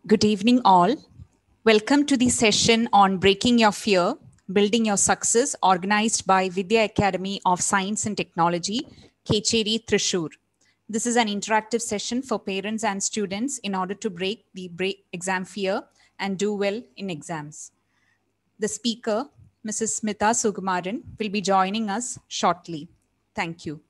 Good evening, all. Welcome to the session on Breaking Your Fear, Building Your Success, organized by Vidya Academy of Science and Technology, Kecheri, Thrissur. This is an interactive session for parents and students in order to break the exam fear and do well in exams. The speaker, Mrs. Smita Sukumaran, will be joining us shortly. Thank you.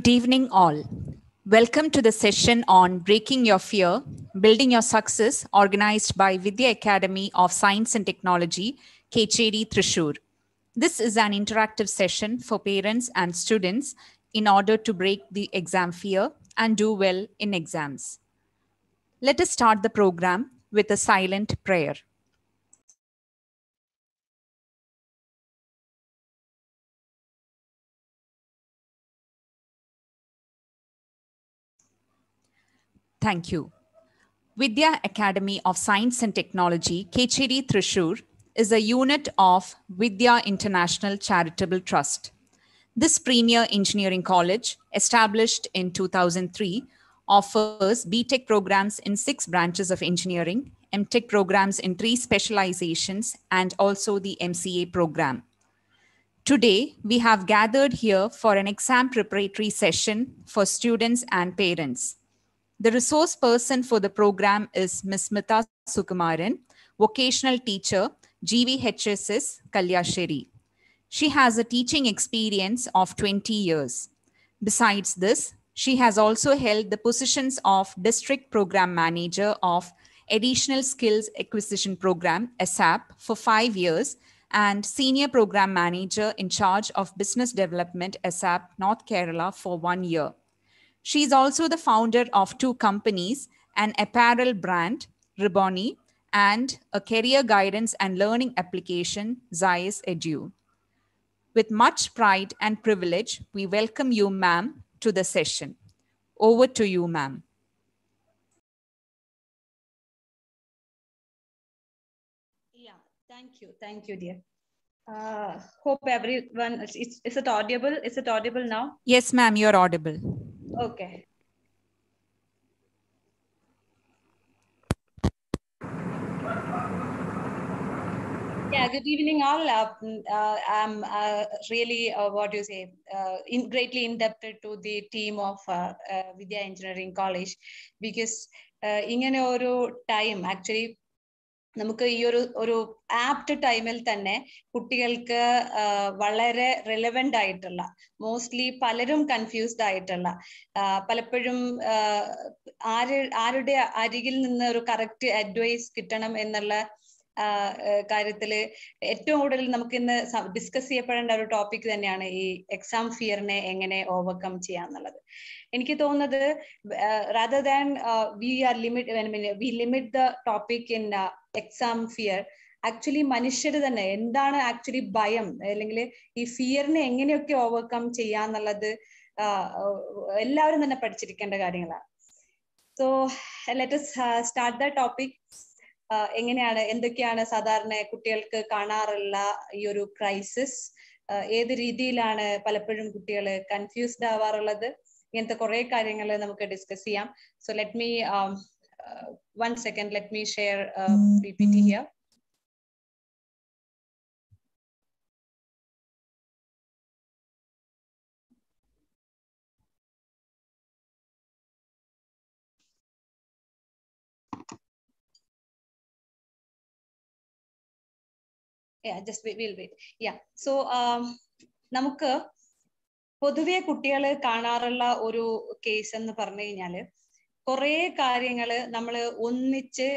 Good evening, all. Welcome to the session on Breaking Your Fear, Building Your Success, organized by Vidya Academy of Science and Technology, KCD Thrissur. This is an interactive session for parents and students in order to break the exam fear and do well in exams. Let us start the program with a silent prayer. Thank you. Vidya Academy of Science and Technology, KCD Thrissur, is a unit of Vidya International Charitable Trust. This premier engineering college, established in 2003, offers BTech programs in 6 branches of engineering, MTech programs in 3 specializations, and also the MCA program. Today, we have gathered here for an exam preparatory session for students and parents. The resource person for the program is Ms. Smita Sukumaran, vocational teacher, GVHSS, Kalyasheri. She has a teaching experience of 20 years. Besides this, she has also held the positions of District Program Manager of Additional Skills Acquisition Program, ASAP, for 5 years and Senior Program Manager in charge of Business Development, ASAP, North Kerala, for 1 year. She is also the founder of 2 companies, an apparel brand, Riboni, and a career guidance and learning application, Zayas Edu. With much pride and privilege, we welcome you, ma'am, to the session. Over to you, ma'am. Yeah, thank you, dear. Hope everyone, is it audible? Is it audible now? Yes, ma'am, you're audible. Okay. Yeah, good evening all. I'm really, greatly indebted to the team of Vidya Engineering College because ingane oru time actually നമുക്ക് ഈ ഒരു apt ടൈമിൽ തന്നെ കുട്ടികൾക്ക് വളരെ relevant ആയിട്ടുള്ള mostly പലരും confused ആയിട്ടുള്ള പലപ്പോഴും ആരുടെ അരികിൽ നിന്ന് ഒരു കറക്റ്റ് അഡ്വൈസ് കിട്ടണം എന്നുള്ള കാര്യത്തില് ഏറ്റവും കൂടുതൽ നമുക്ക് ഇന്ന് ഡിസ്കസ് ചെയ്യപ്പെടേണ്ട ഒരു ടോപ്പിക് തന്നെയാണ് ഈ എക്സാം ഫിയറിനെ എങ്ങനെ ഓവർകം ചെയ്യാന്നുള്ളത്. എനിക്ക് തോന്നുന്നത് rather than we limit the topic in exam fear, actually മനുഷ്യർ തന്നെ എന്താണ് ആക്ച്വലി ഭയം അല്ലെങ്കിൽ ഈ ഫിയറിനെ എങ്ങനെയൊക്കെ ഓവർകം ചെയ്യാന്നുള്ളത് എല്ലാവരും തന്നെ പഠിച്ചിരിക്കേണ്ട കാര്യങ്ങളാണ്. So let us start the topic. എങ്ങനെയാണ് എന്തൊക്കെയാണ് സാധാരണ കുട്ടികൾക്ക് കാണാറുള്ള ഈ ഒരു ക്രൈസിസ്, ഏത് രീതിയിലാണ് പലപ്പോഴും കുട്ടികൾ കൺഫ്യൂസ്ഡ് ആവാറുള്ളത്, ഇങ്ങനത്തെ കുറെ കാര്യങ്ങൾ നമുക്ക് ഡിസ്കസ് ചെയ്യാം. So let me 1 second, let me share PPT here. Yeah, just we'll wait. Yeah, so നമുക്ക് പൊതുവെ കുട്ടികൾ കാണാറുള്ള ഒരു കേസ് എന്ന് പറഞ്ഞു കഴിഞ്ഞാല് കുറെ കാര്യങ്ങള് നമ്മൾ ഒന്നിച്ച്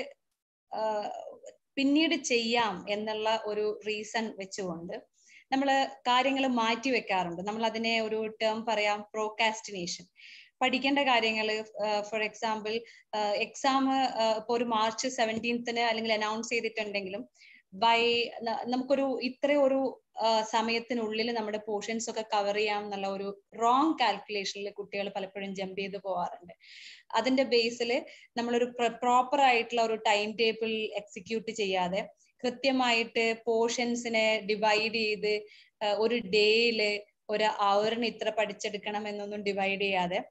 പിന്നീട് ചെയ്യാം എന്നുള്ള ഒരു റീസൺ വെച്ചുകൊണ്ട് നമ്മൾ കാര്യങ്ങൾ മാറ്റി വെക്കാറുണ്ട്. നമ്മൾ അതിനെ ഒരു ടേം പറയാം പ്രോകാസ്റ്റിനേഷൻ. പഠിക്കേണ്ട കാര്യങ്ങൾ, ഫോർ എക്സാമ്പിൾ എക്സാം ഇപ്പൊ ഒരു മാർച്ച് 17th അല്ലെങ്കിൽ അനൗൺസ് ചെയ്തിട്ടുണ്ടെങ്കിലും നമുക്കൊരു ഇത്രയൊരു സമയത്തിനുള്ളിൽ നമ്മുടെ പോർഷൻസ് ഒക്കെ കവർ ചെയ്യാം എന്നുള്ള ഒരു റോങ് കാൽക്കുലേഷനിൽ കുട്ടികൾ പലപ്പോഴും ജമ്പ് ചെയ്ത് പോവാറുണ്ട്. അതിന്റെ ബേസിൽ നമ്മളൊരു പ്രോപ്പർ ആയിട്ടുള്ള ഒരു ടൈം ടേബിൾ എക്സിക്യൂട്ട് ചെയ്യാതെ കൃത്യമായിട്ട് പോർഷൻസിനെ ഡിവൈഡ് ചെയ്ത് ഒരു ഡേയില് ഒരു അവറിന് ഇത്ര പഠിച്ചെടുക്കണം എന്നൊന്നും ഡിവൈഡ് ചെയ്യാതെ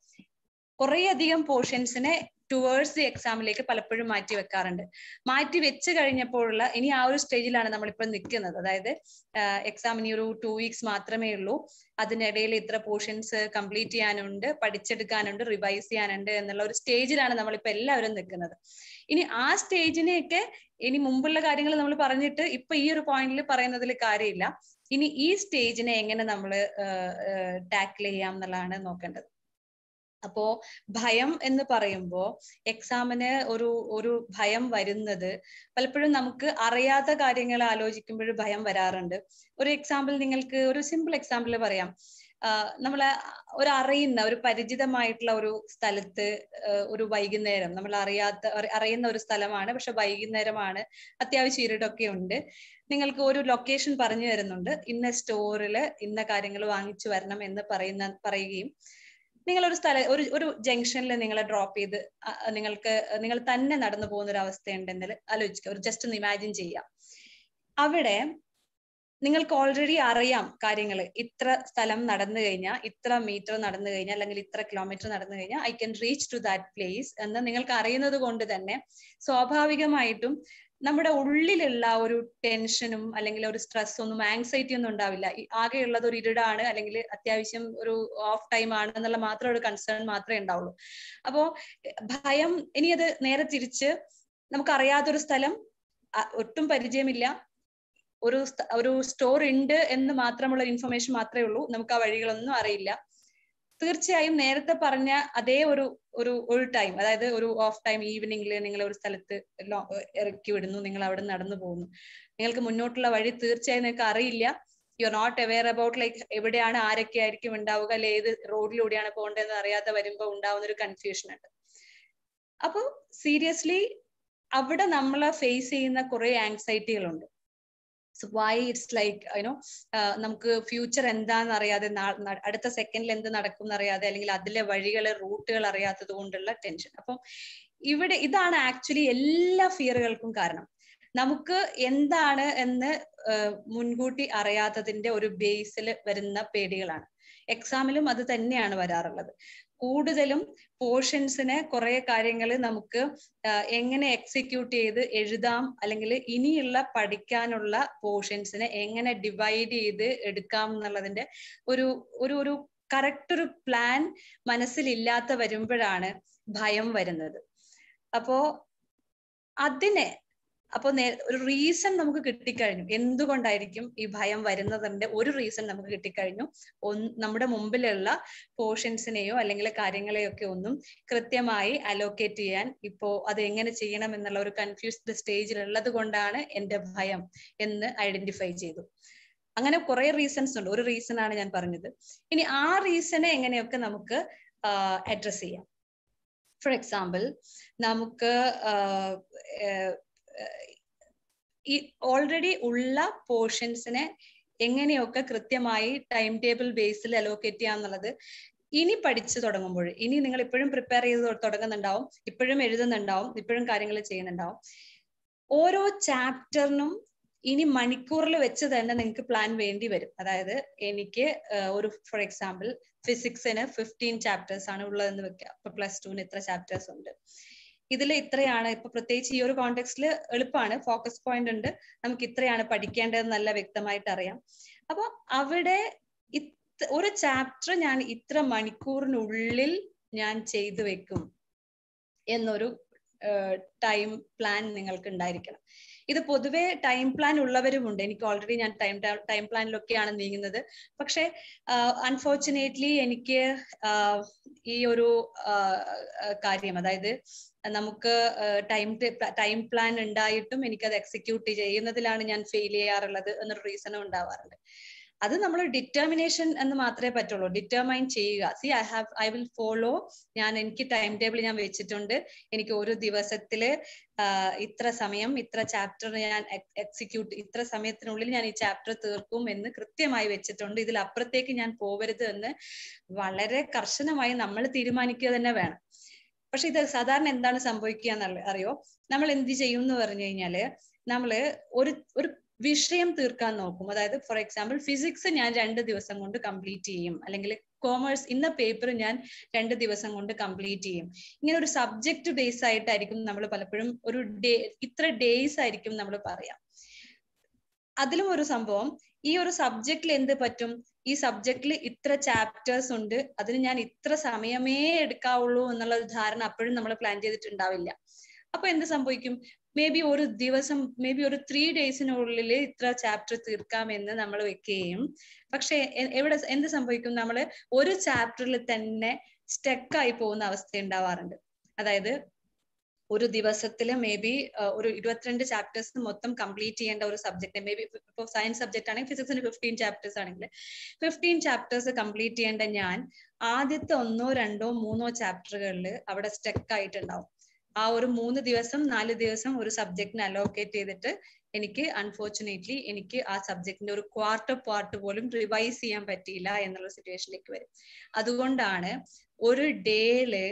കുറെ അധികം പോർഷൻസിനെ ടുവേർഡ്സ് ദി എക്സാമിലേക്ക് പലപ്പോഴും മാറ്റി വെക്കാറുണ്ട്. മാറ്റി വെച്ച് കഴിഞ്ഞപ്പോഴുള്ള ഇനി ആ ഒരു സ്റ്റേജിലാണ് നമ്മളിപ്പോൾ നിൽക്കുന്നത്. അതായത് എക്സാം ഇനി ഒരു 2 weeks മാത്രമേ ഉള്ളൂ, അതിനിടയിൽ ഇത്ര പോർഷൻസ് കംപ്ലീറ്റ് ചെയ്യാനുണ്ട്, പഠിച്ചെടുക്കാനുണ്ട്, റിവൈസ് ചെയ്യാനുണ്ട് എന്നുള്ള ഒരു സ്റ്റേജിലാണ് നമ്മളിപ്പോൾ എല്ലാവരും നിൽക്കുന്നത്. ഇനി ആ സ്റ്റേജിനെയൊക്കെ ഇനി മുമ്പുള്ള കാര്യങ്ങൾ നമ്മൾ പറഞ്ഞിട്ട് ഇപ്പൊ ഈ ഒരു പോയിന്റിൽ പറയുന്നതിൽ കാര്യമില്ല. ഇനി ഈ സ്റ്റേജിനെ എങ്ങനെ നമ്മൾ ടാക്കിൾ ചെയ്യാം എന്നുള്ളതാണ് നോക്കേണ്ടത്. അപ്പോ ഭയം എന്ന് പറയുമ്പോ എക്സാമിന് ഒരു ഭയം വരുന്നത് പലപ്പോഴും നമുക്ക് അറിയാത്ത കാര്യങ്ങൾ ആലോചിക്കുമ്പോൾ ഭയം വരാറുണ്ട്. ഒരു എക്സാമ്പിൾ, നിങ്ങൾക്ക് ഒരു സിമ്പിൾ എക്സാമ്പിൾ പറയാം. നമ്മള് അറിയുന്ന ഒരു പരിചിതമായിട്ടുള്ള ഒരു സ്ഥലത്ത് ഒരു വൈകുന്നേരം, നമ്മൾ അറിയുന്ന ഒരു സ്ഥലമാണ്, പക്ഷെ വൈകുന്നേരമാണ്, അത്യാവശ്യം ഇരുടൊക്കെ ഉണ്ട്. നിങ്ങൾക്ക് ഒരു ലൊക്കേഷൻ പറഞ്ഞു തരുന്നുണ്ട്, ഇന്ന സ്റ്റോറിൽ ഇന്ന കാര്യങ്ങൾ വാങ്ങിച്ചു വരണം എന്ന് പറയുകയും നിങ്ങൾ ഒരു ജംഗ്ഷനിൽ നിങ്ങളെ ഡ്രോപ്പ് ചെയ്ത് നിങ്ങൾ തന്നെ നടന്നു പോകുന്ന ഒരു അവസ്ഥയുണ്ടെങ്കിൽ ആലോചിക്കുക, ഒരു ജസ്റ്റ് ഒന്ന് ഇമാജിൻ ചെയ്യാം. അവിടെ നിങ്ങൾക്ക് ഓൾറെഡി അറിയാം കാര്യങ്ങൾ, ഇത്ര സ്ഥലം നടന്നു കഴിഞ്ഞാൽ, ഇത്ര മീറ്റർ നടന്നു കഴിഞ്ഞാൽ, അല്ലെങ്കിൽ ഇത്ര കിലോമീറ്റർ നടന്നു കഴിഞ്ഞാൽ I can reach to that place എന്ന് നിങ്ങൾക്ക് അറിയുന്നത് കൊണ്ട് തന്നെ സ്വാഭാവികമായിട്ടും നമ്മുടെ ഉള്ളിലുള്ള ഒരു ടെൻഷനും അല്ലെങ്കിൽ ഒരു സ്ട്രെസ് ഒന്നും, ആങ്സൈറ്റി ഒന്നും ഉണ്ടാവില്ല. ആകെയുള്ളത് ഒരു ഇരുടാണ്, അല്ലെങ്കിൽ അത്യാവശ്യം ഒരു ഓഫ് ടൈം ആണ് എന്നുള്ള മാത്രം ഒരു കൺസേൺ മാത്രമേ ഉണ്ടാവുള്ളൂ. അപ്പോ ഭയം, ഇനി അത് നേരെ തിരിച്ച്, നമുക്കറിയാത്തൊരു സ്ഥലം, ഒട്ടും പരിചയമില്ല, ഒരു സ്റ്റോർ ഉണ്ട് എന്ന് മാത്രമുള്ള ഇൻഫർമേഷൻ മാത്രമേ ഉള്ളൂ, നമുക്ക് ആ വഴികളൊന്നും അറിയില്ല. തീർച്ചയായും നേരത്തെ പറഞ്ഞ അതേ ഒരു ടൈം, അതായത് ഒരു ഓഫ് ടൈം ഈവനിങ്ങിൽ നിങ്ങൾ ഒരു സ്ഥലത്ത് ഇറക്കി വിടുന്നു, നിങ്ങൾ അവിടെ നടന്നു പോകുന്നു, നിങ്ങൾക്ക് മുന്നോട്ടുള്ള വഴി തീർച്ചയായും നിങ്ങൾക്ക് അറിയില്ല. You are not aware about like എവിടെയാണ്, ആരൊക്കെ ആയിരിക്കും ഉണ്ടാവുക, അല്ലെ ഏത് റോഡിലൂടെയാണ് പോകേണ്ടതെന്ന് അറിയാതെ വരുമ്പോൾ ഉണ്ടാവുന്ന ഒരു കൺഫ്യൂഷൻ ഉണ്ട്. അപ്പൊ സീരിയസ്ലി അവിടെ നമ്മളെ ഫേസ് ചെയ്യുന്ന കുറെ ആങ്സൈറ്റികളുണ്ട്. So why it's like, നമുക്ക് ഫ്യൂച്ചർ എന്താന്ന് അറിയാതെ, അടുത്ത സെക്കൻഡിൽ എന്ത് നടക്കും എന്നറിയാതെ, അല്ലെങ്കിൽ അതിലെ റൂട്ടുകൾ അറിയാത്തത് കൊണ്ടുള്ള ടെൻഷൻ. അപ്പം ഇതാണ് ആക്ച്വലി എല്ലാ ഫിയറുകൾക്കും കാരണം. നമുക്ക് എന്താണ് എന്ന് മുൻകൂട്ടി അറിയാത്തതിന്റെ ഒരു ബേസിൽ വരുന്ന പേടികളാണ്. എക്സാമിലും അത് തന്നെയാണ് വരാറുള്ളത്. കൂടുതലും പോർഷൻസിനെ കുറെ കാര്യങ്ങൾ നമുക്ക് എങ്ങനെ എക്സിക്യൂട്ട് ചെയ്ത് എഴുതാം, അല്ലെങ്കിൽ ഇനിയുള്ള പഠിക്കാനുള്ള പോർഷൻസിനെ എങ്ങനെ ഡിവൈഡ് ചെയ്ത് എടുക്കാം എന്നുള്ളതിന്റെ ഒരു കറക്റ്റ് ഒരു പ്ലാൻ മനസ്സിലില്ലാത്ത വരുമ്പോഴാണ് ഭയം വരുന്നത്. അപ്പോ ഒരു റീസൺ നമുക്ക് കിട്ടിക്കഴിഞ്ഞു, എന്തുകൊണ്ടായിരിക്കും ഈ ഭയം വരുന്നതിന്റെ ഒരു റീസൺ നമുക്ക് കിട്ടിക്കഴിഞ്ഞു. നമ്മുടെ മുമ്പിലുള്ള പോർഷൻസിനെയോ അല്ലെങ്കിൽ കാര്യങ്ങളെയോ ഒക്കെ ഒന്നും കൃത്യമായി അലോക്കേറ്റ് ചെയ്യാൻ ഇപ്പോ അത് എങ്ങനെ ചെയ്യണം എന്നുള്ള ഒരു കൺഫ്യൂസ്ഡ് സ്റ്റേജിൽ ഉള്ളത് കൊണ്ടാണ് എന്റെ ഭയം എന്ന് ഐഡന്റിഫൈ ചെയ്തു. അങ്ങനെ കുറെ റീസൺസ് ഉണ്ട്, ഒരു റീസൺ ആണ് ഞാൻ പറഞ്ഞത്. ഇനി ആ റീസണെ എങ്ങനെയൊക്കെ നമുക്ക് അഡ്രസ് ചെയ്യാം. ഫോർ എക്സാമ്പിൾ, നമുക്ക് ഈ ഓൾറെഡി ഉള്ള പോർഷൻസിനെ എങ്ങനെയൊക്കെ കൃത്യമായി ടൈം ടേബിൾ ബേസിൽ അലോക്കേറ്റ് ചെയ്യാന്നുള്ളത് ഇനി പഠിച്ചു തുടങ്ങുമ്പോൾ, ഇനി നിങ്ങൾ ഇപ്പോഴും പ്രിപ്പയർ ചെയ്ത് തുടങ്ങുന്നുണ്ടാവും, ഇപ്പോഴും എഴുതുന്നുണ്ടാവും, ഇപ്പോഴും കാര്യങ്ങൾ ചെയ്യുന്നുണ്ടാവും. ഓരോ ചാപ്റ്ററിനും ഇനി മണിക്കൂറിൽ വെച്ച് തന്നെ നിങ്ങൾക്ക് പ്ലാൻ വേണ്ടി വരും. അതായത് എനിക്ക് ഫോർ എക്സാമ്പിൾ ഫിസിക്സിന് 15 ചാപ്റ്റേഴ്സ് ആണ് ഉള്ളതെന്ന് വെക്കുക. ഇപ്പൊ +2 ഇത്ര ചാപ്റ്റേഴ്സ് ഉണ്ട്, ഇതിൽ ഇത്രയാണ്. ഇപ്പൊ പ്രത്യേകിച്ച് ഈ ഒരു കോണ്ടെക്സ്റ്റിൽ എളുപ്പമാണ്, ഫോക്കസ് പോയിന്റ് ഉണ്ട്, നമുക്ക് ഇത്രയാണ് പഠിക്കേണ്ടത് നല്ല വ്യക്തമായിട്ട് അറിയാം. അപ്പൊ അവിടെ ഒരു ചാപ്റ്റർ ഞാൻ ഇത്ര മണിക്കൂറിനുള്ളിൽ ഞാൻ ചെയ്തു വെക്കും എന്നൊരു ടൈം പ്ലാൻ നിങ്ങൾക്ക് ഉണ്ടായിരിക്കണം. ഇത് പൊതുവെ ടൈം പ്ലാൻ ഉള്ളവരുമുണ്ട്. എനിക്ക് ഓൾറെഡി ഞാൻ ടൈം പ്ലാനിലൊക്കെയാണ് നീങ്ങുന്നത്. പക്ഷെ അൺഫോർച്ചുനേറ്റ്ലി എനിക്ക് ഈ ഒരു കാര്യം, അതായത് നമുക്ക് ടൈം പ്ലാൻ ഉണ്ടായിട്ടും എനിക്കത് എക്സിക്യൂട്ട് ചെയ്യുന്നതിലാണ് ഞാൻ ഫെയിൽ ചെയ്യാറുള്ളത് എന്നൊരു റീസണും ഉണ്ടാവാറുണ്ട്. അത് നമ്മൾ ഡിറ്റർമിനേഷൻ എന്ന് മാത്രമേ പറ്റുള്ളൂ, ഡിറ്റർമൈൻ ചെയ്യുക. ഐ വിൽ ഫോളോ, എനിക്ക് ടൈം ടേബിൾ ഞാൻ വെച്ചിട്ടുണ്ട്, എനിക്ക് ഒരു ദിവസത്തില് ഇത്ര സമയം ഇത്ര ചാപ്റ്റർ ഞാൻ എക്സിക്യൂട്ട്, ഇത്ര സമയത്തിനുള്ളിൽ ഞാൻ ഈ ചാപ്റ്റർ തീർക്കും എന്ന് കൃത്യമായി വെച്ചിട്ടുണ്ട്. ഇതിലപ്പുറത്തേക്ക് ഞാൻ പോവരുത് എന്ന് വളരെ കർശനമായി നമ്മൾ തീരുമാനിക്കുക തന്നെ വേണം. പക്ഷെ ഇത് സാധാരണ എന്താണ് സംഭവിക്കുക എന്ന് അറിയോ? നമ്മൾ എന്ത് ചെയ്യും എന്ന് പറഞ്ഞു കഴിഞ്ഞാല്, നമ്മള് ഒരു വിഷയം തീർക്കാൻ നോക്കും. അതായത് ഫോർ എക്സാമ്പിൾ ഫിസിക്സ് ഞാൻ 2 ദിവസം കൊണ്ട് കംപ്ലീറ്റ് ചെയ്യും, അല്ലെങ്കിൽ കോമേഴ്സ് ഇന്ന പേപ്പർ ഞാൻ 2 ദിവസം കൊണ്ട് കംപ്ലീറ്റ് ചെയ്യും. ഇങ്ങനെ ഒരു സബ്ജക്ട് ബേസ് ആയിട്ടായിരിക്കും നമ്മൾ പലപ്പോഴും ഇത്ര ഡേയ്സ് ആയിരിക്കും നമ്മൾ പറയാം. അതിലും ഒരു സംഭവം, ഈ ഒരു സബ്ജക്റ്റിൽ എന്ത് പറ്റും, ഈ സബ്ജക്റ്റിൽ ഇത്ര ചാപ്റ്റേഴ്സ് ഉണ്ട്, അതിന് ഞാൻ ഇത്ര സമയമേ എടുക്കാവുള്ളൂ എന്നുള്ള ഒരു ധാരണ അപ്പോഴും നമ്മൾ പ്ലാൻ ചെയ്തിട്ടുണ്ടാവില്ല. അപ്പൊ എന്ത് സംഭവിക്കും? മേ ബി ഒരു ദിവസം, മേ ബി ഒരു 3 ഡേയ്സിനുള്ളിൽ ഇത്ര ചാപ്റ്റർ തീർക്കാമെന്ന് നമ്മൾ വെക്കുകയും, പക്ഷെ എന്ത് സംഭവിക്കും, നമ്മൾ ഒരു ചാപ്റ്ററിൽ തന്നെ സ്റ്റക്കായി പോകുന്ന അവസ്ഥ ഉണ്ടാവാറുണ്ട്. അതായത് ഒരു ദിവസത്തിൽ മേ ബി ഒരു 22 ചാപ്റ്റേഴ്സ് മൊത്തം കംപ്ലീറ്റ് ചെയ്യേണ്ട ഒരു സബ്ജക്ട്, മേ ബി ഇപ്പോൾ സയൻസ് സബ്ജക്ട് ആണെങ്കിൽ ഫിസിക്സിന് 15 ചാപ്റ്റേഴ്സ് ആണെങ്കിൽ 15 ചാപ്റ്റേഴ്സ് കംപ്ലീറ്റ് ചെയ്യേണ്ട ഞാൻ ആദ്യത്തെ 1, 2, 3 ചാപ്റ്ററുകളിൽ അവിടെ സ്റ്റക്ക് ആയിട്ടുണ്ടാവും. ആ ഒരു 3 ദിവസം 4 ദിവസം ഒരു സബ്ജക്റ്റിന് അലോക്കേറ്റ് ചെയ്തിട്ട് എനിക്ക് അൺഫോർച്ചുനേറ്റ്ലി എനിക്ക് ആ സബ്ജക്റ്റിന്റെ ഒരു ക്വാർട്ടർ പാർട്ട് പോലും റിവൈസ് ചെയ്യാൻ പറ്റിയില്ല എന്നുള്ള സിറ്റുവേഷനിലേക്ക് വരും. അതുകൊണ്ടാണ് ഒരു ഡേയില്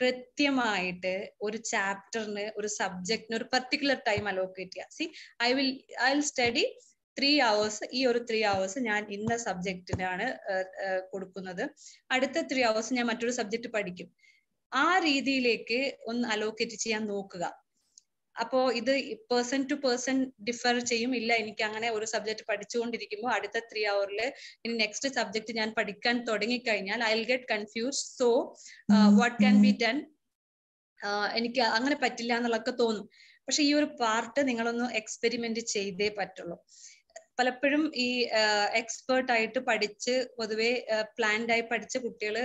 കൃത്യമായിട്ട് ഒരു ചാപ്റ്ററിന്, ഒരു സബ്ജക്റ്റിന് ഒരു പർട്ടിക്കുലർ ടൈം അലോക്കേറ്റ് ചെയ്യുക. C I will study 3 hours. ഈ ഒരു 3 hours ഞാൻ ഇന്ന സബ്ജക്റ്റിനാണ് കൊടുക്കുന്നത്, അടുത്ത 3 hours ഞാൻ മറ്റൊരു സബ്ജക്ട് പഠിക്കും. ആ രീതിയിലേക്ക് ഒന്ന് അലോക്കേറ്റ് ചെയ്യാൻ നോക്കുക. അപ്പോ ഇത് പേഴ്സൺ ടു പേഴ്സൺ ഡിഫർ ചെയ്യും. ഇല്ല, എനിക്ക് അങ്ങനെ ഒരു സബ്ജക്ട് പഠിച്ചുകൊണ്ടിരിക്കുമ്പോൾ അടുത്ത 3 hours ഇനി നെക്സ്റ്റ് സബ്ജക്ട് ഞാൻ പഠിക്കാൻ തുടങ്ങിക്കഴിഞ്ഞാൽ I will get confuse. So what can be done, എനിക്ക് അങ്ങനെ പറ്റില്ല എന്നുള്ളതൊക്കെ തോന്നും. പക്ഷെ ഈ ഒരു പാർട്ട് നിങ്ങളൊന്ന് എക്സ്പെരിമെന്റ് ചെയ്തേ പറ്റുള്ളൂ. പലപ്പോഴും ഈ എക്സ്പേർട്ട് ആയിട്ട് പഠിച്ച് പൊതുവെ പ്ലാൻഡ് ആയി പഠിച്ച കുട്ടികൾ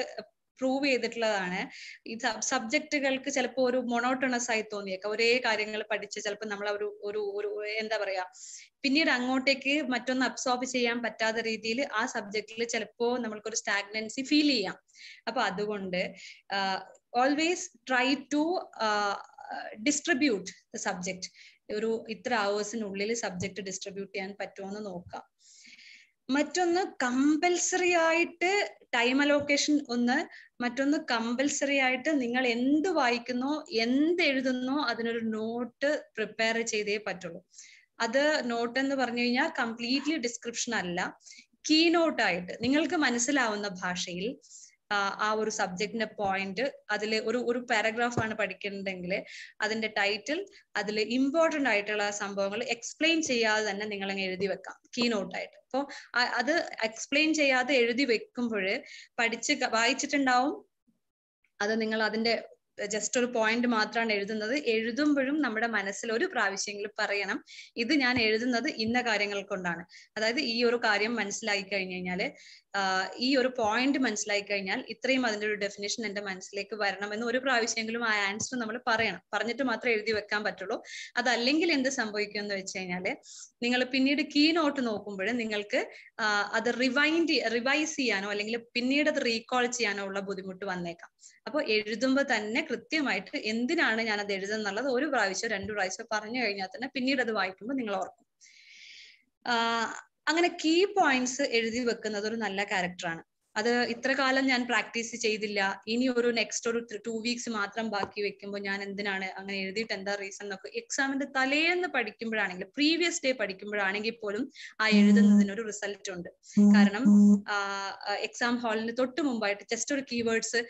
പ്രൂവ് ചെയ്തിട്ടുള്ളതാണ്, ഈ സബ്ജക്റ്റുകൾക്ക് ചിലപ്പോൾ ഒരു മൊണോട്ടണസ് ആയി തോന്നിയേക്കാം. ഒരേ കാര്യങ്ങൾ പഠിച്ച് ചിലപ്പോൾ നമ്മൾ ഒരു എന്താ പറയാ, പിന്നീട് അങ്ങോട്ടേക്ക് മറ്റൊന്ന് അബ്സോർബ് ചെയ്യാൻ പറ്റാത്ത രീതിയിൽ ആ സബ്ജക്റ്റിൽ ചിലപ്പോൾ നമ്മൾക്കൊരു സ്റ്റാഗ്നൻസി ഫീൽ ചെയ്യാം. അപ്പൊ അതുകൊണ്ട് always try to distribute the subject. ഒരു ഇത്ര അവേഴ്സിനുള്ളിൽ സബ്ജക്ട് ഡിസ്ട്രിബ്യൂട്ട് ചെയ്യാൻ പറ്റുമോ എന്ന് നോക്കാം. മറ്റൊന്ന് കമ്പൽസറി ആയിട്ട് ടൈം അലോക്കേഷൻ ഒന്ന്, മറ്റൊന്ന് കമ്പൽസറി ആയിട്ട് നിങ്ങൾ എന്ത് വായിക്കുന്നോ എന്ത് എഴുതുന്നോ അതിനൊരു നോട്ട് പ്രിപ്പയർ ചെയ്തേ പറ്റുള്ളൂ. അത് നോട്ട് എന്ന് പറഞ്ഞു കഴിഞ്ഞാൽ കംപ്ലീറ്റ്ലി ഡിസ്ക്രിപ്ഷൻ അല്ല, കീ നോട്ടായിട്ട് നിങ്ങൾക്ക് മനസ്സിലാവുന്ന ഭാഷയിൽ ആ ഒരു സബ്ജക്റ്റിന്റെ പോയിന്റ്, അതിൽ ഒരു പാരഗ്രാഫ് ആണ് പഠിക്കുന്നുണ്ടെങ്കിൽ അതിന്റെ ടൈറ്റിൽ, അതിൽ ഇമ്പോർട്ടന്റ് ആയിട്ടുള്ള സംഭവങ്ങൾ എക്സ്പ്ലെയിൻ ചെയ്യാതെ തന്നെ നിങ്ങൾ അങ്ങ് എഴുതി വെക്കാം കീ നോട്ടായിട്ട്. അപ്പോൾ അത് എക്സ്പ്ലെയിൻ ചെയ്യാതെ എഴുതി വെക്കുമ്പോൾ വായിച്ചിട്ടുണ്ടാവും, അത് നിങ്ങൾ അതിന്റെ ജസ്റ്റ് ഒരു പോയിന്റ് മാത്രമാണ് എഴുതുന്നത്. എഴുതുമ്പോഴും നമ്മുടെ മനസ്സിൽ ഒരു പ്രാവശ്യമെങ്കിലും പറയണം, ഇത് ഞാൻ എഴുതുന്നത് ഇന്ന കാര്യങ്ങൾ കൊണ്ടാണ്. അതായത് ഈ ഒരു കാര്യം മനസ്സിലാക്കി കഴിഞ്ഞു കഴിഞ്ഞാല്, ഈ ഒരു പോയിന്റ് മനസ്സിലാക്കി കഴിഞ്ഞാൽ ഇത്രയും അതിന്റെ ഒരു ഡെഫിനേഷൻ എന്റെ മനസ്സിലേക്ക് വരണമെന്ന് ഒരു പ്രാവശ്യമെങ്കിലും ആ ആൻസർ നമ്മൾ പറയണം. പറഞ്ഞിട്ട് മാത്രമേ എഴുതി വെക്കാൻ പറ്റുള്ളൂ. അതല്ലെങ്കിൽ എന്ത് സംഭവിക്കും എന്ന് വെച്ച് കഴിഞ്ഞാല്, നിങ്ങൾ പിന്നീട് കീ നോട്ട് നോക്കുമ്പോൾ നിങ്ങൾക്ക് അത് റിവൈസ് ചെയ്യാനോ അല്ലെങ്കിൽ പിന്നീട് അത് റീകോൾ ചെയ്യാനോ ഉള്ള ബുദ്ധിമുട്ട് വന്നേക്കാം. അപ്പോൾ എഴുതുമ്പോൾ തന്നെ കൃത്യമായിട്ട് എന്തിനാണ് ഞാൻ അത് എഴുതുന്നുള്ളത് ഒരു പ്രാവശ്യം 2 പ്രാവശ്യം പറഞ്ഞു കഴിഞ്ഞാൽ തന്നെ പിന്നീട് അത് വായിക്കുമ്പോൾ നിങ്ങൾ ഓർക്കും. അങ്ങനെ കീ പോയിന്റ്സ് എഴുതി വെക്കുന്നത് ഒരു നല്ല ക്യാരക്ടറാണ്. അത് ഇത്ര കാലം ഞാൻ പ്രാക്ടീസ് ചെയ്തില്ല, ഇനി ഒരു നെക്സ്റ്റ് ഒരു 2 weeks മാത്രം ബാക്കി വെക്കുമ്പോൾ ഞാൻ എന്തിനാണ് അങ്ങനെ എഴുതിയിട്ട് എന്താ റീസൺ എന്നൊക്കെ എക്സാമിന്റെ തലേന്ന് പഠിക്കുമ്പോഴാണെങ്കിൽ, പ്രീവിയസ് ഡേ പഠിക്കുമ്പോഴാണെങ്കിൽ പോലും ആ എഴുതുന്നതിനൊരു റിസൾട്ട് ഉണ്ട്. കാരണം എക്സാം ഹാളിന് തൊട്ട് മുമ്പായിട്ട് ജസ്റ്റ് ഒരു കീവേഡ്സ്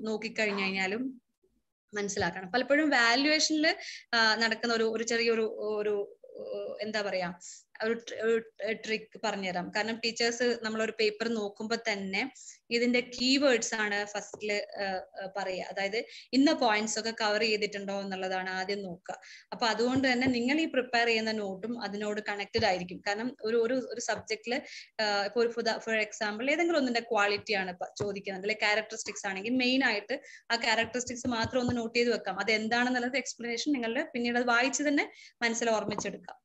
നോക്കിക്കഴിഞ്ഞു കഴിഞ്ഞാലും മനസ്സിലാക്കണം. പലപ്പോഴും വാല്യുവേഷനിൽ നടക്കുന്ന ഒരു ചെറിയൊരു എന്താ പറയാ, ഒരു ട്രിക്ക് പറഞ്ഞുതരാം. കാരണം ടീച്ചേഴ്സ് നമ്മളൊരു പേപ്പർ നോക്കുമ്പോൾ തന്നെ ഇതിന്റെ കീവേഡ്സ് ആണ് ഫസ്റ്റില് പറയുക. അതായത് ഇന്ന പോയിന്റ്സ് ഒക്കെ കവർ ചെയ്തിട്ടുണ്ടോ എന്നുള്ളതാണ് ആദ്യം നോക്കുക. അപ്പൊ അതുകൊണ്ട് തന്നെ നിങ്ങൾ ഈ പ്രിപ്പയർ ചെയ്യുന്ന നോട്ടും അതിനോട് കണക്റ്റഡ് ആയിരിക്കും. കാരണം ഒരു സബ്ജക്റ്റില് ഇപ്പൊ ഫോർ എക്സാമ്പിൾ ഏതെങ്കിലും ഒന്നിന്റെ ക്വാളിറ്റി ആണ് ചോദിക്കുന്നത്, അല്ലെങ്കിൽ ക്യാരക്ടറിസ്റ്റിക്സ് ആണെങ്കിൽ മെയിൻ ആയിട്ട് ആ ക്യാരക്ടറിസ്റ്റിക്സ് മാത്രം ഒന്ന് നോട്ട് ചെയ്ത് വെക്കാം. അത് എന്താണെന്നുള്ളത് എക്സ്പ്ലനേഷൻ നിങ്ങളുടെ പിന്നീട് അത് വായിച്ച് തന്നെ മനസ്സിൽ ഓർമ്മിച്ചെടുക്കാം.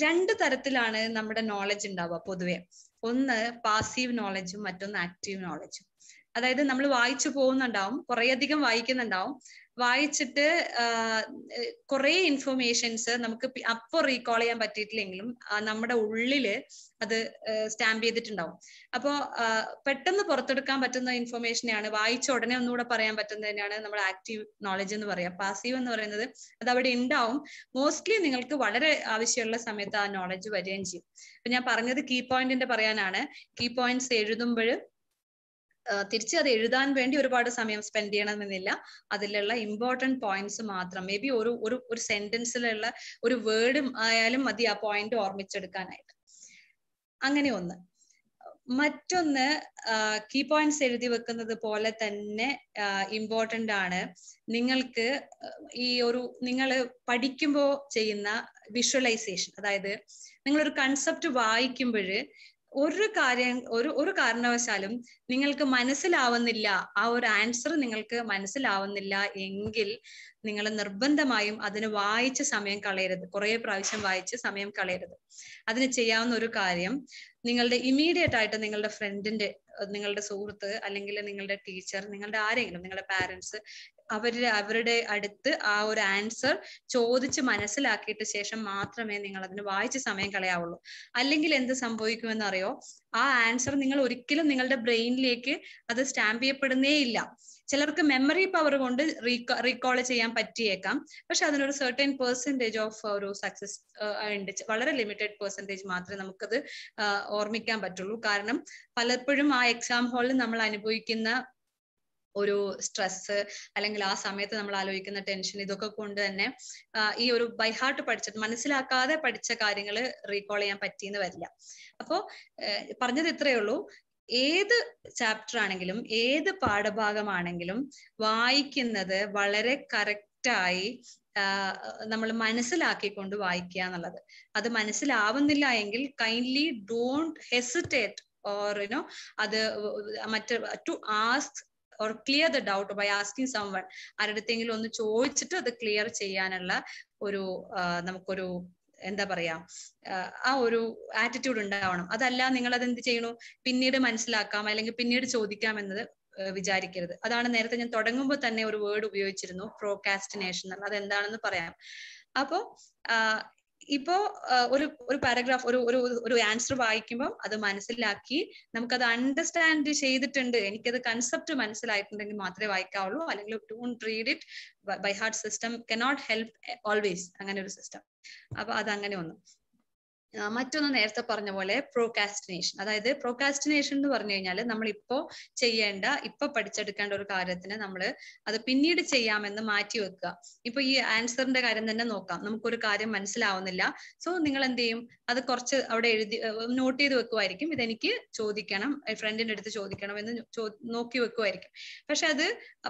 2 തരത്തിലാണ് നമ്മുടെ നോളജ് ഉണ്ടാവുക പൊതുവെ. ഒന്ന് പാസീവ് നോളജും മറ്റൊന്ന് ആക്റ്റീവ് നോളജും. അതായത് നമ്മൾ വായിച്ചു പോകുന്നുണ്ടാവും, കുറേയധികം വായിക്കുന്നുണ്ടാവും, വായിച്ചിട്ട് കുറെ ഇൻഫർമേഷൻസ് നമുക്ക് അപ്പൊ റീകോൾ ചെയ്യാൻ പറ്റിയിട്ടില്ലെങ്കിലും നമ്മുടെ ഉള്ളില് അത് സ്റ്റാമ്പ് ചെയ്തിട്ടുണ്ടാവും. അപ്പോ പെട്ടെന്ന് പുറത്തെടുക്കാൻ പറ്റുന്ന ഇൻഫർമേഷനെയാണ്, വായിച്ച ഉടനെ ഒന്നുകൂടെ പറയാൻ പറ്റുന്നതിനാണ് നമ്മുടെ ആക്റ്റീവ് നോളജ് എന്ന് പറയാം. പാസീവ് എന്ന് പറയുന്നത് അത് അവിടെ ഉണ്ടാവും, മോസ്റ്റ്ലി നിങ്ങൾക്ക് വളരെ ആവശ്യമുള്ള സമയത്ത് ആ നോളജ് വരികയും ചെയ്യും. അപ്പൊ ഞാൻ പറഞ്ഞത് കീ പോയിന്റിന്റെ പറയാനാണ്. കീ പോയിന്റ്സ് എഴുതുമ്പോൾ തിരിച്ച് അത് എഴുതാൻ വേണ്ടി ഒരുപാട് സമയം സ്പെൻഡ് ചെയ്യണമെന്നില്ല. അതിലുള്ള ഇമ്പോർട്ടന്റ് പോയിന്റ്സ് മാത്രം, മേ ബി ഒരു സെന്റൻസിലുള്ള ഒരു വേർഡ് ആയാലും മതി ആ പോയിന്റ് ഓർമ്മിച്ചെടുക്കാനായിട്ട്. അങ്ങനെ ഒന്ന്. മറ്റൊന്ന്, കീ പോയിന്റ്സ് എഴുതി വെക്കുന്നത് പോലെ തന്നെ ഇമ്പോർട്ടന്റ് ആണ് നിങ്ങൾക്ക് നിങ്ങൾ പഠിക്കുമ്പോൾ ചെയ്യുന്ന വിഷ്വലൈസേഷൻ. അതായത് നിങ്ങളൊരു കൺസെപ്റ്റ് വായിക്കുമ്പോൾ ഒരു കാരണവശാലും നിങ്ങൾക്ക് മനസ്സിലാവുന്നില്ല, ആ ഒരു ആൻസർ നിങ്ങൾക്ക് മനസ്സിലാവുന്നില്ല എങ്കിൽ നിങ്ങൾ നിർബന്ധമായും അതിന് വായിച്ച് സമയം കളയരുത്. കുറെ പ്രാവശ്യം വായിച്ച് സമയം കളയരുത്. അതിന് ചെയ്യാവുന്ന ഒരു കാര്യം, നിങ്ങളുടെ ഇമ്മീഡിയറ്റ് ആയിട്ട് നിങ്ങളുടെ ഫ്രണ്ടിന്റെ, നിങ്ങളുടെ സുഹൃത്ത്, അല്ലെങ്കിൽ നിങ്ങളുടെ ടീച്ചർ, നിങ്ങളുടെ ആരെങ്കിലും, നിങ്ങളുടെ പാരന്റ്സ്, അവരുടെ അടുത്ത് ആ ഒരു ആൻസർ ചോദിച്ച് മനസ്സിലാക്കിയിട്ട് ശേഷം മാത്രമേ നിങ്ങൾ അതിന് വായിച്ച് സമയം കളയാവുള്ളൂ. അല്ലെങ്കിൽ എന്ത് സംഭവിക്കുമെന്ന് അറിയോ? ആ ആൻസർ നിങ്ങൾ ഒരിക്കലും നിങ്ങളുടെ ബ്രെയിനിലേക്ക് അത് സ്റ്റാമ്പ് ചെയ്യപ്പെടുന്നേ ഇല്ല. ചിലർക്ക് മെമ്മറി പവർ കൊണ്ട് റീകോൾ ചെയ്യാൻ പറ്റിയേക്കാം, പക്ഷെ അതിനൊരു സർട്ടൻ പെർസെന്റേജ് ഓഫ് ഒരു സക്സസ് ഉണ്ട്. വളരെ ലിമിറ്റഡ് പെർസെന്റേജ് മാത്രമേ നമുക്കത് ഓർമ്മിക്കാൻ പറ്റുള്ളൂ. കാരണം പലപ്പോഴും ആ എക്സാം ഹാളിൽ നമ്മൾ അനുഭവിക്കുന്ന ഒരു സ്ട്രെസ്, അല്ലെങ്കിൽ ആ സമയത്ത് നമ്മൾ ആലോചിക്കുന്ന ടെൻഷൻ, ഇതൊക്കെ കൊണ്ട് തന്നെ ഈ ഒരു ബൈ ഹാർട്ട് പഠിച്ചിട്ട് മനസ്സിലാക്കാതെ പഠിച്ച കാര്യങ്ങൾ റീകോൾ ചെയ്യാൻ പറ്റിയെന്ന് വരില്ല. അപ്പോ പറഞ്ഞത് ഇത്രയേ ഉള്ളൂ. ഏത് ചാപ്റ്റർ ആണെങ്കിലും ഏത് പാഠഭാഗമാണെങ്കിലും വായിക്കുന്നത് വളരെ കറക്റ്റായി നമ്മൾ മനസ്സിലാക്കിക്കൊണ്ട് വായിക്കുക എന്നുള്ളത്. അത് മനസ്സിലാവുന്നില്ല എങ്കിൽ കൈൻഡ്ലി ഡോണ്ട് ഹെസിറ്റേറ്റ് ഓർ അത് to ask or clear the doubt by asking someone. ആരുടെയെങ്കിലും ഒന്ന് ചോദിച്ചിട്ട് അത് ക്ലിയർ ചെയ്യാനുള്ള ഒരു നമുക്കൊരു എന്താ പറയാ, ആ ഒരു ആറ്റിറ്റ്യൂഡ് ഉണ്ടാവണം. അതല്ല നിങ്ങൾ അതെന്ത് ചെയ്യണു, പിന്നീട് മനസ്സിലാക്കാം അല്ലെങ്കിൽ പിന്നീട് ചോദിക്കാം എന്നത് വിചാരിക്കരുത്. അതാണ് നേരത്തെ ഞാൻ തുടങ്ങുമ്പോൾ തന്നെ ഒരു വേർഡ് ഉപയോഗിച്ചിരുന്നു, പ്രോകാസ്റ്റിനേഷൻ എന്നുള്ളത്. അതെന്താണെന്ന് പറയാം. അപ്പോ ഇപ്പോ ഒരു പാരഗ്രാഫ്, ഒരു ആൻസർ വായിക്കുമ്പോൾ അത് മനസ്സിലാക്കി നമുക്കത് അണ്ടർസ്റ്റാൻഡ് ചെയ്തിട്ടുണ്ട്, എനിക്കത് കൺസെപ്റ്റ് മനസ്സിലായിട്ടുണ്ടെങ്കിൽ മാത്രമേ വായിക്കാവുള്ളൂ. അല്ലെങ്കിൽ don't read it by heart. System cannot help always, അങ്ങനെ ഒരു സിസ്റ്റം. അപ്പൊ അതങ്ങനെ ഒന്ന്. മറ്റൊന്ന് നേരത്തെ പറഞ്ഞ പോലെ പ്രോകാസ്റ്റിനേഷൻ. അതായത് പ്രോകാസ്റ്റിനേഷൻ എന്ന് പറഞ്ഞു കഴിഞ്ഞാൽ നമ്മൾ ഇപ്പൊ പഠിച്ചെടുക്കേണ്ട ഒരു കാര്യത്തിന് നമ്മൾ അത് പിന്നീട് ചെയ്യാമെന്ന് മാറ്റി വെക്കുക. ഇപ്പൊ ഈ ആൻസറിന്റെ കാര്യം തന്നെ നോക്കാം. നമുക്കൊരു കാര്യം മനസ്സിലാവുന്നില്ല, സോ നിങ്ങൾ എന്ത് ചെയ്യും, അത് കുറച്ച് അവിടെ എഴുതി നോട്ട് ചെയ്ത് വെക്കുമായിരിക്കും. ഇതെനിക്ക് ചോദിക്കണം, ഫ്രണ്ടിന്റെ അടുത്ത് ചോദിക്കണം എന്ന് നോക്കി വെക്കുമായിരിക്കും. പക്ഷെ അത്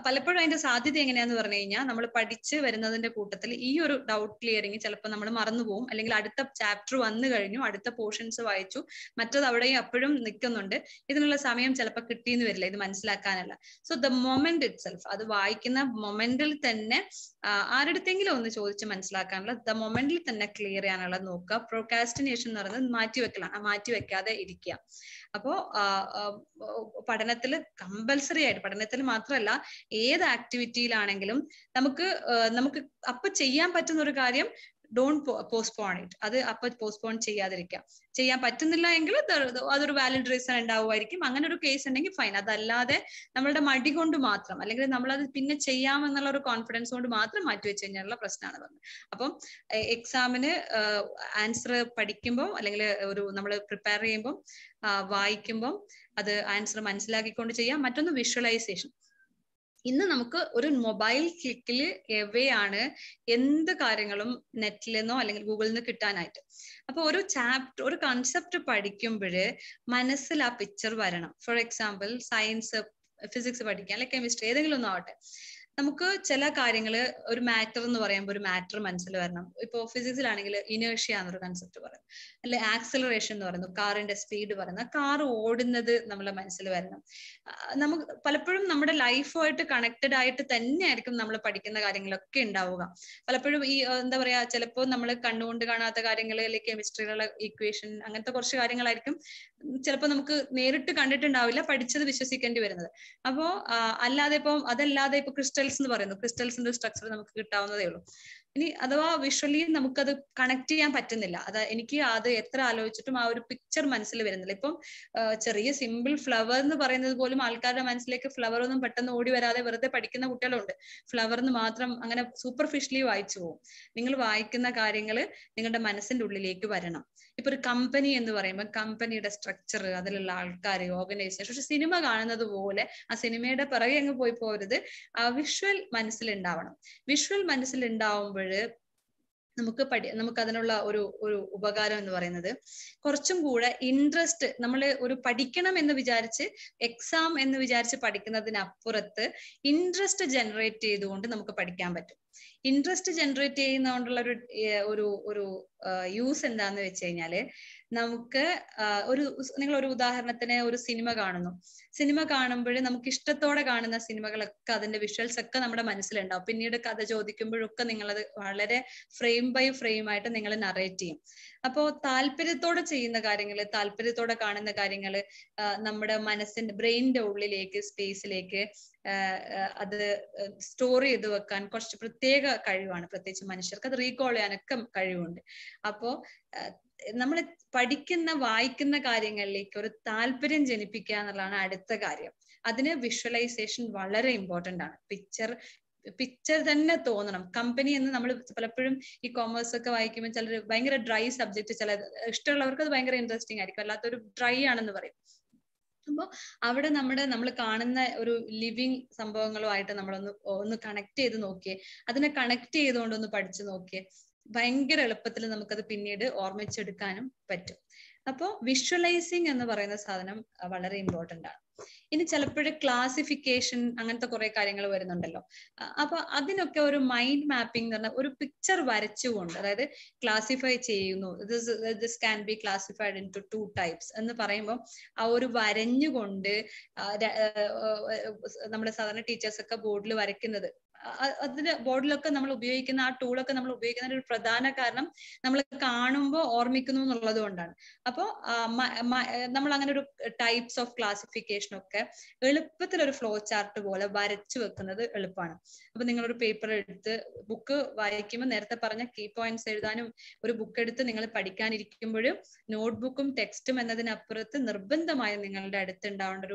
പലപ്പോഴും അതിന്റെ സാധ്യത എങ്ങനെയാന്ന് പറഞ്ഞു കഴിഞ്ഞാൽ, നമ്മൾ പഠിച്ച് വരുന്നതിന്റെ കൂട്ടത്തിൽ ഈ ഒരു ഡൗട്ട് ക്ലിയറിങ് ചിലപ്പോൾ നമ്മൾ മറന്നുപോകും, അല്ലെങ്കിൽ അടുത്ത ചാപ്റ്റർ വന്നു കഴിഞ്ഞു, അടുത്ത പോർഷൻസ് വായിച്ചു, മറ്റത് അവിടെയും അപ്പോഴും നിൽക്കുന്നുണ്ട്, ഇതിനുള്ള സമയം ചിലപ്പോൾ കിട്ടിയെന്ന് വരില്ല ഇത് മനസ്സിലാക്കാനല്ല. So the moment itself, അത് വായിക്കുന്ന മൊമെന്റിൽ തന്നെ ആരുടെത്തെങ്കിലും ഒന്ന് ചോദിച്ച് മനസ്സിലാക്കാനുള്ള, ദ മൊമെന്റിൽ തന്നെ ക്ലിയർ ചെയ്യാനുള്ളത് നോക്കുക. പ്രോകാസ്റ്റിനേഷൻ എന്ന് പറയുന്നത് മാറ്റിവെക്കലാണ്, മാറ്റിവെക്കാതെ ഇരിക്കുക. അപ്പോ പഠനത്തിൽ കമ്പൽസറി ആയിട്ട്, പഠനത്തിൽ മാത്രമല്ല ഏത് ആക്ടിവിറ്റിയിലാണെങ്കിലും നമുക്ക് അപ്പൊ ചെയ്യാൻ പറ്റുന്ന ഒരു കാര്യം ഡോണ്ട് പോസ്റ്റ്പോൺ ഇറ്റ്. അത് അപ്പൊ പോസ്റ്റ്പോൺ ചെയ്യാതിരിക്കാം. ചെയ്യാൻ പറ്റുന്നില്ല എങ്കിൽ അതൊരു വാലിഡ് റീസൺ ഉണ്ടാവുമായിരിക്കും. അങ്ങനെ ഒരു കേസ് ഉണ്ടെങ്കിൽ ഫൈൻ. അതല്ലാതെ നമ്മളുടെ മടി കൊണ്ട് മാത്രം, അല്ലെങ്കിൽ നമ്മളത് പിന്നെ ചെയ്യാമെന്നുള്ള ഒരു കോൺഫിഡൻസ് കൊണ്ട് മാത്രം മാറ്റി വെച്ച് കഴിഞ്ഞാലുള്ള പ്രശ്നമാണ് പറഞ്ഞത്. അപ്പം എക്സാമിന് ആൻസർ പഠിക്കുമ്പോൾ, അല്ലെങ്കിൽ നമ്മൾ പ്രിപ്പയർ ചെയ്യുമ്പോൾ, വായിക്കുമ്പോൾ അത് ആൻസർ മനസ്സിലാക്കിക്കൊണ്ട് ചെയ്യാം. മറ്റൊന്ന് വിഷ്വലൈസേഷൻ. ഇന്ന് നമുക്ക് ഒരു മൊബൈൽ ക്ലിക്കിൽ എവേ ആണ് എന്ത് കാര്യങ്ങളും നെറ്റിൽ നിന്നോ അല്ലെങ്കിൽ ഗൂഗിളിൽ നിന്ന് കിട്ടാനായിട്ട്. അപ്പൊ ഒരു കൺസെപ്റ്റ് പഠിക്കുമ്പോൾ മനസ്സിൽ ആ പിക്ചർ വരണം. ഫോർ എക്സാമ്പിൾ സയൻസ്, ഫിസിക്സ് പഠിക്കാൻ, അല്ലെങ്കിൽ കെമിസ്ട്രി, ഏതെങ്കിലും ഒന്നും ആവട്ടെ, നമുക്ക് ചില കാര്യങ്ങള്, ഒരു മാറ്റർ എന്ന് പറയുമ്പോൾ ഒരു മാറ്റർ മനസ്സിൽ വരണം. ഇപ്പൊ ഫിസിക്സിലാണെങ്കിൽ ഇനേർഷ്യ എന്നൊരു കൺസെപ്റ്റ് പറയും, അല്ലെ ആക്സിലറേഷൻ എന്ന് പറയുന്നു, കാറിന്റെ സ്പീഡ് പറയുന്നത്, കാർ ഓടുന്നത് നമ്മളെ മനസ്സിൽ വരണം. നമുക്ക് പലപ്പോഴും നമ്മുടെ ലൈഫുമായിട്ട് കണക്റ്റഡ് ആയിട്ട് തന്നെയായിരിക്കും നമ്മൾ പഠിക്കുന്ന കാര്യങ്ങളൊക്കെ ഉണ്ടാവുക. പലപ്പോഴും ഈ എന്താ പറയാ, ചിലപ്പോൾ നമ്മൾ കണ്ണുകൊണ്ട് കാണാത്ത കാര്യങ്ങൾ, അല്ലെങ്കിൽ കെമിസ്ട്രിയിലുള്ള ഈക്വേഷൻ, അങ്ങനത്തെ കുറച്ച് കാര്യങ്ങളായിരിക്കും ചിലപ്പോൾ നമുക്ക് നേരിട്ട് കണ്ടിട്ടുണ്ടാവില്ല, പഠിച്ചത് വിശ്വസിക്കേണ്ടി വരുന്നത്. അപ്പോ അതല്ലാതെ ഇപ്പൊ ക്രിസ്റ്റൽസ് എന്ന് പറയുന്നു, ക്രിസ്റ്റൽസിന്റെ സ്ട്രക്ചർ നമുക്ക് കിട്ടാവുന്നതേ ഉള്ളൂ. ഇനി അഥവാ വിഷ്വലി നമുക്കത് കണക്ട് ചെയ്യാൻ പറ്റുന്നില്ല, എനിക്ക് അത് എത്ര ആലോചിച്ചിട്ടും ആ ഒരു പിക്ചർ മനസ്സിൽ വരുന്നില്ല. ഇപ്പം ചെറിയ സിമ്പിൾ ഫ്ലവർ എന്ന് പറയുന്നത് പോലും ആൾക്കാരുടെ മനസ്സിലേക്ക് ഫ്ലവർ ഒന്നും പെട്ടെന്ന് ഓടി വരാതെ വെറുതെ പഠിക്കുന്ന കുട്ടികളുണ്ട്. ഫ്ലവർന്ന് മാത്രം അങ്ങനെ സൂപ്പർഫിഷ്യലി വായിച്ചു പോകും. നിങ്ങൾ വായിക്കുന്ന കാര്യങ്ങൾ നിങ്ങളുടെ മനസ്സിന്റെ ഉള്ളിലേക്ക് വരണം. ഇപ്പൊ ഒരു കമ്പനി എന്ന് പറയുമ്പോൾ കമ്പനിയുടെ സ്ട്രക്ചർ, അതിലുള്ള ആൾക്കാർ, ഓർഗനൈസേഷൻ, പക്ഷെ സിനിമ കാണുന്നത് പോലെ ആ സിനിമയുടെ പിറകെ അങ്ങ് പോയി പോരുത്. ആ വിഷ്വൽ മനസ്സിലുണ്ടാവണം. വിഷ്വൽ മനസ്സിലുണ്ടാവുമ്പോൾ നമുക്ക് അതിനുള്ള ഒരു ഉപകാരം എന്ന് പറയുന്നത്, കുറച്ചും കൂടെ ഇൻട്രസ്റ്റ്, നമ്മൾ ഒരു പഠിക്കണം എന്ന് വിചാരിച്ച്, എക്സാം എന്ന് വിചാരിച്ച് പഠിക്കുന്നതിനപ്പുറത്ത് ഇൻട്രസ്റ്റ് ജനറേറ്റ് ചെയ്തുകൊണ്ട് നമുക്ക് പഠിക്കാൻ പറ്റും. ഇൻട്രസ്റ്റ് ജനറേറ്റ് ചെയ്യുന്നതുകൊണ്ടുള്ള ഒരു യൂസ് എന്താന്ന് വെച്ച് കഴിഞ്ഞാല്, നമുക്ക് നിങ്ങളൊരു ഉദാഹരണത്തിന് ഒരു സിനിമ കാണുന്നു. സിനിമ കാണുമ്പോൾ നമുക്ക് ഇഷ്ടത്തോടെ കാണുന്ന സിനിമകളൊക്കെ അതിന്റെ വിഷ്വൽസ് ഒക്കെ നമ്മുടെ മനസ്സിലുണ്ടാവും. പിന്നീട് കഥ ചോദിക്കുമ്പോഴൊക്കെ നിങ്ങളത് വളരെ ഫ്രെയിം ബൈ ഫ്രെയിം ആയിട്ട് നിങ്ങൾ നറേറ്റ് ചെയ്യും. അപ്പോ താല്പര്യത്തോടെ ചെയ്യുന്ന കാര്യങ്ങള്, താല്പര്യത്തോടെ കാണുന്ന കാര്യങ്ങള് നമ്മുടെ മനസ്സിന്റെ ബ്രെയിനിന്റെ ഉള്ളിലേക്ക്, സ്പേസിലേക്ക് അത് സ്റ്റോർ ചെയ്ത് വെക്കാൻ കുറച്ച് പ്രത്യേക കഴിവാണ്. പ്രത്യേകിച്ച് മനുഷ്യർക്ക് അത് റീകോൾ ചെയ്യാനൊക്കെ കഴിവുണ്ട്. അപ്പോ നമ്മൾ പഠിക്കുന്ന, വായിക്കുന്ന കാര്യങ്ങളിലേക്ക് ഒരു താല്പര്യം ജനിപ്പിക്കുക എന്നുള്ളതാണ് അടുത്ത കാര്യം. അതിന് വിഷ്വലൈസേഷൻ വളരെ ഇമ്പോർട്ടന്റ് ആണ്. പിക്ചർ തന്നെ തോന്നണം. കമ്പനി എന്ന് നമ്മൾ പലപ്പോഴും ഈ കൊമേഴ്സ് ഒക്കെ വായിക്കുമ്പോൾ ചിലർ ഭയങ്കര ഡ്രൈ സബ്ജക്ട്, ചില ഇഷ്ടമുള്ളവർക്ക് അത് ഭയങ്കര ഇൻട്രസ്റ്റിംഗ് ആയിരിക്കും, അല്ലാത്തൊരു ഡ്രൈ ആണെന്ന് പറയും. അപ്പൊ അവിടെ നമ്മൾ കാണുന്ന ഒരു ലിവിങ് സംഭവങ്ങളുമായിട്ട് നമ്മളൊന്ന് കണക്ട് ചെയ്ത് നോക്കിയേ, അതിനെ കണക്ട് ചെയ്തുകൊണ്ടൊന്ന് പഠിച്ചു നോക്കിയേ, ഭയങ്കര എളുപ്പത്തിൽ നമുക്കത് പിന്നീട് ഓർമ്മിച്ചെടുക്കാനും പറ്റും. അപ്പോൾ വിഷ്വലൈസിങ് എന്ന് പറയുന്ന സാധനം വളരെ ഇമ്പോർട്ടന്റ് ആണ്. ഇനി ചിലപ്പോഴും ക്ലാസിഫിക്കേഷൻ അങ്ങനത്തെ കുറെ കാര്യങ്ങൾ വരുന്നുണ്ടല്ലോ. അപ്പൊ അതിനൊക്കെ ഒരു മൈൻഡ് മാപ്പിംഗ് എന്ന് പറഞ്ഞാൽ ഒരു പിക്ചർ വരച്ചുകൊണ്ട്, അതായത് ക്ലാസിഫൈ ചെയ്യുന്നു, this can be classified into 2 types എന്ന് പറയുമ്പോൾ ആ ഒരു വരഞ്ഞുകൊണ്ട് നമ്മുടെ സാധാരണ ടീച്ചേഴ്സ് ഒക്കെ ബോർഡിൽ വരയ്ക്കുന്നത്, അതിന് ബോർഡിലൊക്കെ നമ്മൾ ഉപയോഗിക്കുന്ന ആ ടൂളൊക്കെ നമ്മൾ ഉപയോഗിക്കുന്ന ഒരു പ്രധാന കാരണം നമ്മൾ കാണുമ്പോൾ ഓർമ്മിക്കുന്നു എന്നുള്ളത് കൊണ്ടാണ്. അപ്പോൾ നമ്മൾ അങ്ങനെ ഒരു ടൈപ്സ് ഓഫ് ക്ലാസിഫിക്കേഷൻ ഒക്കെ എളുപ്പത്തിൽ ഒരു ഫ്ലോ ചാർട്ട് പോലെ വരച്ചു വെക്കുന്നത് എളുപ്പമാണ്. അപ്പൊ നിങ്ങളൊരു പേപ്പർ എടുത്ത് ബുക്ക് വായിക്കുമ്പോൾ നേരത്തെ പറഞ്ഞ കീ പോയിന്റ്സ് എഴുതാനും, ഒരു ബുക്ക് എടുത്ത് നിങ്ങൾ പഠിക്കാനിരിക്കുമ്പോഴും നോട്ട്ബുക്കും ടെക്സ്റ്റും എന്നതിനപ്പുറത്ത് നിർബന്ധമായും നിങ്ങളുടെ അടുത്ത് ഉണ്ടാവേണ്ട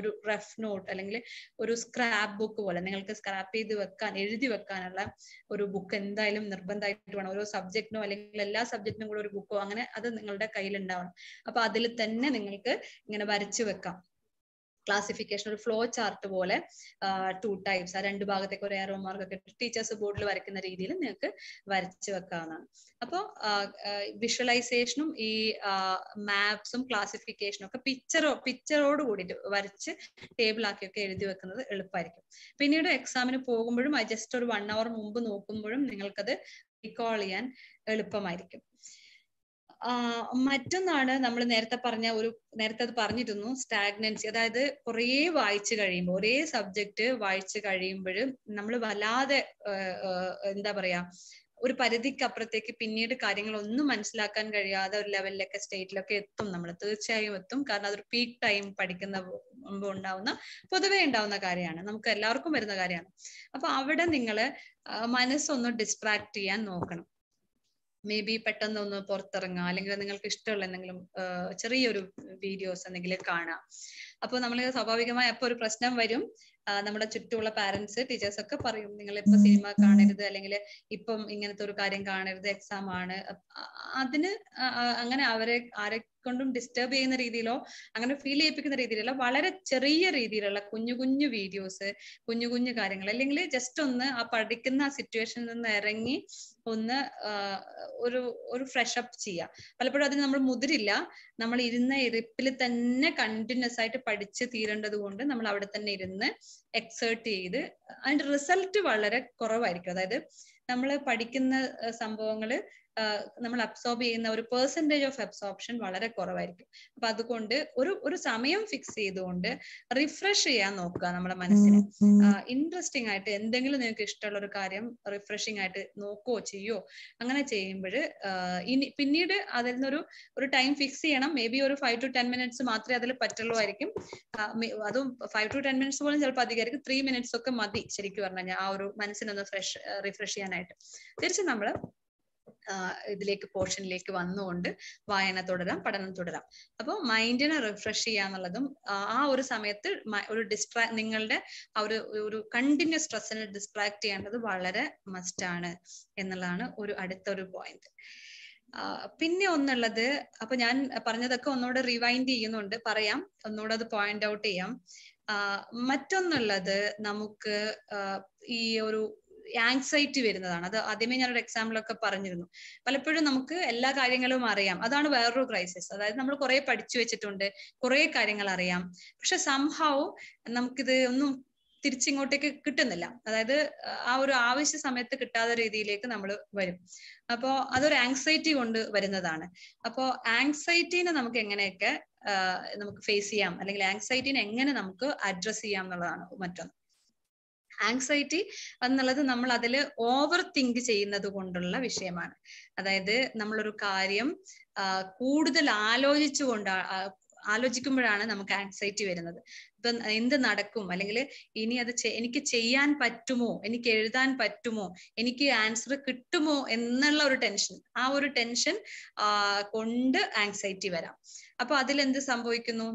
ഒരു റഫ് നോട്ട് അല്ലെങ്കിൽ ഒരു സ്ക്രാപ്പ് ബുക്ക് പോലെ നിങ്ങൾക്ക് സ്ക്രാപ്പ് ചെയ്ത് എഴുതി വെക്കാനുള്ള ഒരു ബുക്ക് എന്തായാലും നിർബന്ധമായിട്ട് വേണം. ഓരോ സബ്ജക്റ്റിനോ അല്ലെങ്കിൽ എല്ലാ സബ്ജക്റ്റിനും കൂടെ ഒരു ബുക്കോ അങ്ങനെ അത് നിങ്ങളുടെ കയ്യിൽ ഉണ്ടാവണം. അപ്പൊ അതിൽ തന്നെ നിങ്ങൾക്ക് ഇങ്ങനെ വരച്ചു വെക്കാം. ക്ലാസിഫിക്കേഷൻ ഒരു ഫ്ലോ ചാർട്ട് പോലെ 2 ടൈപ്സ്, ആ 2 ഭാഗത്തേക്ക് ഒരു ഏറോ മാർക്കൊക്കെ ടീച്ചേഴ്സ് ബോർഡിൽ വരയ്ക്കുന്ന രീതിയിൽ നിങ്ങൾക്ക് വരച്ചു വെക്കാവുന്നതാണ്. അപ്പോൾ വിഷ്വലൈസേഷനും ഈ മാപ്സും ക്ലാസിഫിക്കേഷനും ഒക്കെ പിക്ചറോട് കൂടിയിട്ട് വരച്ച് ടേബിൾ ആക്കിയൊക്കെ എഴുതി വെക്കുന്നത് എളുപ്പമായിരിക്കും. പിന്നീട് എക്സാമിന് പോകുമ്പോഴും ജസ്റ്റ് ഒരു 1 hour മുമ്പ് നോക്കുമ്പോഴും നിങ്ങൾക്കത് റീകോൾ ചെയ്യാൻ എളുപ്പമായിരിക്കും. മറ്റൊന്നാണ് നമ്മൾ നേരത്തെ അത് പറഞ്ഞിരുന്നു, സ്റ്റാഗ്നൻസി. അതായത് കുറേ വായിച്ചു കഴിയുമ്പോൾ, ഒരേ സബ്ജക്ട് വായിച്ചു കഴിയുമ്പോൾ നമ്മൾ വല്ലാതെ എന്താ പറയാ, ഒരു പരിധിക്കപ്പുറത്തേക്ക് പിന്നീട് കാര്യങ്ങളൊന്നും മനസ്സിലാക്കാൻ കഴിയാതെ ഒരു ലെവലിലൊക്കെ സ്റ്റേറ്റിലൊക്കെ എത്തും. നമ്മൾ തീർച്ചയായും എത്തും. കാരണം അതൊരു പീക്ക് ടൈം പഠിക്കുന്ന പൊതുവെ ഉണ്ടാവുന്ന കാര്യമാണ്, നമുക്ക് എല്ലാവർക്കും വരുന്ന കാര്യമാണ്. അപ്പൊ അവിടെ നിങ്ങള് മനസ്സൊന്ന് ഡിസ്ട്രാക്ട് ചെയ്യാൻ നോക്കണം. മേ ബി പെട്ടെന്ന് ഒന്ന് പുറത്തിറങ്ങുക, അല്ലെങ്കിൽ നിങ്ങൾക്ക് ഇഷ്ടമുള്ള എന്തെങ്കിലും ചെറിയൊരു വീഡിയോസ് എന്തെങ്കിലും കാണാം. അപ്പൊ നമ്മൾ സ്വാഭാവികമായി അപ്പൊ ഒരു പ്രശ്നം വരും. നമ്മുടെ ചുറ്റുമുള്ള പാരന്റ്സ്, ടീച്ചേഴ്സ് ഒക്കെ പറയും നിങ്ങളിപ്പോ സിനിമ കാണരുത്, അല്ലെങ്കിൽ ഇപ്പം ഇങ്ങനത്തെ ഒരു കാര്യം കാണരുത്, എക്സാം ആണ്. അതിന് അങ്ങനെ ആരെ കൊണ്ടും ഡിസ്റ്റർബ് ചെയ്യുന്ന രീതിയിലോ അങ്ങനെ ഫീൽ ചെയ്യിപ്പിക്കുന്ന രീതിയിലല്ല, വളരെ ചെറിയ രീതിയിലുള്ള കുഞ്ഞു വീഡിയോസ്, കുഞ്ഞു കാര്യങ്ങൾ, അല്ലെങ്കിൽ ജസ്റ്റ് ഒന്ന് ആ പഠിക്കുന്ന സിറ്റുവേഷനിൽ നിന്ന് ഇറങ്ങി ഒന്ന് ഒരു ഫ്രഷ് അപ്പ് ചെയ്യുക. പലപ്പോഴും അതിന് നമ്മൾ മുതിരില്ല, നമ്മൾ ഇരുന്ന ഇരിപ്പിൽ തന്നെ കണ്ടിന്യൂസ് ആയിട്ട് പഠിച്ച് തീരേണ്ടത് കൊണ്ട് നമ്മൾ അവിടെ തന്നെ ഇരുന്ന് എക്സേർട്ട് ചെയ്ത് അതിന്റെ റിസൾട്ട് വളരെ കുറവായിരിക്കും. അതായത് നമ്മൾ പഠിക്കുന്ന സംഭവങ്ങള് നമ്മൾ അബ്സോർബ് ചെയ്യുന്ന ഒരു പെർസെന്റേജ് ഓഫ് അബ്സോർപ്ഷൻ വളരെ കുറവായിരിക്കും. അപ്പൊ അതുകൊണ്ട് ഒരു സമയം ഫിക്സ് ചെയ്തുകൊണ്ട് റിഫ്രഷ് ചെയ്യാൻ നോക്കുക നമ്മളെ മനസ്സിനെ. ഇൻട്രസ്റ്റിംഗ് ആയിട്ട് എന്തെങ്കിലും നിങ്ങൾക്ക് ഇഷ്ടമുള്ള ഒരു കാര്യം റിഫ്രഷിംഗ് ആയിട്ട് നോക്കുകയോ ചെയ്യോ. അങ്ങനെ ചെയ്യുമ്പോൾ പിന്നീട് അതിൽ നിന്നൊരു ടൈം ഫിക്സ് ചെയ്യണം. മേ ബി ഒരു 5 to 10 minutes മാത്രമേ അതിൽ പറ്റുള്ളൂ ആയിരിക്കും. അതും 5 to 10 minutes പോലും ചിലപ്പോൾ അധികമായിരിക്കും. 3 minutes ഒക്കെ മതി ശരിക്കും പറഞ്ഞു കഴിഞ്ഞാൽ ആ ഒരു മനസ്സിനൊന്ന് റിഫ്രഷ് ചെയ്യാനായിട്ട്. തിരിച്ച് നമ്മൾ ഇതിലേക്ക് പോർഷനിലേക്ക് വന്നുകൊണ്ട് വായന തുടരാം, പഠനം തുടരാം. അപ്പോൾ മൈൻഡിനെ റിഫ്രഷ് ചെയ്യാന്നുള്ളതും ആ ഒരു സമയത്ത് നിങ്ങളുടെ ആ ഒരു കണ്ടിന്യൂസ് സ്ട്രെസ്സിനെ ഡിസ്ട്രാക്ട് ചെയ്യേണ്ടത് വളരെ മസ്റ്റ് ആണ് എന്നുള്ളതാണ് അടുത്തൊരു പോയിന്റ്. പിന്നെ ഒന്നുള്ളത്, അപ്പൊ ഞാൻ പറഞ്ഞതൊക്കെ ഒന്നുകൂടെ റിവൈൻഡ് ചെയ്യുന്നുണ്ട്, പറയാം, ഒന്നുകൂടെ അത് പോയിന്റ് ഔട്ട് ചെയ്യാം. മറ്റൊന്നുള്ളത് നമുക്ക് ഈ ഒരു ആങ്സൈറ്റി വരുന്നതാണ്. അത് ആദ്യമേ ഞാനൊരു എക്സാമ്പിളൊക്കെ പറഞ്ഞിരുന്നു. പലപ്പോഴും നമുക്ക് എല്ലാ കാര്യങ്ങളും അറിയാം, അതാണ് വേറൊരു ക്രൈസിസ്. അതായത് നമ്മൾ കുറെ പഠിച്ചു വെച്ചിട്ടുണ്ട്, കുറെ കാര്യങ്ങൾ അറിയാം, പക്ഷെ സംഹൗ നമുക്കിത് ഒന്നും തിരിച്ചിങ്ങോട്ടേക്ക് കിട്ടുന്നില്ല. അതായത് ആ ഒരു ആവശ്യ സമയത്ത് കിട്ടാത്ത രീതിയിലേക്ക് നമ്മൾ വരും. അപ്പോ അതൊരു ആങ്സൈറ്റി കൊണ്ട് വരുന്നതാണ്. അപ്പോ ആങ്സൈറ്റീനെ നമുക്ക് എങ്ങനെയൊക്കെ നമുക്ക് ഫേസ് ചെയ്യാം, അല്ലെങ്കിൽ ആങ്സൈറ്റീനെ എങ്ങനെ നമുക്ക് അഡ്രസ് ചെയ്യാം എന്നുള്ളതാണ് മറ്റൊന്ന്. ആങ്സൈറ്റി എന്നുള്ളത് നമ്മൾ അതിൽ ഓവർ തിങ്ക് ചെയ്യുന്നത് കൊണ്ടുള്ള വിഷയമാണ്. അതായത് നമ്മളൊരു കാര്യം കൂടുതൽ ആലോചിക്കുമ്പോഴാണ് നമുക്ക് ആങ്സൈറ്റി വരുന്നത്. ഇപ്പൊ എന്ത് നടക്കും, അല്ലെങ്കിൽ ഇനി അത് എനിക്ക് ചെയ്യാൻ പറ്റുമോ, എനിക്ക് എഴുതാൻ പറ്റുമോ, എനിക്ക് ആൻസർ കിട്ടുമോ എന്നുള്ള ഒരു ടെൻഷൻ, ആ ഒരു ടെൻഷൻ കൊണ്ട് ആങ്സൈറ്റി വരാം. അപ്പൊ അതിലെന്ത് സംഭവിക്കുന്നു,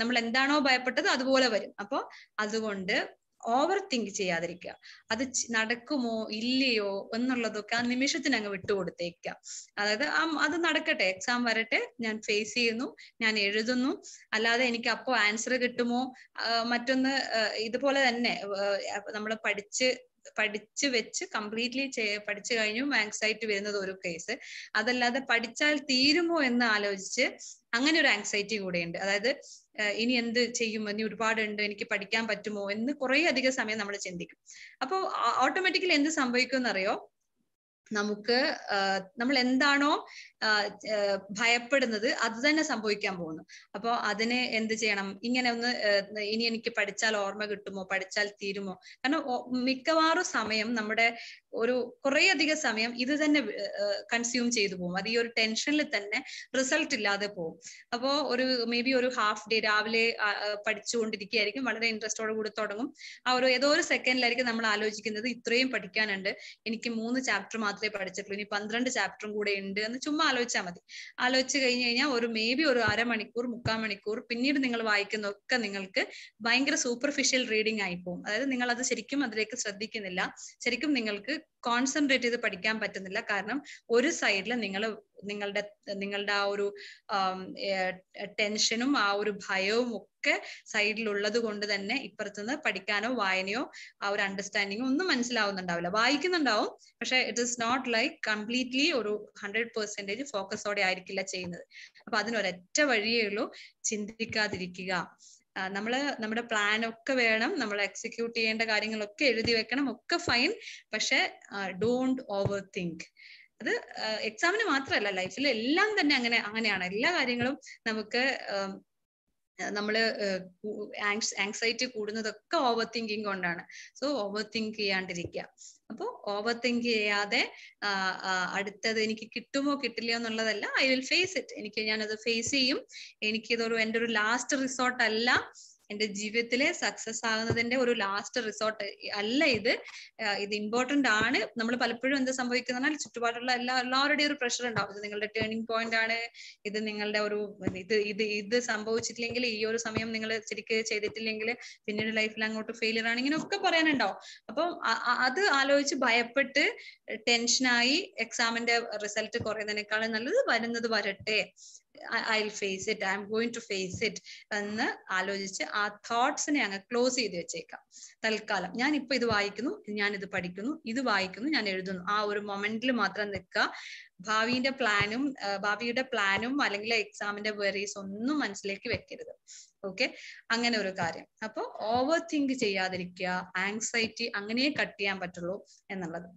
നമ്മൾ എന്താണോ ഭയപ്പെട്ടത് അതുപോലെ വരും. അപ്പൊ അതുകൊണ്ട് ഓവർ തിങ്ക് ചെയ്യാതിരിക്കുക. അത് നടക്കുമോ ഇല്ലയോ എന്നുള്ളതൊക്കെ ആ നിമിഷത്തിന് അങ്ങ് വിട്ടുകൊടുത്തേക്കുക. അതായത് അത് നടക്കട്ടെ, എക്സാം വരട്ടെ, ഞാൻ ഫേസ് ചെയ്യുന്നു, ഞാൻ എഴുതുന്നു, അല്ലാതെ എനിക്ക് അപ്പോ ആൻസർ കിട്ടുമോ. മറ്റൊന്ന് ഇതുപോലെ തന്നെ നമ്മൾ പഠിച്ച് വെച്ച് കംപ്ലീറ്റ്ലി പഠിച്ചു കഴിഞ്ഞു ആങ്സൈറ്റി വരുന്നത് ഒരു കേസ്. അതല്ലാതെ പഠിച്ചാൽ തീരുമോ എന്ന് ആലോചിച്ച് അങ്ങനെ ഒരു ആങ്സൈറ്റി കൂടെയുണ്ട്. അതായത് ഇനി എന്ത് ചെയ്യും, ഇനി ഒരുപാടുണ്ട്, എനിക്ക് പഠിക്കാൻ പറ്റുമോ എന്ന് കുറെ അധികം സമയം നമ്മൾ ചിന്തിക്കും. അപ്പോൾ ഓട്ടോമാറ്റിക്കലി എന്ത് സംഭവിക്കും എന്നറിയോ, നമ്മൾ എന്താണോ ഭയപ്പെടുന്നത് അത് തന്നെ സംഭവിക്കാൻ പോകുന്നു. അപ്പൊ അതിന് എന്ത് ചെയ്യണം, ഇങ്ങനെ ഒന്ന് ഇനി എനിക്ക് പഠിച്ചാൽ ഓർമ്മ കിട്ടുമോ, പഠിച്ചാൽ തീരുമോ. കാരണം മിക്കവാറും സമയം നമ്മുടെ കുറെ അധികം സമയം ഇത് തന്നെ കൺസ്യൂം ചെയ്തു പോകും. അത് ഈ ഒരു ടെൻഷനിൽ തന്നെ റിസൾട്ട് ഇല്ലാതെ പോകും. അപ്പോ മേ ബി ഒരു ഹാഫ് ഡേ രാവിലെ പഠിച്ചുകൊണ്ടിരിക്കുകയായിരിക്കും, വളരെ ഇൻട്രസ്റ്റോട് കൂടി തുടങ്ങും. ഏതോ ഒരു സെക്കൻഡിലായിരിക്കും നമ്മൾ ആലോചിക്കുന്നത് ഇത്രയും പഠിക്കാനുണ്ട്, എനിക്ക് 3 ചാപ്റ്റർ മാത്രമേ പഠിച്ചിട്ടുള്ളൂ, ഇനി 12 ചാപ്റ്ററും കൂടെ ഉണ്ട് എന്ന് ചുമ്മാ ആലോചിച്ചാൽ മതി. ആലോചിച്ച് കഴിഞ്ഞ് കഴിഞ്ഞാൽ മേ ബി ഒരു അരമണിക്കൂർ 3/4 മണിക്കൂർ പിന്നീട് നിങ്ങൾ വായിക്കുന്നതൊക്കെ നിങ്ങൾക്ക് ഭയങ്കര സൂപ്പർഫിഷ്യൽ റീഡിംഗ് ആയി പോകും. അതായത് നിങ്ങൾ അത് ശരിക്കും അതിലേക്ക് ശ്രദ്ധിക്കുന്നില്ല, ശരിക്കും നിങ്ങൾക്ക് കോൺസെൻട്രേറ്റ് ചെയ്ത് പഠിക്കാൻ പറ്റുന്നില്ല. കാരണം ഒരു സൈഡിൽ നിങ്ങളുടെ ആ ഒരു ടെൻഷനും ആ ഒരു ഭയവും ഒക്കെ സൈഡിലുള്ളത് കൊണ്ട് തന്നെ ഇപ്പുറത്തുനിന്ന് പഠിക്കാനോ വായനയോ ആ ഒരു അണ്ടർസ്റ്റാൻഡിങ്ങോ ഒന്നും മനസ്സിലാവുന്നുണ്ടാവില്ല. വായിക്കുന്നുണ്ടാവും, പക്ഷെ it is not like completely ഒരു 100% ഫോക്കസോടെ ആയിരിക്കില്ല ചെയ്യുന്നത്. അപ്പൊ അതിനൊരൊറ്റ വഴിയേ ഉള്ളൂ, ചിന്തിക്കാതിരിക്കുക. നമ്മുടെ പ്ലാൻ ഒക്കെ വേണം, നമ്മൾ എക്സിക്യൂട്ട് ചെയ്യേണ്ട കാര്യങ്ങളൊക്കെ എഴുതി വെക്കണം, ഒക്കെ ഫൈൻ. പക്ഷെ ഡോണ്ട് ഓവർ തിങ്ക്. അത് എക്സാമിന് മാത്രമല്ല, ലൈഫിൽ എല്ലാം തന്നെ അങ്ങനെയാണ്. എല്ലാ കാര്യങ്ങളും നമ്മള് ആങ്സൈറ്റി കൂടുന്നതൊക്കെ ഓവർ തിങ്കിങ് കൊണ്ടാണ്. സോ ഓവർ തിങ്ക് ചെയ്യാണ്ടിരിക്കുക. അപ്പൊ ഓവർ തിങ്ക് ചെയ്യാതെ അടുത്തത് എനിക്ക് കിട്ടുമോ കിട്ടില്ലയോ എന്നുള്ളതല്ല, ഐ വിൽ ഫേസ് ഇറ്റ്. ഞാനത് ഫേസ് ചെയ്യും. എൻ്റെ ഒരു ലാസ്റ്റ് റിസോർട്ട് അല്ല, എന്റെ ജീവിതത്തിലെ സക്സസ് ആകുന്നതിന്റെ ഒരു ലാസ്റ്റ് റിസോർട്ട് അല്ല ഇത് ഇമ്പോർട്ടന്റ് ആണ്. നമ്മൾ പലപ്പോഴും എന്ത് സംഭവിക്കുന്ന ചുറ്റുപാടുള്ള എല്ലാവരുടെയും ഒരു പ്രഷർ ഉണ്ടാവും, ഇത് നിങ്ങളുടെ ടേണിംഗ് പോയിന്റ് ആണ്, ഇത് നിങ്ങളുടെ ഇത് സംഭവിച്ചിട്ടില്ലെങ്കിൽ, ഈ ഒരു സമയം നിങ്ങൾ ശരിക്ക് ചെയ്തിട്ടില്ലെങ്കിൽ പിന്നീട് ലൈഫിൽ അങ്ങോട്ട് ഫെയിലിയർ ആണ്, ഇങ്ങനെയൊക്കെ പറയാനുണ്ടാവും. അപ്പം അത് ആലോചിച്ച് ഭയപ്പെട്ട് ടെൻഷനായി എക്സാമിന്റെ റിസൾട്ട് കുറയുന്നതിനേക്കാളും നല്ലത് വരുന്നത് വരട്ടെ, I'll face it, I'm going to face it എന്ന് ആലോചിച്ച് ആ തോട്ട്സിനെ അങ്ങ് ക്ലോസ് ചെയ്ത് വെച്ചേക്കാം തൽക്കാലം. ഞാൻ ഇപ്പൊ ഇത് വായിക്കുന്നു, ഞാൻ ഇത് പഠിക്കുന്നു, ഇത് വായിക്കുന്നു, ഞാൻ എഴുതുന്നു, ആ ഒരു മൊമെന്റിൽ മാത്രം നിൽക്കുക. ഭാവിയുടെ പ്ലാനും അല്ലെങ്കിൽ എക്സാമിന്റെ വെറീസ് ഒന്നും മനസ്സിലേക്ക് വെക്കരുത്. ഓക്കെ, അങ്ങനെ ഒരു കാര്യം. അപ്പൊ ഓവർ തിങ്ക് ചെയ്യാതിരിക്കുക, ആങ്സൈറ്റി അങ്ങനെ കട്ട് ചെയ്യാൻ പറ്റുള്ളൂ എന്നുള്ളത്.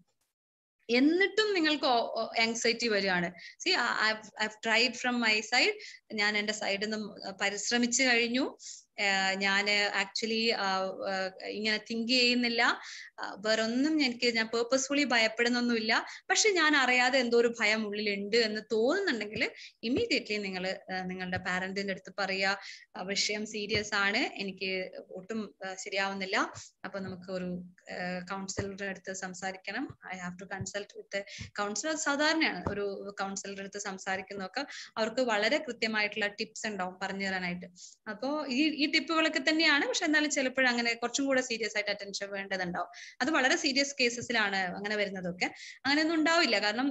എന്നിട്ടും നിങ്ങൾക്ക് ആങ്സൈറ്റി വരികയാണ്, C I tried from my side, ഞാൻ എൻ്റെ സൈഡിൽ നിന്നും പരിശ്രമിച്ചു കഴിഞ്ഞു, ഞാൻ ആക്ച്വലി ഇങ്ങനെ തിങ്ക് ചെയ്യുന്നില്ല, വേറൊന്നും ഞാൻ പേർപ്പസ്ഫുള്ളി ഭയപ്പെടുന്നൊന്നുമില്ല, പക്ഷെ ഞാൻ അറിയാതെ എന്തോ ഒരു ഭയം ഉള്ളിലുണ്ട് എന്ന് തോന്നുന്നുണ്ടെങ്കിൽ ഇമ്മീഡിയറ്റ്ലി നിങ്ങൾ നിങ്ങളുടെ പാരന്റിന്റെ അടുത്ത് പറയുക, വിഷയം സീരിയസ് ആണ്, എനിക്ക് ഒട്ടും ശരിയാവുന്നില്ല, അപ്പൊ നമുക്ക് ഒരു കൗൺസിലറുടെ അടുത്ത് സംസാരിക്കണം, I have to consult with counsellor. സാധാരണയാണ് ഒരു കൗൺസിലറുടെ അടുത്ത് സംസാരിക്കുന്നതൊക്കെ, അവർക്ക് വളരെ കൃത്യമായിട്ടുള്ള ടിപ്സ് ഉണ്ടാവും പറഞ്ഞു തരാനായിട്ട്. അപ്പോ ഈ ടിപ്പുകളൊക്കെ തന്നെയാണ്, പക്ഷെ എന്നാലും ചിലപ്പോഴും അങ്ങനെ കുറച്ചും കൂടെ സീരിയസ് ആയിട്ട് അറ്റൻഷൻ വേണ്ടതുണ്ടാവും. അത് വളരെ സീരിയസ് കേസസിലാണ് അങ്ങനെ വരുന്നതൊക്കെ. അങ്ങനെയൊന്നും ഉണ്ടാവില്ല. കാരണം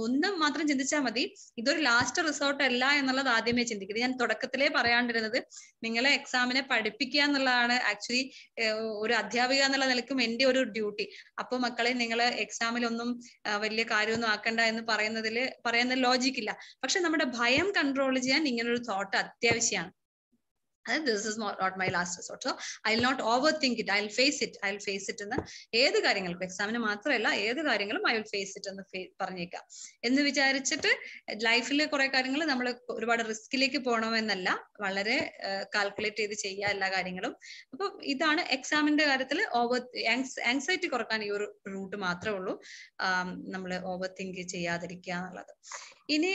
ഒന്ന് മാത്രം ചിന്തിച്ചാൽ മതി, ഇതൊരു ലാസ്റ്റ് റിസോർട്ട് അല്ല എന്നുള്ളത് ആദ്യമേ ചിന്തിക്കുന്നത്. ഞാൻ തുടക്കത്തിലേ പറയാണ്ടിരുന്നത്, നിങ്ങളെ എക്സാമിനെ പഠിപ്പിക്കുക എന്നുള്ളതാണ് ആക്ച്വലി ഒരു അധ്യാപിക എന്നുള്ള നിലയ്ക്കും എൻ്റെ ഒരു ഡ്യൂട്ടി. അപ്പൊ മക്കളെ നിങ്ങൾ എക്സാമിലൊന്നും വലിയ കാര്യമൊന്നും ആക്കണ്ട എന്ന് പറയുന്ന ലോജിക്കില്ല. പക്ഷെ നമ്മുടെ ഭയം കൺട്രോൾ ചെയ്യാൻ ഇങ്ങനൊരു തോട്ട് അത്യാവശ്യമാണ്. this is not my last resort. So I'll not overthink it. I'll face it. എന്ന് ഏത് കാര്യങ്ങളും എക്സാമിന് മാത്രമല്ല ഏത് കാര്യങ്ങളും I will face it എന്ന് പറഞ്ഞേക്കാം എന്ന് വിചാരിച്ചിട്ട് ലൈഫിൽ കുറെ കാര്യങ്ങൾ നമ്മൾ ഒരുപാട് റിസ്കിലേക്ക് പോകണമെന്നല്ല, വളരെ കാൽക്കുലേറ്റ് ചെയ്ത് ചെയ്യുക എല്ലാ കാര്യങ്ങളും. അപ്പൊ ഇതാണ് എക്സാമിന്റെ കാര്യത്തിൽ ആങ്സൈറ്റി കുറക്കാൻ ഈ ഒരു റൂട്ട് മാത്രമേ ഉള്ളൂ, നമ്മൾ ഓവർ തിങ്ക് ചെയ്യാതിരിക്കുക എന്നുള്ളത്. ഇനി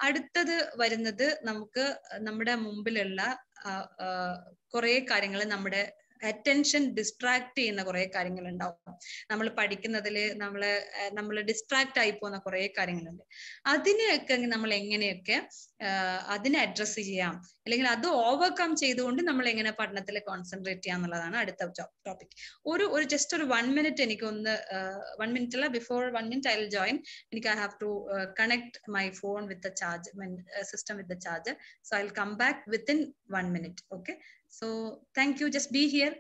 അടുത്തത് വരുന്നത് നമുക്ക് നമ്മുടെ മുമ്പിലുള്ള കുറെ കാര്യങ്ങൾ നമ്മുടെ അറ്റൻഷൻ ഡിസ്ട്രാക്ട് ചെയ്യുന്ന കുറെ കാര്യങ്ങൾ ഉണ്ടാവും. നമ്മൾ പഠിക്കുന്നതില് നമ്മൾ ഡിസ്ട്രാക്ട് ആയി പോകുന്ന കുറെ കാര്യങ്ങളുണ്ട്. അതിനെയൊക്കെ നമ്മൾ എങ്ങനെയൊക്കെ അതിനെ അഡ്രസ് ചെയ്യാം, അല്ലെങ്കിൽ അത് ഓവർകം ചെയ്തുകൊണ്ട് നമ്മൾ എങ്ങനെ പഠനത്തിൽ കോൺസെൻട്രേറ്റ് ചെയ്യാം എന്നുള്ളതാണ് അടുത്ത ടോപ്പിക്. ഒരു ജസ്റ്റ് ഒരു 1 minute എനിക്കൊന്ന് 1 minute അല്ല, before 1 minute I will join. എനിക്ക് I have to connect my phone with the charge system with the charger. So I will come back within 1 minute. Okay, so thank you, just be here.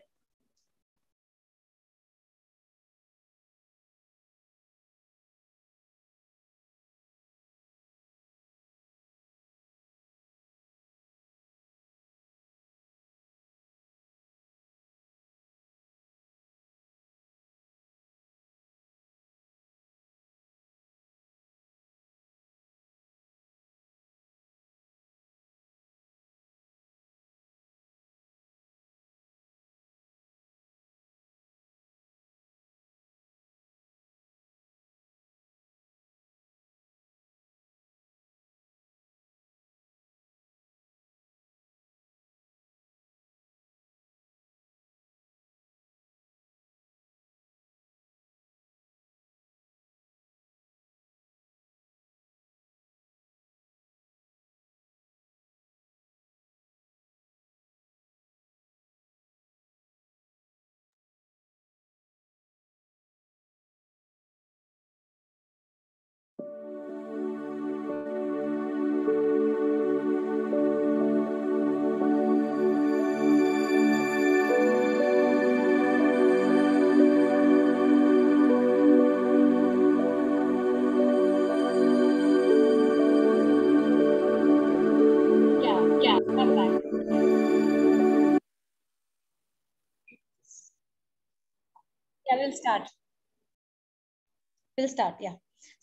We'll start. Yeah.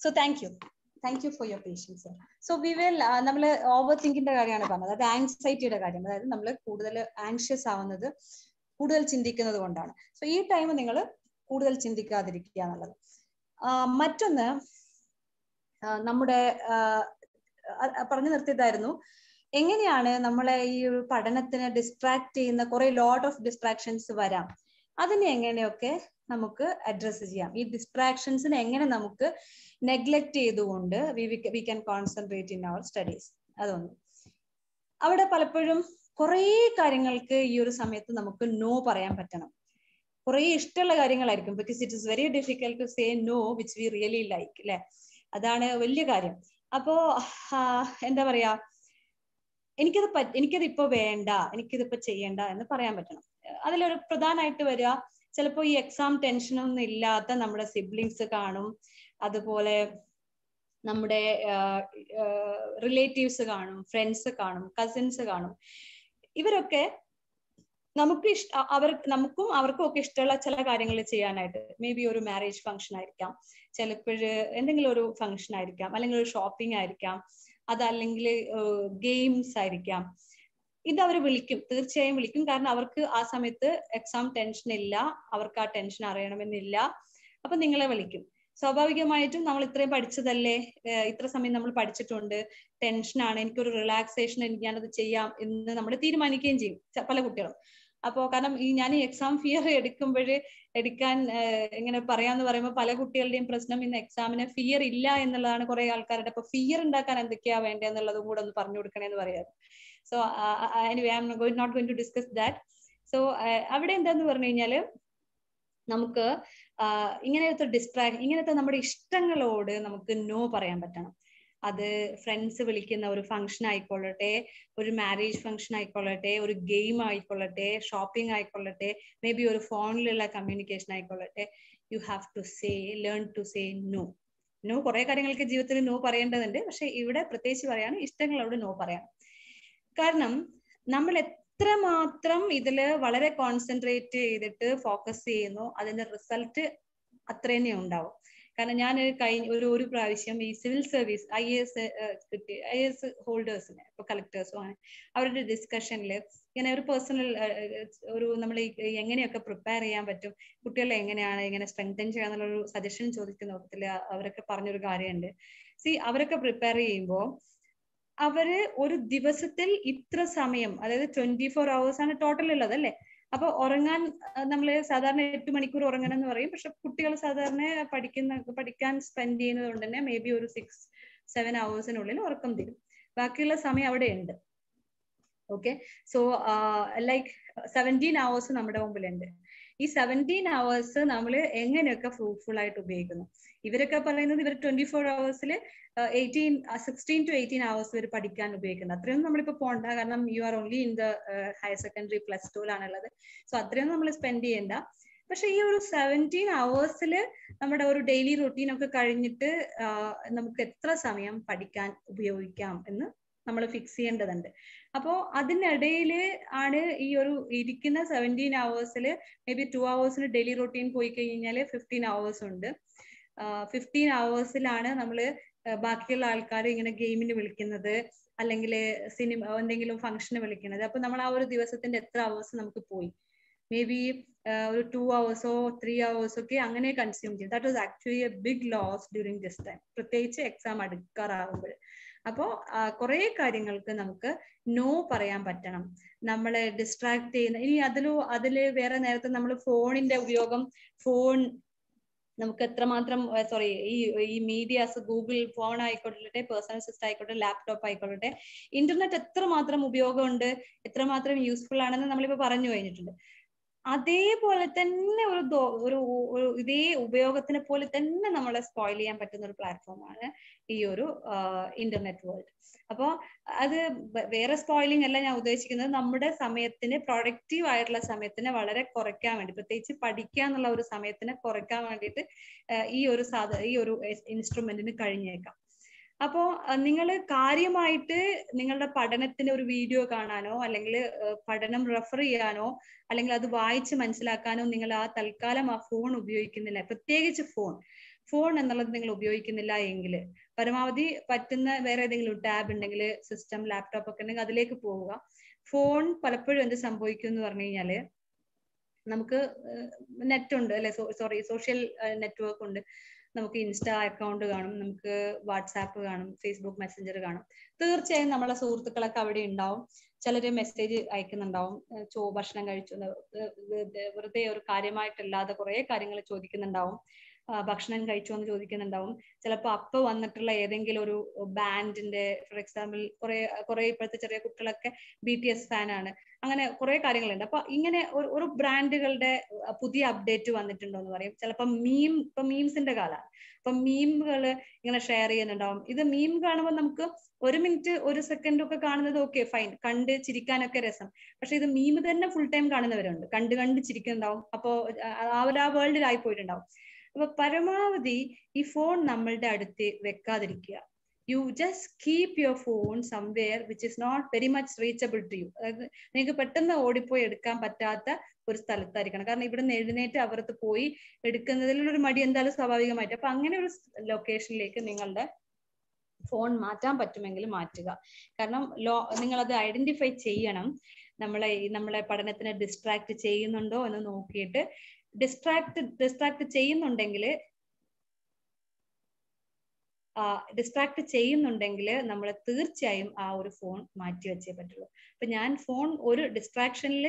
So thank you for your patience, sir. So we will നമ്മൾ over തിങ്കിന്റെ കാര്യമാണ് പറഞ്ഞത്, അത് ആങ്സൈറ്റിയുടെ കാര്യം. അതായത് നമ്മൾ കൂടുതൽ anxious ആവുന്നത് കൂടുതൽ ചിന്തിക്കുന്നത് കൊണ്ടാണ്. സോ ഈ ടൈം നിങ്ങൾ കൂടുതൽ ചിന്തിക്കാതിരിക്കുക എന്നുള്ളത്. മറ്റൊന്ന് നമ്മുടെ പറഞ്ഞു നിർത്തിയതായിരുന്നു, എങ്ങനെയാണ് നമ്മളെ ഈ ഒരു പഠനത്തിന് ഡിസ്ട്രാക്ട് ചെയ്യുന്ന കുറെ ലോട്ട് ഓഫ് ഡിസ്ട്രാക്ഷൻസ് വരാം, അതിനെ എങ്ങനെയൊക്കെ നമുക്ക് അഡ്രസ് ചെയ്യാം, ഈ ഡിസ്ട്രാക്ഷൻസിനെ എങ്ങനെ നമുക്ക് നെഗ്ലക്ട് ചെയ്തുകൊണ്ട് we can concentrate in our studies. അതൊന്നും അവിടെ പലപ്പോഴും കുറേ കാര്യങ്ങൾക്ക് ഈ ഒരു സമയത്ത് നമുക്ക് നോ പറയാൻ പറ്റണം. കുറേ ഇഷ്ടമുള്ള കാര്യങ്ങളായിരിക്കും, because it is very difficult to say no which we really like, അല്ലെ? അതാണ് വലിയ കാര്യം. അപ്പോ എന്താ പറയാ, എനിക്കത് ഇപ്പൊ വേണ്ട, എനിക്കിതിപ്പോ ചെയ്യണ്ട എന്ന് പറയാൻ പറ്റണം. അതിലൊരു പ്രധാനമായിട്ട് വരിക, ചിലപ്പോ ഈ എക്സാം ടെൻഷനൊന്നും ഇല്ലാത്ത നമ്മുടെ സിബ്ലിങ്സ് കാണും, അതുപോലെ നമ്മുടെ റിലേറ്റീവ്സ് കാണും, ഫ്രണ്ട്സ് കാണും, കസിൻസ് കാണും. ഇവരൊക്കെ നമുക്കും അവർക്കും ഒക്കെ ഇഷ്ടമുള്ള ചില കാര്യങ്ങൾ ചെയ്യാനായിട്ട്, മേ ബി ഒരു മാരേജ് ഫംഗ്ഷൻ ആയിരിക്കാം, ചിലപ്പോഴ് എന്തെങ്കിലും ഒരു ഫംഗ്ഷൻ ആയിരിക്കാം, അല്ലെങ്കിൽ ഒരു ഷോപ്പിംഗ് ആയിരിക്കാം, അതല്ലെങ്കിൽ ഗെയിംസ് ആയിരിക്കാം. ഇത് അവർ വിളിക്കും, തീർച്ചയായും വിളിക്കും. കാരണം അവർക്ക് ആ സമയത്ത് എക്സാം ടെൻഷൻ ഇല്ല, അവർക്ക് ആ ടെൻഷൻ അറിയണമെന്നില്ല. അപ്പൊ നിങ്ങളെ വിളിക്കും. സ്വാഭാവികമായിട്ടും നമ്മൾ ഇത്രയും പഠിച്ചതല്ലേ, ഇത്ര സമയം നമ്മൾ പഠിച്ചിട്ടുണ്ട്, ടെൻഷനാണ്, എനിക്കൊരു റിലാക്സേഷൻ, ഞാനത് ചെയ്യാം എന്ന് നമ്മൾ തീരുമാനിക്കുകയും ചെയ്യും പല കുട്ടികളും. അപ്പോ കാരണം ഞാൻ ഈ എക്സാം ഫിയർ എടുക്കാൻ എങ്ങനെ പറയാന്ന് പറയുമ്പോൾ പല കുട്ടികളുടെയും പ്രശ്നം ഇന്ന് എക്സാമിന് ഫിയർ ഇല്ല എന്നുള്ളതാണ് കുറെ ആൾക്കാരുടെ. അപ്പൊ ഫിയർ ഉണ്ടാക്കാൻ എന്തൊക്കെയാ വേണ്ടതെന്നുള്ളതും കൂടെ ഒന്ന് പറഞ്ഞു കൊടുക്കണേന്ന് പറയാറ്. So anyway, I'm not going to discuss that. So അവിടെ എന്താന്ന് പറഞ്ഞു കഴിഞ്ഞാല്, നമുക്ക് ഇങ്ങനത്തെ നമ്മുടെ ഇഷ്ടങ്ങളോട് നമുക്ക് നോ പറയാൻ പറ്റണം. അത് ഫ്രണ്ട്സ് വിളിക്കുന്ന ഒരു ഫംഗ്ഷൻ ആയിക്കൊള്ളട്ടെ, ഒരു മാരേജ് ഫംഗ്ഷൻ ആയിക്കൊള്ളട്ടെ, ഒരു ഗെയിം ആയിക്കൊള്ളട്ടെ, ഷോപ്പിംഗ് ആയിക്കൊള്ളട്ടെ, മേ ബി ഒരു ഫോണിലുള്ള കമ്മ്യൂണിക്കേഷൻ ആയിക്കൊള്ളട്ടെ, you have to learn to say no. No കുറെ കാര്യങ്ങൾക്ക് ജീവിതത്തിൽ നോ പറയേണ്ടതുണ്ട്, പക്ഷെ ഇവിടെ പ്രത്യേകിച്ച് പറയാണ് ഇഷ്ടങ്ങളോട് നോ പറയണം. കാരണം നമ്മൾ എത്രമാത്രം ഇതില് വളരെ കോൺസെൻട്രേറ്റ് ചെയ്തിട്ട് ഫോക്കസ് ചെയ്യുന്നു, അതിന്റെ റിസൾട്ട് അത്ര തന്നെ ഉണ്ടാവും. കാരണം ഞാൻ ഒരു പ്രാവശ്യം ഈ സിവിൽ സർവീസ് IAS ഹോൾഡേഴ്സിന്, ഇപ്പൊ കളക്ടേഴ്സും ആണ്, അവരുടെ ഡിസ്കഷനിൽ ഇങ്ങനെ ഒരു പേഴ്സണൽ നമ്മൾ എങ്ങനെയൊക്കെ പ്രിപ്പയർ ചെയ്യാൻ പറ്റും, കുട്ടികളെ എങ്ങനെയാണ് ഇങ്ങനെ സ്ട്രെങ്തൻ ചെയ്യാന്നുള്ളൊരു സജഷൻ ചോദിക്കുന്ന നോക്കത്തില് അവരൊക്കെ പറഞ്ഞൊരു കാര്യമുണ്ട്. അവരൊക്കെ പ്രിപ്പയർ ചെയ്യുമ്പോൾ അവര് ഒരു ദിവസത്തിൽ ഇത്ര സമയം, അതായത് 24 hours ആണ് ടോട്ടൽ ഉള്ളത് അല്ലെ. അപ്പൊ ഉറങ്ങാൻ നമ്മൾ സാധാരണ 8 മണിക്കൂർ ഉറങ്ങണം എന്ന് പറയും. പക്ഷെ കുട്ടികൾ സാധാരണ പഠിക്കാൻ സ്പെൻഡ് ചെയ്യുന്നത് കൊണ്ട് തന്നെ മേ ബി ഒരു 6-7 hours ഉറക്കം തരും. ബാക്കിയുള്ള സമയം അവിടെ ഉണ്ട്. ഓക്കെ, സോ ലൈക്ക് 17 hours നമ്മുടെ മുമ്പിലുണ്ട്. ഈ 17 hours നമ്മൾ എങ്ങനെയൊക്കെ ഫ്രൂട്ട്ഫുൾ ആയിട്ട് ഉപയോഗിക്കുന്നു. ഇവരൊക്കെ പറയുന്നത് ഇവർ 24 hours 16 to 18 hours വരെ പഠിക്കാൻ ഉപയോഗിക്കുന്നത്. അത്രയൊന്നും നമ്മളിപ്പോ പോണ്ട, കാരണം you are only in the higher secondary +2 ആണുള്ളത്. സോ അത്രയൊന്നും നമ്മൾ സ്പെൻഡ് ചെയ്യണ്ട. പക്ഷെ ഈ ഒരു 17 hours നമ്മുടെ ഒരു ഡെയിലി റുട്ടീൻ ഒക്കെ കഴിഞ്ഞിട്ട് നമുക്ക് എത്ര സമയം പഠിക്കാൻ ഉപയോഗിക്കാം എന്ന് നമ്മൾ ഫിക്സ് ചെയ്യേണ്ടതുണ്ട്. അപ്പോ അതിനിടയിൽ ആണ് ഈ ഒരു ഇരിക്കുന്ന 17 hours may be 2 hours daily routine പോയി കഴിഞ്ഞാൽ 15 hours ഉണ്ട്. 15 hours നമ്മൾ ബാക്കിയുള്ള ആൾക്കാർ ഇങ്ങനെ ഗെയിമിന് വിളിക്കുന്നത്, അല്ലെങ്കിൽ സിനിമ എന്തെങ്കിലും ഫംഗ്ഷന് വിളിക്കുന്നത്. അപ്പൊ നമ്മൾ ആ ഒരു ദിവസത്തിന്റെ എത്ര hours നമുക്ക് പോയി, മേ ബി ഒരു 2 hours 3 hours ഒക്കെ അങ്ങനെ കൺസ്യൂം ചെയ്യും. That was actually a big loss during this time, പ്രത്യേകിച്ച് എക്സാം അടുക്കാറാകുമ്പോൾ. അപ്പോ കുറെ കാര്യങ്ങൾക്ക് നമുക്ക് നോ പറയാൻ പറ്റണം. നമ്മളെ ഡിസ്ട്രാക്ട് ചെയ്യുന്ന ഇനി അതില് വേറെ നേരത്തെ നമ്മൾ ഫോണിന്റെ ഉപയോഗം, ഫോൺ നമുക്ക് എത്രമാത്രം ഈ മീഡിയാസ്, ഗൂഗിൾ ഫോൺ ആയിക്കോട്ടെ, പേഴ്സണൽ അസിസ്റ്റന്റ് ആയിക്കോട്ടെ, ലാപ്ടോപ്പ് ആയിക്കോട്ടെ, ഇന്റർനെറ്റ് എത്രമാത്രം ഉപയോഗമുണ്ട്, എത്രമാത്രം യൂസ്ഫുൾ ആണെന്ന് നമ്മളിപ്പോ പറഞ്ഞു കഴിഞ്ഞിട്ടുണ്ട്. അതേപോലെ തന്നെ ഒരു ഇതേ ഉപയോഗത്തിനെ പോലെ തന്നെ നമ്മളെ സ്പോയിൽ ചെയ്യാൻ പറ്റുന്ന ഒരു പ്ലാറ്റ്ഫോമാണ് ഈ ഒരു ഇന്റർനെറ്റ് വേൾഡ്. അപ്പോ അത് വേറെ സ്പോയിലിംഗ് അല്ല ഞാൻ ഉദ്ദേശിക്കുന്നത്, നമ്മുടെ സമയത്തിന്, പ്രൊഡക്റ്റീവ് ആയിട്ടുള്ള സമയത്തിനെ വളരെ കുറയ്ക്കാൻ വേണ്ടി, പ്രത്യേകിച്ച് പഠിക്കുക എന്നുള്ള ഒരു സമയത്തിനെ കുറയ്ക്കാൻ വേണ്ടിയിട്ട് ഈ ഒരു ഇൻസ്ട്രുമെന്റിന് കഴിഞ്ഞേക്കാം. അപ്പോ നിങ്ങൾ കാര്യമായിട്ട് നിങ്ങളുടെ പഠനത്തിന് ഒരു വീഡിയോ കാണാനോ, അല്ലെങ്കിൽ പഠനം റെഫർ ചെയ്യാനോ, അല്ലെങ്കിൽ അത് വായിച്ച് മനസ്സിലാക്കാനോ നിങ്ങൾ തൽക്കാലം ആ ഫോൺ ഉപയോഗിക്കുന്നില്ല, പ്രത്യേകിച്ച് ഫോൺ എന്നുള്ളത് നിങ്ങൾ ഉപയോഗിക്കുന്നില്ല എങ്കിൽ പരമാവധി പറ്റുന്ന വേറെ ഏതെങ്കിലും ടാബ് ഉണ്ടെങ്കിൽ, സിസ്റ്റം, ലാപ്ടോപ്പ് ഒക്കെ ഉണ്ടെങ്കിൽ അതിലേക്ക് പോവുക. ഫോൺ പലപ്പോഴും എന്ത് സംഭവിക്കും എന്ന് പറഞ്ഞു കഴിഞ്ഞാല്, നമുക്ക് നെറ്റ് ഉണ്ട് അല്ലെ, സോഷ്യൽ നെറ്റ്വർക്ക് ഉണ്ട്. നമുക്ക് ഇൻസ്റ്റാ അക്കൗണ്ട് കാണും, നമുക്ക് വാട്സാപ്പ് കാണും, ഫേസ്ബുക്ക് മെസ്സഞ്ചർ കാണും. തീർച്ചയായും നമ്മളെ സുഹൃത്തുക്കളൊക്കെ അവിടെ ഉണ്ടാവും. ചിലര് മെസ്സേജ് അയക്കുന്നുണ്ടാവും, ഭക്ഷണം കഴിച്ചു, വെറുതെ ഒരു കാര്യമായിട്ടല്ലാതെ കുറെ കാര്യങ്ങൾ ചോദിക്കുന്നുണ്ടാവും, ഭക്ഷണം കഴിച്ചു എന്ന് ചോദിക്കുന്നുണ്ടാവും. ചിലപ്പോൾ അപ്പൊ വന്നിട്ടുള്ള ഏതെങ്കിലും ഒരു ബാൻഡിന്റെ, ഫോർ എക്സാമ്പിൾ കുറെ ഇപ്പോഴത്തെ ചെറിയ കുട്ടികളൊക്കെ BTS ഫാനാണ്, അങ്ങനെ കുറെ കാര്യങ്ങളുണ്ട്. അപ്പൊ ഇങ്ങനെ ഒരു ബ്രാൻഡുകളുടെ പുതിയ അപ്ഡേറ്റ് വന്നിട്ടുണ്ടോ എന്ന് പറയും. ചിലപ്പോൾ ഇപ്പൊ മീംസിന്റെ കാലമാണ്, അപ്പൊ മീമുകൾ ഇങ്ങനെ ഷെയർ ചെയ്യുന്നുണ്ടാവും. ഇത് മീം കാണുമ്പോൾ നമുക്ക് 1 minute 1 second ഒക്കെ കാണുന്നത് ഓക്കെ, ഫൈൻ, കണ്ട് ചിരിക്കാനൊക്കെ രസം. പക്ഷെ ഇത് മീം തന്നെ ഫുൾ ടൈം കാണുന്നവരുണ്ട്, കണ്ട് ചിരിക്കുന്നുണ്ടാവും. അപ്പോ ആ വേൾഡിലായി പോയിട്ടുണ്ടാവും. അപ്പൊ പരമാവധി ഈ ഫോൺ നമ്മളുടെ അടുത്ത് വെക്കാതിരിക്കുക. You just keep your phone somewhere which is not very much reachable to you. അതായത് നിങ്ങൾക്ക് പെട്ടെന്ന് ഓടിപ്പോയി എടുക്കാൻ പറ്റാത്ത ഒരു സ്ഥലത്തായിരിക്കണം. കാരണം ഇവിടെ നിന്ന് എഴുന്നേറ്റ് അവർക്ക് പോയി എടുക്കുന്നതിലൊരു മടി എന്തായാലും സ്വാഭാവികമായിട്ട്. അപ്പൊ അങ്ങനെ ഒരു ലൊക്കേഷനിലേക്ക് നിങ്ങളുടെ ഫോൺ മാറ്റാൻ പറ്റുമെങ്കിൽ മാറ്റുക. കാരണം നിങ്ങളത് ഐഡന്റിഫൈ ചെയ്യണം. നമ്മളെ പഠനത്തിനെ ഡിസ്ട്രാക്ട് ചെയ്യുന്നുണ്ടോ എന്ന് നോക്കിയിട്ട്, ഡിസ്ട്രാക്ട് ചെയ്യുന്നുണ്ടെങ്കിൽ നമ്മൾ തീർച്ചയായും ആ ഒരു ഫോൺ മാറ്റി വെച്ചേ പറ്റുള്ളൂ. അപ്പൊ ഞാൻ ഫോൺ ഒരു ഡിസ്ട്രാക്ഷനിൽ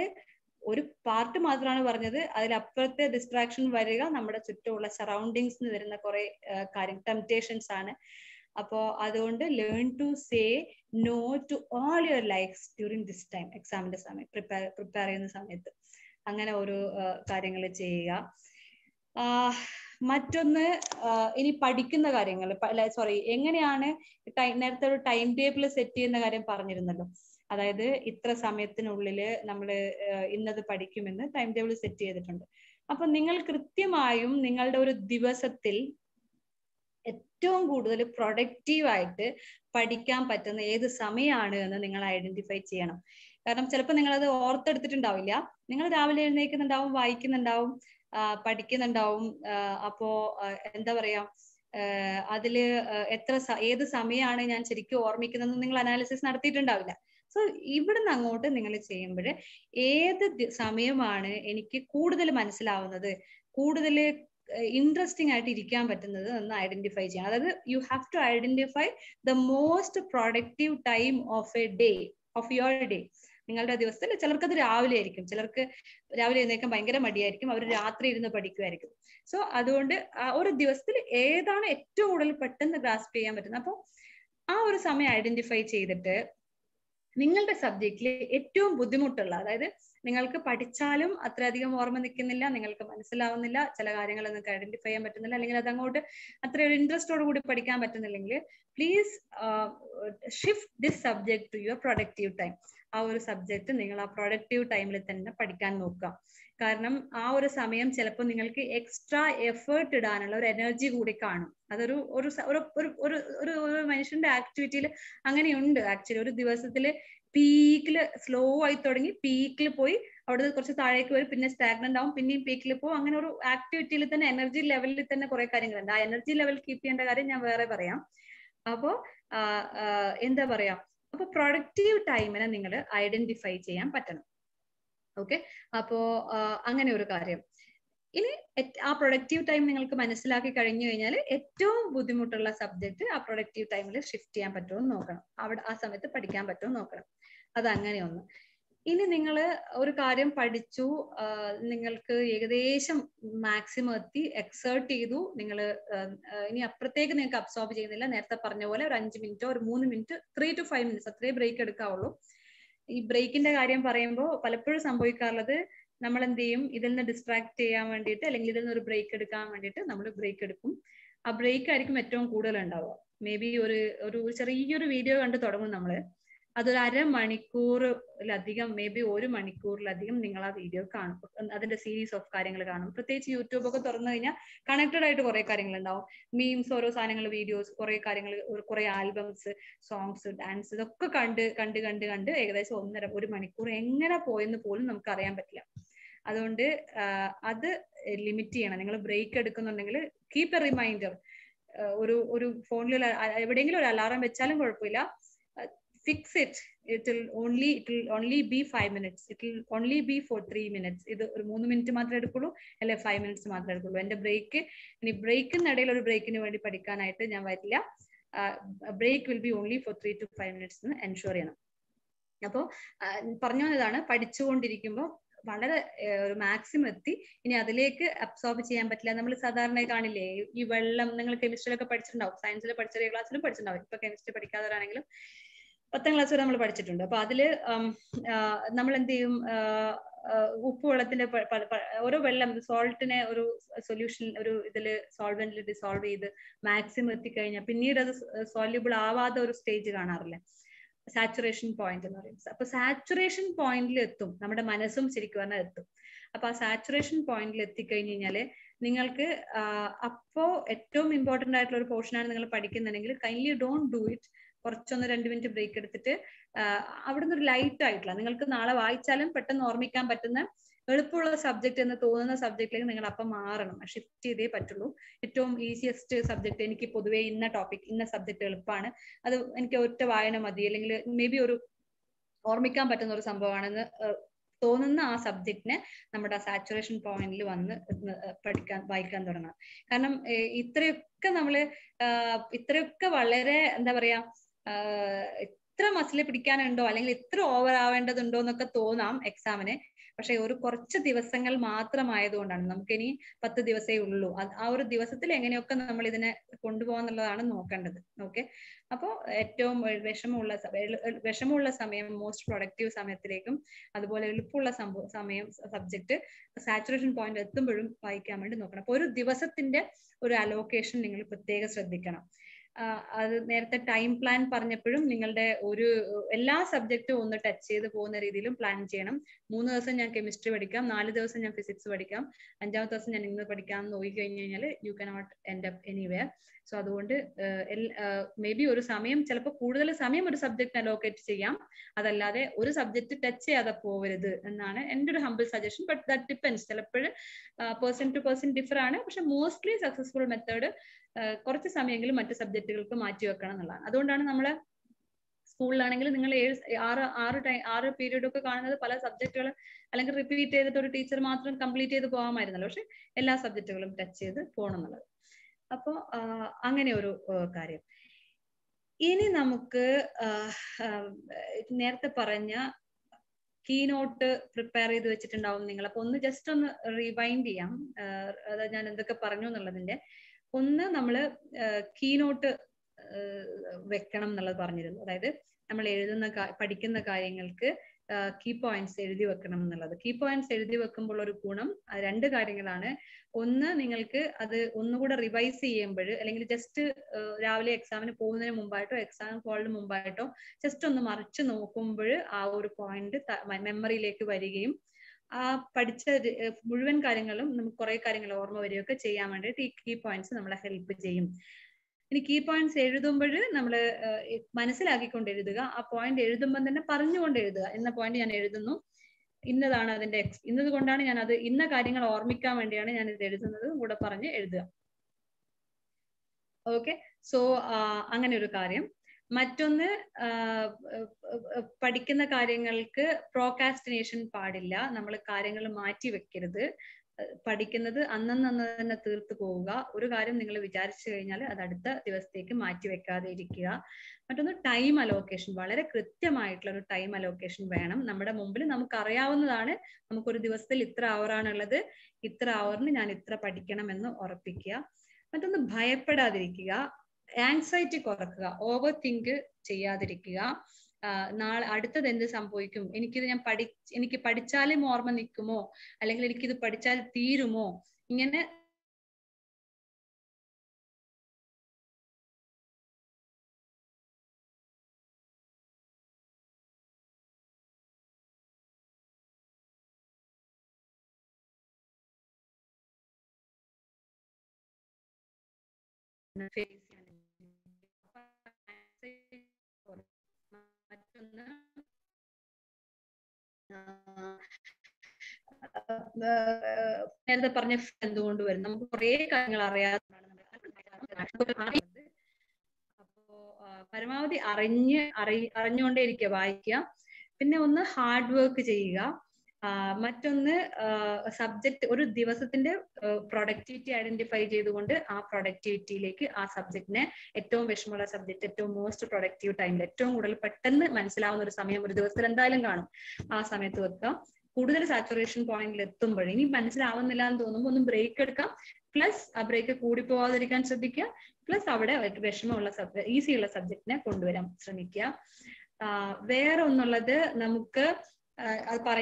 ഒരു പാർട്ട് മാത്രമാണ് പറഞ്ഞത്. അതിലപ്പുറത്തെ ഡിസ്ട്രാക്ഷൻ വരിക നമ്മുടെ ചുറ്റുമുള്ള സറൗണ്ടിങ്സിന് വരുന്ന കുറെ ടെംപ്റ്റേഷൻസ് ആണ്. അപ്പോ അതുകൊണ്ട് learn to say no to all your likes during this time, എക്സാമിന്റെ സമയം പ്രിപ്പയർ ചെയ്യുന്ന സമയത്ത് അങ്ങനെ ഓരോ കാര്യങ്ങൾ ചെയ്യുക. മറ്റൊന്ന്, ഇനി പഠിക്കുന്ന കാര്യങ്ങൾ, എങ്ങനെയാണ് നേരത്തെ ഒരു ടൈം ടേബിൾ സെറ്റ് ചെയ്യുന്ന കാര്യം പറഞ്ഞിരുന്നല്ലോ. അതായത് ഇത്ര സമയത്തിനുള്ളിൽ നമ്മൾ ഇന്നത് പഠിക്കുമെന്ന് ടൈം ടേബിൾ സെറ്റ് ചെയ്തിട്ടുണ്ട്. അപ്പൊ നിങ്ങൾ കൃത്യമായും നിങ്ങളുടെ ഒരു ദിവസത്തിൽ ഏറ്റവും കൂടുതൽ പ്രൊഡക്റ്റീവായിട്ട് പഠിക്കാൻ പറ്റുന്ന ഏത് സമയമാണ് എന്ന് നിങ്ങൾ ഐഡന്റിഫൈ ചെയ്യണം. കാരണം ചിലപ്പോൾ നിങ്ങൾ അത് ഓർത്തെടുത്തിട്ടുണ്ടാവില്ല. നിങ്ങൾ രാവിലെ എഴുന്നേൽക്കുന്നുണ്ടാവും, വായിക്കുന്നുണ്ടാവും, പഠിക്കുന്നുണ്ടാവും. അപ്പോ എന്താ പറയാ, അതില് ഏത് സമയമാണ് ഞാൻ ശരിക്കും ഓർമ്മിക്കുന്നതെന്ന് നിങ്ങൾ അനാലിസിസ് നടത്തിയിട്ടുണ്ടാവില്ല. സോ ഇവിടുന്ന് അങ്ങോട്ട് നിങ്ങൾ ചെയ്യുമ്പോൾ ഏത് സമയമാണ് എനിക്ക് കൂടുതൽ മനസ്സിലാവുന്നത്, കൂടുതൽ ഇൻട്രസ്റ്റിംഗ് ആയിട്ട് ഇരിക്കാൻ പറ്റുന്നത് എന്ന് ഐഡന്റിഫൈ ചെയ്യണം. അതായത് you have to identify the most productive time of a day, of your day. നിങ്ങളുടെ ദിവസത്തിൽ ചിലർക്ക് അത് രാവിലെ ആയിരിക്കും, ചിലർക്ക് രാവിലെ എഴുന്നേൽക്കാൻ ഭയങ്കര മടിയായിരിക്കും, അവർ രാത്രി ഇരുന്ന് പഠിക്കുമായിരിക്കും. സോ അതുകൊണ്ട് ഒരു ദിവസത്തിൽ ഏതാണ് ഏറ്റവും കൂടുതൽ പെട്ടെന്ന് ഗ്രാസ്പ് ചെയ്യാൻ പറ്റുന്നത്, അപ്പോൾ ആ ഒരു സമയം ഐഡന്റിഫൈ ചെയ്തിട്ട് നിങ്ങളുടെ സബ്ജക്റ്റിൽ ഏറ്റവും ബുദ്ധിമുട്ടുള്ള, അതായത് നിങ്ങൾക്ക് പഠിച്ചാലും അത്രയധികം ഓർമ്മ നിൽക്കുന്നില്ല, നിങ്ങൾക്ക് മനസ്സിലാവുന്നില്ല, ചില കാര്യങ്ങൾ നിങ്ങൾക്ക് ഐഡന്റിഫൈ ചെയ്യാൻ പറ്റുന്നില്ല, അല്ലെങ്കിൽ അതങ്ങോട്ട് അത്രയൊരു ഇൻട്രസ്റ്റോട് കൂടി പഠിക്കാൻ പറ്റുന്നില്ലെങ്കിൽ please shift this subject to your productive time. ആ ഒരു സബ്ജക്ട് നിങ്ങൾ ആ പ്രൊഡക്റ്റീവ് ടൈമിൽ തന്നെ പഠിക്കാൻ നോക്കുക. കാരണം ആ ഒരു സമയം ചിലപ്പോൾ നിങ്ങൾക്ക് എക്സ്ട്രാ എഫേർട്ട് ഇടാനുള്ള ഒരു എനർജി കൂടി കാണും. അതൊരു ഒരു മനുഷ്യന്റെ ആക്ടിവിറ്റിയിൽ അങ്ങനെയുണ്ട്. ആക്ച്വലി ഒരു ദിവസത്തിൽ പീക്കില് സ്ലോ ആയി തുടങ്ങി പീക്കിൽ പോയി അവിടെ കുറച്ച് താഴേക്ക് വരും, പിന്നെ സ്റ്റാഗ്നന്റ് ആവും, പിന്നെയും പീക്കിൽ പോകും. അങ്ങനെ ഒരു ആക്ടിവിറ്റിയിൽ തന്നെ എനർജി ലെവലിൽ തന്നെ കുറെ കാര്യങ്ങളുണ്ട്. ആ എനർജി ലെവൽ കീപ്പ് ചെയ്യേണ്ട കാര്യം ഞാൻ വേറെ പറയാം. അപ്പോ എന്താ പറയാ, അപ്പൊ പ്രൊഡക്റ്റീവ് ടൈമിനെ നിങ്ങൾ ഐഡന്റിഫൈ ചെയ്യാൻ പറ്റണം. ഓക്കെ, അപ്പോ അങ്ങനെ ഒരു കാര്യം. ഇനി ആ പ്രൊഡക്റ്റീവ് ടൈം നിങ്ങൾക്ക് മനസ്സിലാക്കി കഴിഞ്ഞു കഴിഞ്ഞാൽ ഏറ്റവും ബുദ്ധിമുട്ടുള്ള സബ്ജക്ട് ആ പ്രൊഡക്റ്റീവ് ടൈമിൽ ഷിഫ്റ്റ് ചെയ്യാൻ പറ്റുമോ എന്ന് നോക്കണം, അവിടെ ആ സമയത്ത് പഠിക്കാൻ പറ്റുമോ എന്ന് നോക്കണം. അത് അങ്ങനെ ഒന്ന്. ഇനി നിങ്ങൾ ഒരു കാര്യം പഠിച്ചു, നിങ്ങൾക്ക് ഏകദേശം മാക്സിമം എത്തി, എക്സേർട്ട് ചെയ്തു, നിങ്ങൾ ഇനി അപ്പുറത്തേക്ക് നിങ്ങൾക്ക് അബ്സോർബ് ചെയ്യുന്നില്ല. നേരത്തെ പറഞ്ഞ പോലെ ഒരു 5 മിനിറ്റോ ഒരു 3 മിനിറ്റ് 3 to 5 മിനിറ്റ്സ് അത്രേ ബ്രേക്ക് എടുക്കാവുള്ളൂ. ഈ ബ്രേക്കിന്റെ കാര്യം പറയുമ്പോൾ പലപ്പോഴും സംഭവിക്കാറുള്ളത്, നമ്മൾ എന്ത് ചെയ്യും, ഇതിൽ നിന്ന് ഡിസ്ട്രാക്ട് ചെയ്യാൻ വേണ്ടിയിട്ട് അല്ലെങ്കിൽ ഇതിൽ നിന്ന് ഒരു ബ്രേക്ക് എടുക്കാൻ വേണ്ടിയിട്ട് നമ്മൾ ബ്രേക്ക് എടുക്കും. ആ ബ്രേക്ക് ആയിരിക്കും ഏറ്റവും കൂടുതൽ ഉണ്ടാവുക. മേ ബി ഒരു ചെറിയൊരു വീഡിയോ കണ്ട് തുടങ്ങും നമ്മൾ, അതൊരു അരമണിക്കൂറിലധികം, മേ ബി 1 മണിക്കൂറിലധികം നിങ്ങൾ ആ വീഡിയോ കാണും. അതിന്റെ സീരീസ് ഓഫ് കാര്യങ്ങൾ കാണും. പ്രത്യേകിച്ച് യൂട്യൂബ് ഒക്കെ തുറന്നു കഴിഞ്ഞാൽ കണക്റ്റഡ് ആയിട്ട് കുറെ കാര്യങ്ങൾ ഉണ്ടാവും. മീംസ്, ഓരോ സാധനങ്ങൾ, വീഡിയോസ്, കുറെ കാര്യങ്ങൾ, കുറെ ആൽബംസ്, സോങ്സ്, ഡാൻസ്, ഇതൊക്കെ കണ്ട് ഏകദേശം 1 മണിക്കൂർ എങ്ങനെ പോയെന്ന് പോലും നമുക്ക് അറിയാൻ പറ്റില്ല. അതുകൊണ്ട് അത് ലിമിറ്റ് ചെയ്യണം. നിങ്ങൾ ബ്രേക്ക് എടുക്കുന്നുണ്ടെങ്കിൽ കീപ് എ റിമൈൻഡർ. ഒരു ഫോണിൽ എവിടെയെങ്കിലും ഒരു അലാറം വെച്ചാലും കുഴപ്പമില്ല. Fix it. It will only be 5 minutes. It will only be for 3 minutes. ഇത് ഒരു 3 മിനിറ്റ് മാത്രമേ എടുക്കുള്ളൂ, അല്ലെ 5 മിനിറ്റ്സ് മാത്രമേ എടുക്കുള്ളൂ. എന്റെ ബ്രേക്ക്, ഇനി ബ്രേക്കിനിടയിൽ ഒരു ബ്രേക്കിന് വേണ്ടി പഠിക്കാനായിട്ട് ഞാൻ വരില്ല. Break will be only for 3 to 5 minutes എന്ന് എൻഷുർ ചെയ്യണം. അപ്പോൾ പറഞ്ഞു വന്നതാണ്, പഠിച്ചുകൊണ്ടിരിക്കുമ്പോൾ വളരെ ഒരു മാക്സിമം എത്തി, ഇനി അതിലേക്ക് അബ്സോർബ് ചെയ്യാൻ പറ്റില്ല. നമ്മൾ സാധാരണ കാണില്ലേ, ഈ വെള്ളം, നിങ്ങൾ കെമിസ്ട്രിയിലൊക്കെ പഠിച്ചിട്ടുണ്ടാവും, സയൻസിൽ പഠിച്ച ചെറിയ ക്ലാസ്സിലും പഠിച്ചിട്ടുണ്ടാവും. ഇപ്പൊ കെമിസ്ട്രി പഠിക്കാത്തവരാണെങ്കിലും 10ാം ക്ലാസ് വരെ നമ്മൾ പഠിച്ചിട്ടുണ്ട്. അപ്പൊ അതില് നമ്മൾ എന്ത് ചെയ്യും, ഉപ്പ് വെള്ളത്തിന്റെ ഓരോ വെള്ളം, സോൾട്ടിനെ ഒരു സൊല്യൂഷൻ, ഒരു ഇതില് സോൾവെന്റിൽ ഡിസോൾവ് ചെയ്ത് മാക്സിമം എത്തിക്കഴിഞ്ഞാൽ പിന്നീട് അത് സോല്യൂബിൾ ആവാത്ത ഒരു സ്റ്റേജ് കാണാറില്ലേ, സാച്ചുറേഷൻ പോയിന്റ് എന്ന് പറയുന്നത്. അപ്പൊ സാച്ചുറേഷൻ പോയിന്റിൽ എത്തും, നമ്മുടെ മനസ്സും ശരിക്കും പറഞ്ഞാൽ എത്തും. അപ്പൊ ആ സാച്ചുറേഷൻ പോയിന്റിൽ എത്തിക്കഴിഞ്ഞ് കഴിഞ്ഞാല് നിങ്ങൾക്ക് അപ്പോ ഏറ്റവും ഇമ്പോർട്ടന്റ് ആയിട്ടുള്ള ഒരു പോർഷനാണ് നിങ്ങൾ പഠിക്കുന്നുണ്ടെങ്കിൽ കൈൻഡ്ലി ഡോണ്ട് ഡു ഇറ്റ്. കുറച്ചൊന്ന് 2 മിനിറ്റ് ബ്രേക്ക് എടുത്തിട്ട് അവിടുന്ന് ഒരു ലൈറ്റ് ആയിട്ടുള്ള, നിങ്ങൾക്ക് നാളെ വായിച്ചാലും പെട്ടെന്ന് ഓർമ്മിക്കാൻ പറ്റുന്ന എളുപ്പമുള്ള സബ്ജക്ട് എന്ന് തോന്നുന്ന സബ്ജക്റ്റിലേക്ക് നിങ്ങൾ അപ്പം മാറണം. ഷിഫ്റ്റ് ചെയ്തേ പറ്റുള്ളൂ. ഏറ്റവും ഈസിയസ്റ്റ് സബ്ജക്ട്, എനിക്ക് പൊതുവേ ഇന്ന ടോപ്പിക്, ഇന്ന സബ്ജക്ട് എളുപ്പമാണ്, അത് എനിക്ക് ഒറ്റ വായന മതി, അല്ലെങ്കിൽ മേ ബി ഒരു ഓർമ്മിക്കാൻ പറ്റുന്ന ഒരു സംഭവമാണെന്ന് തോന്നുന്ന ആ സബ്ജക്റ്റിനെ നമ്മുടെ ആ സാച്ചുറേഷൻ പോയിന്റിൽ വന്ന് വായിക്കാൻ തുടങ്ങണം. കാരണം ഇത്രയൊക്കെ വളരെ എന്താ പറയാ, ഇത്ര മസിൽ പിടിക്കാനുണ്ടോ അല്ലെങ്കിൽ ഇത്ര ഓവർ ആവേണ്ടതുണ്ടോ എന്നൊക്കെ തോന്നാം എക്സാമിന്. പക്ഷെ ഒരു കുറച്ച് ദിവസങ്ങൾ മാത്രമായതുകൊണ്ടാണ്, നമുക്കിനി 10 ദിവസമേ ഉള്ളൂ. ആ ഒരു ദിവസത്തിൽ എങ്ങനെയൊക്കെ നമ്മൾ ഇതിനെ കൊണ്ടുപോകാന്നുള്ളതാണ് നോക്കേണ്ടത്. ഓക്കെ, അപ്പോൾ ഏറ്റവും വിഷമമുള്ള സമയം മോസ്റ്റ് പ്രൊഡക്റ്റീവ് സമയത്തിലേക്കും അതുപോലെ എളുപ്പമുള്ള സബ്ജക്ട് സാച്ചുറേഷൻ പോയിന്റ് എത്തുമ്പോഴും വായിക്കാൻ വേണ്ടി നോക്കണം. അപ്പൊ ഒരു ദിവസത്തിന്റെ ഒരു അലോക്കേഷൻ നിങ്ങൾ പ്രത്യേകം ശ്രദ്ധിക്കണം. അത് നേരത്തെ ടൈം പ്ലാൻ പറഞ്ഞപ്പോഴും നിങ്ങളുടെ എല്ലാ സബ്ജക്റ്റും ഒന്ന് ടച്ച് ചെയ്ത് പോകുന്ന രീതിയിലും പ്ലാൻ ചെയ്യണം. 3 ദിവസം ഞാൻ കെമിസ്ട്രി പഠിക്കാം, 4 ദിവസം ഞാൻ ഫിസിക്സ് പഠിക്കാം, 5ാമത്തെ ദിവസം ഞാൻ ഇന്ന് പഠിക്കാം എന്ന് നോക്കി കഴിഞ്ഞു കഴിഞ്ഞാൽ you cannot end up anywhere. So അതുകൊണ്ട് മേ ബി ഒരു സമയം, ചിലപ്പോൾ കൂടുതൽ സമയം ഒരു സബ്ജക്റ്റ് അലോക്കേറ്റ് ചെയ്യാം, അതല്ലാതെ ഒരു സബ്ജക്ട് ടച്ച് ചെയ്യാതെ പോവരുത് എന്നാണ് എൻ്റെ ഒരു humble suggestion. But that depends, ചിലപ്പോൾ പേഴ്സൺ ടു പേഴ്സൺ ഡിഫർ ആണ്. പക്ഷെ മോസ്റ്റ്ലി സക്സസ്ഫുൾ മെത്തേഡ് കുറച്ച് സമയമെങ്കിലും മറ്റ് സബ്ജക്റ്റുകൾക്ക് മാറ്റി വെക്കണം എന്നുള്ളതാണ്. അതുകൊണ്ടാണ് നമ്മള് സ്കൂളിലാണെങ്കിൽ നിങ്ങൾ 6 പീരീഡ് ഒക്കെ കാണുന്നത് പല സബ്ജക്റ്റുകൾ അല്ലെങ്കിൽ റിപ്പീറ്റ് ചെയ്തിട്ട് ഒരു ടീച്ചർ മാത്രം കംപ്ലീറ്റ് ചെയ്ത് പോകാമായിരുന്നല്ലോ. പക്ഷെ എല്ലാ സബ്ജക്റ്റുകളും ടച്ച് ചെയ്ത് പോകണം എന്നുള്ളത്. അപ്പോൾ അങ്ങനെ ഒരു കാര്യം. ഇനി നമുക്ക് നേരത്തെ പറഞ്ഞ കീനോട്ട് പ്രിപ്പയർ ചെയ്ത് വെച്ചിട്ടുണ്ടാവും നിങ്ങൾ. അപ്പൊ ഒന്ന് ജസ്റ്റ് ഒന്ന് റീവൈൻഡ് ചെയ്യാം, അതായത് ഞാൻ എന്തൊക്കെ പറഞ്ഞു എന്നുള്ളതിന്റെ. ഒന്ന്, നമ്മള് കീനോട്ട് വെക്കണം എന്നുള്ളത് പറഞ്ഞിരുന്നു. അതായത് നമ്മൾ പഠിക്കുന്ന കാര്യങ്ങൾക്ക് കീ പോയിന്റ്സ് എഴുതി വെക്കണം എന്നുള്ളത്. കീ പോയിന്റ്സ് എഴുതി വെക്കുമ്പോൾ ഒരു ഗുണം 2 കാര്യങ്ങളാണ്. ഒന്ന്, നിങ്ങൾക്ക് അത് ഒന്നുകൂടെ റിവൈസ് ചെയ്യുമ്പോൾ, അല്ലെങ്കിൽ ജസ്റ്റ് രാവിലെ എക്സാമിന് പോകുന്നതിന് മുമ്പായിട്ടോ എക്സാം ഹോളിന് മുമ്പായിട്ടോ ജസ്റ്റ് ഒന്ന് മറിച്ച് നോക്കുമ്പോൾ ആ ഒരു പോയിന്റ് മെമ്മറിയിലേക്ക് വരികയും ആ പഠിച്ച മുഴുവൻ കാര്യങ്ങളും നമുക്ക് കുറെ കാര്യങ്ങൾ ഓർമ്മ വരികയൊക്കെ ചെയ്യാൻ വേണ്ടിയിട്ട് ഈ കീ പോയിന്റ്സ് നമ്മളെ ഹെൽപ്പ് ചെയ്യും. ഇനി കീ പോയിന്റ്സ് എഴുതുമ്പോൾ നമ്മൾ മനസ്സിലാക്കിക്കൊണ്ട് എഴുതുക. ആ പോയിന്റ് എഴുതുമ്പോൾ തന്നെ പറഞ്ഞുകൊണ്ട് എഴുതുക. എന്ന പോയിന്റ് ഞാൻ എഴുതുന്നു, ഇന്നതാണ് അതിന്റെ ഇന്നത് കൊണ്ടാണ് ഞാൻ അത്, ഇന്ന കാര്യങ്ങൾ ഓർമ്മിക്കാൻ വേണ്ടിയാണ് ഞാൻ ഇത് എഴുതുന്നത് കൂടെ പറഞ്ഞ് എഴുതുക. ഓക്കെ, സോ അങ്ങനെ ഒരു കാര്യം. മറ്റൊന്ന്, പഠിക്കുന്ന കാര്യങ്ങൾക്ക് പ്രോകാസ്റ്റിനേഷൻ പാടില്ല. നമ്മൾ കാര്യങ്ങൾ മാറ്റി വെക്കരുത്. പഠിക്കുന്നത് അന്നന്ന് തന്നെ തീർത്തു പോവുക. ഒരു കാര്യം നിങ്ങൾ വിചാരിച്ചു കഴിഞ്ഞാൽ അത് അടുത്ത ദിവസത്തേക്ക് മാറ്റി വെക്കാതെ ഇരിക്കുക. മറ്റൊന്ന്, ടൈം അലോക്കേഷൻ. വളരെ കൃത്യമായിട്ടുള്ള ഒരു ടൈം അലോക്കേഷൻ വേണം. നമ്മുടെ മുമ്പിൽ നമുക്ക് അറിയാവുന്നതാണ്, നമുക്കൊരു ദിവസത്തിൽ ഇത്ര അവറാണുള്ളത്, ഇത്ര അവറിന് ഞാൻ ഇത്ര പഠിക്കണം എന്ന് ഉറപ്പിക്കുക. മറ്റൊന്ന്, ഭയപ്പെടാതിരിക്കുക, ആങ്സൈറ്റി കുറക്കുക, ഓവർ തിങ്ക് ചെയ്യാതിരിക്കുക. നാളെ അടുത്തത് എന്ത് സംഭവിക്കും, എനിക്ക് പഠിച്ചാലും ഓർമ്മ നിൽക്കുമോ, അല്ലെങ്കിൽ എനിക്കിത് പഠിച്ചാൽ തീരുമോ, ഇങ്ങനെ ഫേസ് ചെയ്യാൻ. മറ്റൊന്ന്, നേരത്തെ പറഞ്ഞ എന്തുകൊണ്ട് വരും, നമുക്ക് കുറെ കാര്യങ്ങൾ അറിയാത്തതാണ്. അപ്പോ പരമാവധി അറിഞ്ഞുകൊണ്ടേയിരിക്കുക, വായിക്കുക. പിന്നെ ഒന്ന്, ഹാർഡ് വർക്ക് ചെയ്യുക. മറ്റൊന്ന്, സബ്ജക്ട് ഒരു ദിവസത്തിന്റെ പ്രൊഡക്ടിവിറ്റി ഐഡന്റിഫൈ ചെയ്തുകൊണ്ട് ആ പ്രൊഡക്ടിവിറ്റിയിലേക്ക് ആ സബ്ജക്റ്റിനെ, ഏറ്റവും വിഷമമുള്ള സബ്ജക്ട് ഏറ്റവും മോസ്റ്റ് പ്രൊഡക്റ്റീവ് ടൈമിൽ ഏറ്റവും കൂടുതൽ പെട്ടെന്ന് മനസ്സിലാവുന്ന ഒരു സമയം ഒരു ദിവസത്തിൽ എന്തായാലും കാണും, ആ സമയത്ത് വെക്കുക. കൂടുതൽ സാച്ചുറേഷൻ പോയിന്റിൽ എത്തുമ്പോൾ ഇനി മനസ്സിലാവുന്നില്ല എന്ന് തോന്നുമ്പോൾ ഒന്ന് ബ്രേക്ക് എടുക്കാം. പ്ലസ് ആ ബ്രേക്ക് കൂടി പോവാതിരിക്കാൻ ശ്രദ്ധിക്കുക. പ്ലസ് അവിടെ വിഷമമുള്ള ഈസിയുള്ള സബ്ജക്റ്റിനെ കൊണ്ടുവരാൻ ശ്രമിക്കുക. വേറെ ഒന്നുള്ളത്, നമുക്ക്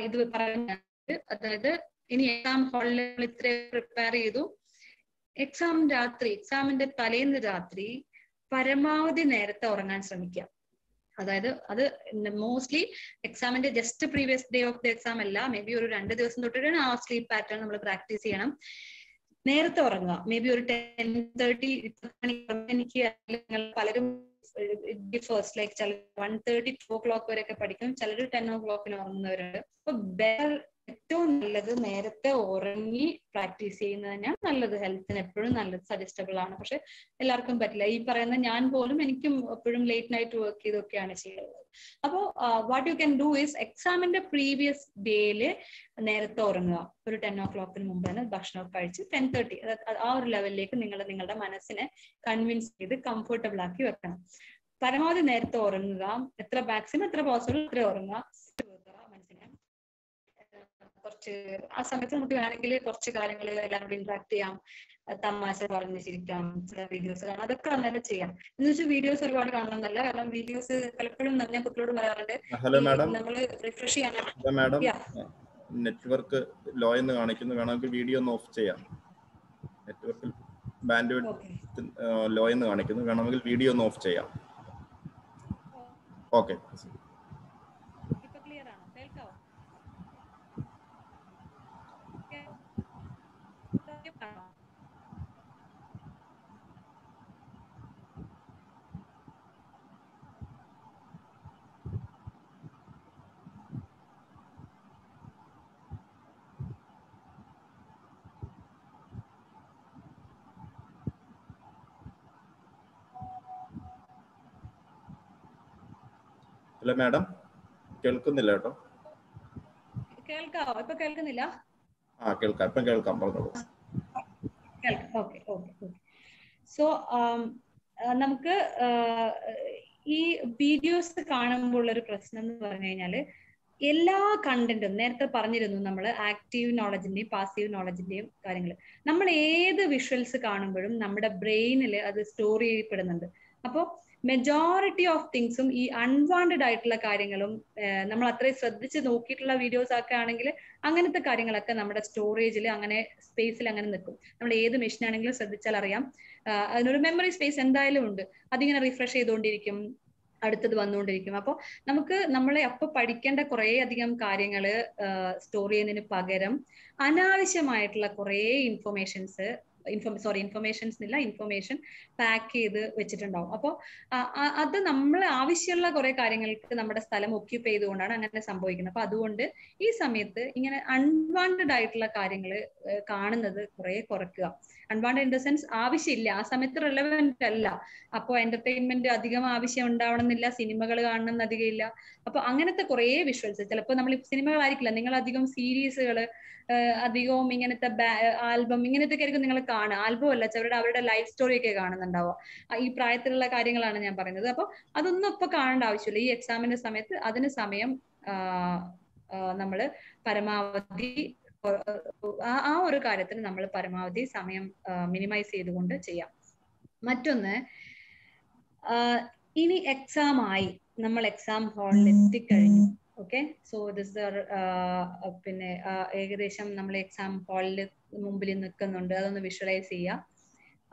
ഇത് പറയുന്നത്, അതായത് ഇനി എക്സാം ഹാളിൽ ഇത്ര പ്രിപ്പയർ ചെയ്തു, എക്സാമിന്റെ തലേന്ന് രാത്രി പരമാവധി നേരത്തെ ഉറങ്ങാൻ ശ്രമിക്കുക. അതായത് അത് മോസ്റ്റ്ലി എക്സാമിന്റെ just previous day of the exam അല്ല, മേ ബി ഒരു 2 ദിവസം തൊട്ടിട്ടാണ് ആ സ്ലീപ്പ് പാറ്റേൺ നമ്മൾ പ്രാക്ടീസ് ചെയ്യണം. നേരത്തെ ഉറങ്ങുക. മേ ബി ഒരു 10:30 എനിക്ക് പലരും ഫസ്റ്റ് ലൈക്ക് ചില 1:30 2 o'clock വരെയൊക്കെ പഠിക്കും, ചിലർ 10 o'clock ഉറങ്ങുന്നവരുണ്ട്. അപ്പൊ ഏറ്റവും നല്ലത് നേരത്തെ ഉറങ്ങി പ്രാക്ടീസ് ചെയ്യുന്നത് തന്നെയാണ് നല്ലത്. ഹെൽത്തിന് എപ്പോഴും നല്ലത്, സജസ്റ്റബിൾ ആണ്. പക്ഷെ എല്ലാവർക്കും പറ്റില്ല. ഈ പറയുന്ന ഞാൻ പോലും, എനിക്കും എപ്പോഴും ലേറ്റ് നൈറ്റ് വർക്ക് ചെയ്തൊക്കെയാണ് ചെയ്യുന്നത്. അപ്പോൾ what you can do is, എക്സാമിന്റെ പ്രീവിയസ് ഡേയില് നേരത്തെ ഉറങ്ങുക. ഒരു 10 o'clock മുമ്പ് തന്നെ ഭക്ഷണമൊക്കെ കഴിച്ച് 10:30 ആ ഒരു ലെവലിലേക്ക് നിങ്ങളുടെ മനസ്സിനെ കൺവിൻസ് ചെയ്ത് കംഫർട്ടബിൾ ആക്കി വെക്കണം. പരമാവധി നേരത്തെ ഉറങ്ങുക. മാക്സിമം എത്ര പോസിബിൾ അത്ര ഉറങ്ങുക. മനസ്സിനെ കുറച്ച് ആ സമയത്ത് നമുക്ക് വേണമെങ്കിൽ കുറച്ച് കാര്യങ്ങൾ എല്ലാവരോടും ഇന്ററാക്ട് ചെയ്യാം, തമാശ പറഞ്ഞ് ചിരിക്കാം, ചില വീഡിയോസ് കാണാം, അതൊക്കെ അന്നേരം ചെയ്യാം. എന്ന് വെച്ചാൽ വീഡിയോസ് ഒരുപാട് കാണണമെന്നല്ല, കാരണം വീഡിയോസ് പലപ്പോഴും ഞാൻ കുട്ടികളോട് പറയാറുണ്ട്, നമ്മൾ റിഫ്രഷ് ചെയ്യാൻ. നെറ്റ്വർക്ക് ലോ എന്ന് കാണിക്കുന്നു, വേണമെങ്കിൽ വീഡിയോ ഒന്ന് ഓഫ് ചെയ്യാം. നെറ്റ്വർക്കിൽ ബാൻഡ് ലോ എന്ന് കാണിക്കുന്നു, വേണമെങ്കിൽ വീഡിയോ ഒന്ന് ഓഫ് ചെയ്യാം. ഓക്കെ, അല്ല മാഡം, കേൾക്കുന്നില്ല കേട്ടോ. കേൾക്കാവോ? ഇപ്പൊ കേൾക്കുന്നില്ല? കേൾക്കാം, ഇപ്പം കേൾക്കാം, പറഞ്ഞോളൂ. Okay okay okay. സോ നമുക്ക് ഈ വീഡിയോസ് കാണുമ്പോൾ ഉള്ളൊരു പ്രശ്നം എന്ന് പറഞ്ഞു കഴിഞ്ഞാല് എല്ലാ കണ്ടന്റും നേരത്തെ പറഞ്ഞിരുന്നു, നമ്മൾ ആക്റ്റീവ് നോളജിന്റെയും പാസീവ് നോളജിന്റെയും കാര്യങ്ങൾ. നമ്മൾ ഏത് വിഷ്വൽസ് കാണുമ്പോഴും നമ്മുടെ ബ്രെയിനിൽ അത് സ്റ്റോർ ചെയ്യപ്പെടുന്നുണ്ട്. അപ്പോൾ മെജോറിറ്റി ഓഫ് തിങ്സും ഈ അൺവാണ്ടഡ് ആയിട്ടുള്ള കാര്യങ്ങളും നമ്മൾ അത്രയും ശ്രദ്ധിച്ച് നോക്കിയിട്ടുള്ള വീഡിയോസ് ഒക്കെ ആണെങ്കിൽ അങ്ങനത്തെ കാര്യങ്ങളൊക്കെ നമ്മുടെ സ്റ്റോറേജിൽ അങ്ങനെ സ്പേസിൽ അങ്ങനെ നിൽക്കും. നമ്മൾ ഏത് മെഷീൻ ആണെങ്കിലും ശ്രദ്ധിച്ചാൽ അറിയാം, അതിനൊരു മെമ്മറി സ്പേസ് എന്തായാലും ഉണ്ട്. അതിങ്ങനെ റിഫ്രഷ് ചെയ്തുകൊണ്ടിരിക്കും, അടുത്തത് വന്നുകൊണ്ടിരിക്കും. അപ്പോൾ നമുക്ക് നമ്മളെ അപ്പൊ പഠിക്കേണ്ട കുറെ അധികം കാര്യങ്ങൾ സ്റ്റോർ ചെയ്യുന്നതിന് പകരം അനാവശ്യമായിട്ടുള്ള കുറെ ഇൻഫർമേഷൻസ് പാക്ക് ചെയ്ത് വെച്ചിട്ടുണ്ടാവും. അപ്പോൾ അത് നമ്മൾ ആവശ്യമുള്ള കുറെ കാര്യങ്ങൾക്ക് നമ്മുടെ സ്ഥലം ഒക്യുപ്പൈ ചെയ്തുകൊണ്ടാണ് അങ്ങനെ സംഭവിക്കുന്നത്. അപ്പൊ അതുകൊണ്ട് ഈ സമയത്ത് ഇങ്ങനെ അൺവാണ്ടഡ് ആയിട്ടുള്ള കാര്യങ്ങൾ കാണുന്നത് കുറെ കുറയ്ക്കുക. അൺവാണ്ടഡ് ഇൻ ദ സെൻസ് ആവശ്യമില്ല, ആ സമയത്ത് റെലവെന്റ് അല്ല. അപ്പൊ എന്റർടൈൻമെന്റ് അധികം ആവശ്യം ഉണ്ടാവണമെന്നില്ല, സിനിമകൾ കാണണമെന്ന് അധികം ഇല്ല. അപ്പൊ അങ്ങനത്തെ കുറെ വിഷ്വൽസ്, ചിലപ്പോൾ നമ്മൾ സിനിമകളായിരിക്കില്ല, നിങ്ങൾ അധികം സീരീസുകൾ, അധികവും ഇങ്ങനത്തെ ആൽബം ഇങ്ങനത്തെ ആയിരിക്കും നിങ്ങൾ കാണുക. ആൽബം അല്ല, അവരുടെ ലൈഫ് സ്റ്റോറി ഒക്കെ കാണുന്നുണ്ടാവുക. ഈ പ്രായത്തിലുള്ള കാര്യങ്ങളാണ് ഞാൻ പറയുന്നത്. അപ്പൊ അതൊന്നും ഇപ്പൊ കാണേണ്ട ആവശ്യമില്ല. ഈ എക്സാമിന്റെ സമയത്ത് അതിന് സമയം നമ്മൾ പരമാവധി ആ ഒരു കാര്യത്തിന് നമ്മൾ പരമാവധി സമയം മിനിമൈസ് ചെയ്തുകൊണ്ട് ചെയ്യാം. മറ്റൊന്ന്, ഇനി എക്സാം ആയി, നമ്മൾ എക്സാം ഹാളിൽ എത്തിക്കഴിഞ്ഞു. ഓക്കെ, സോ ദിസ് പിന്നെ ഏകദേശം നമ്മൾ എക്സാം ഹാളിൽ മുമ്പിൽ നിൽക്കുന്നുണ്ട്, അതൊന്ന് വിഷ്വലൈസ് ചെയ്യുക.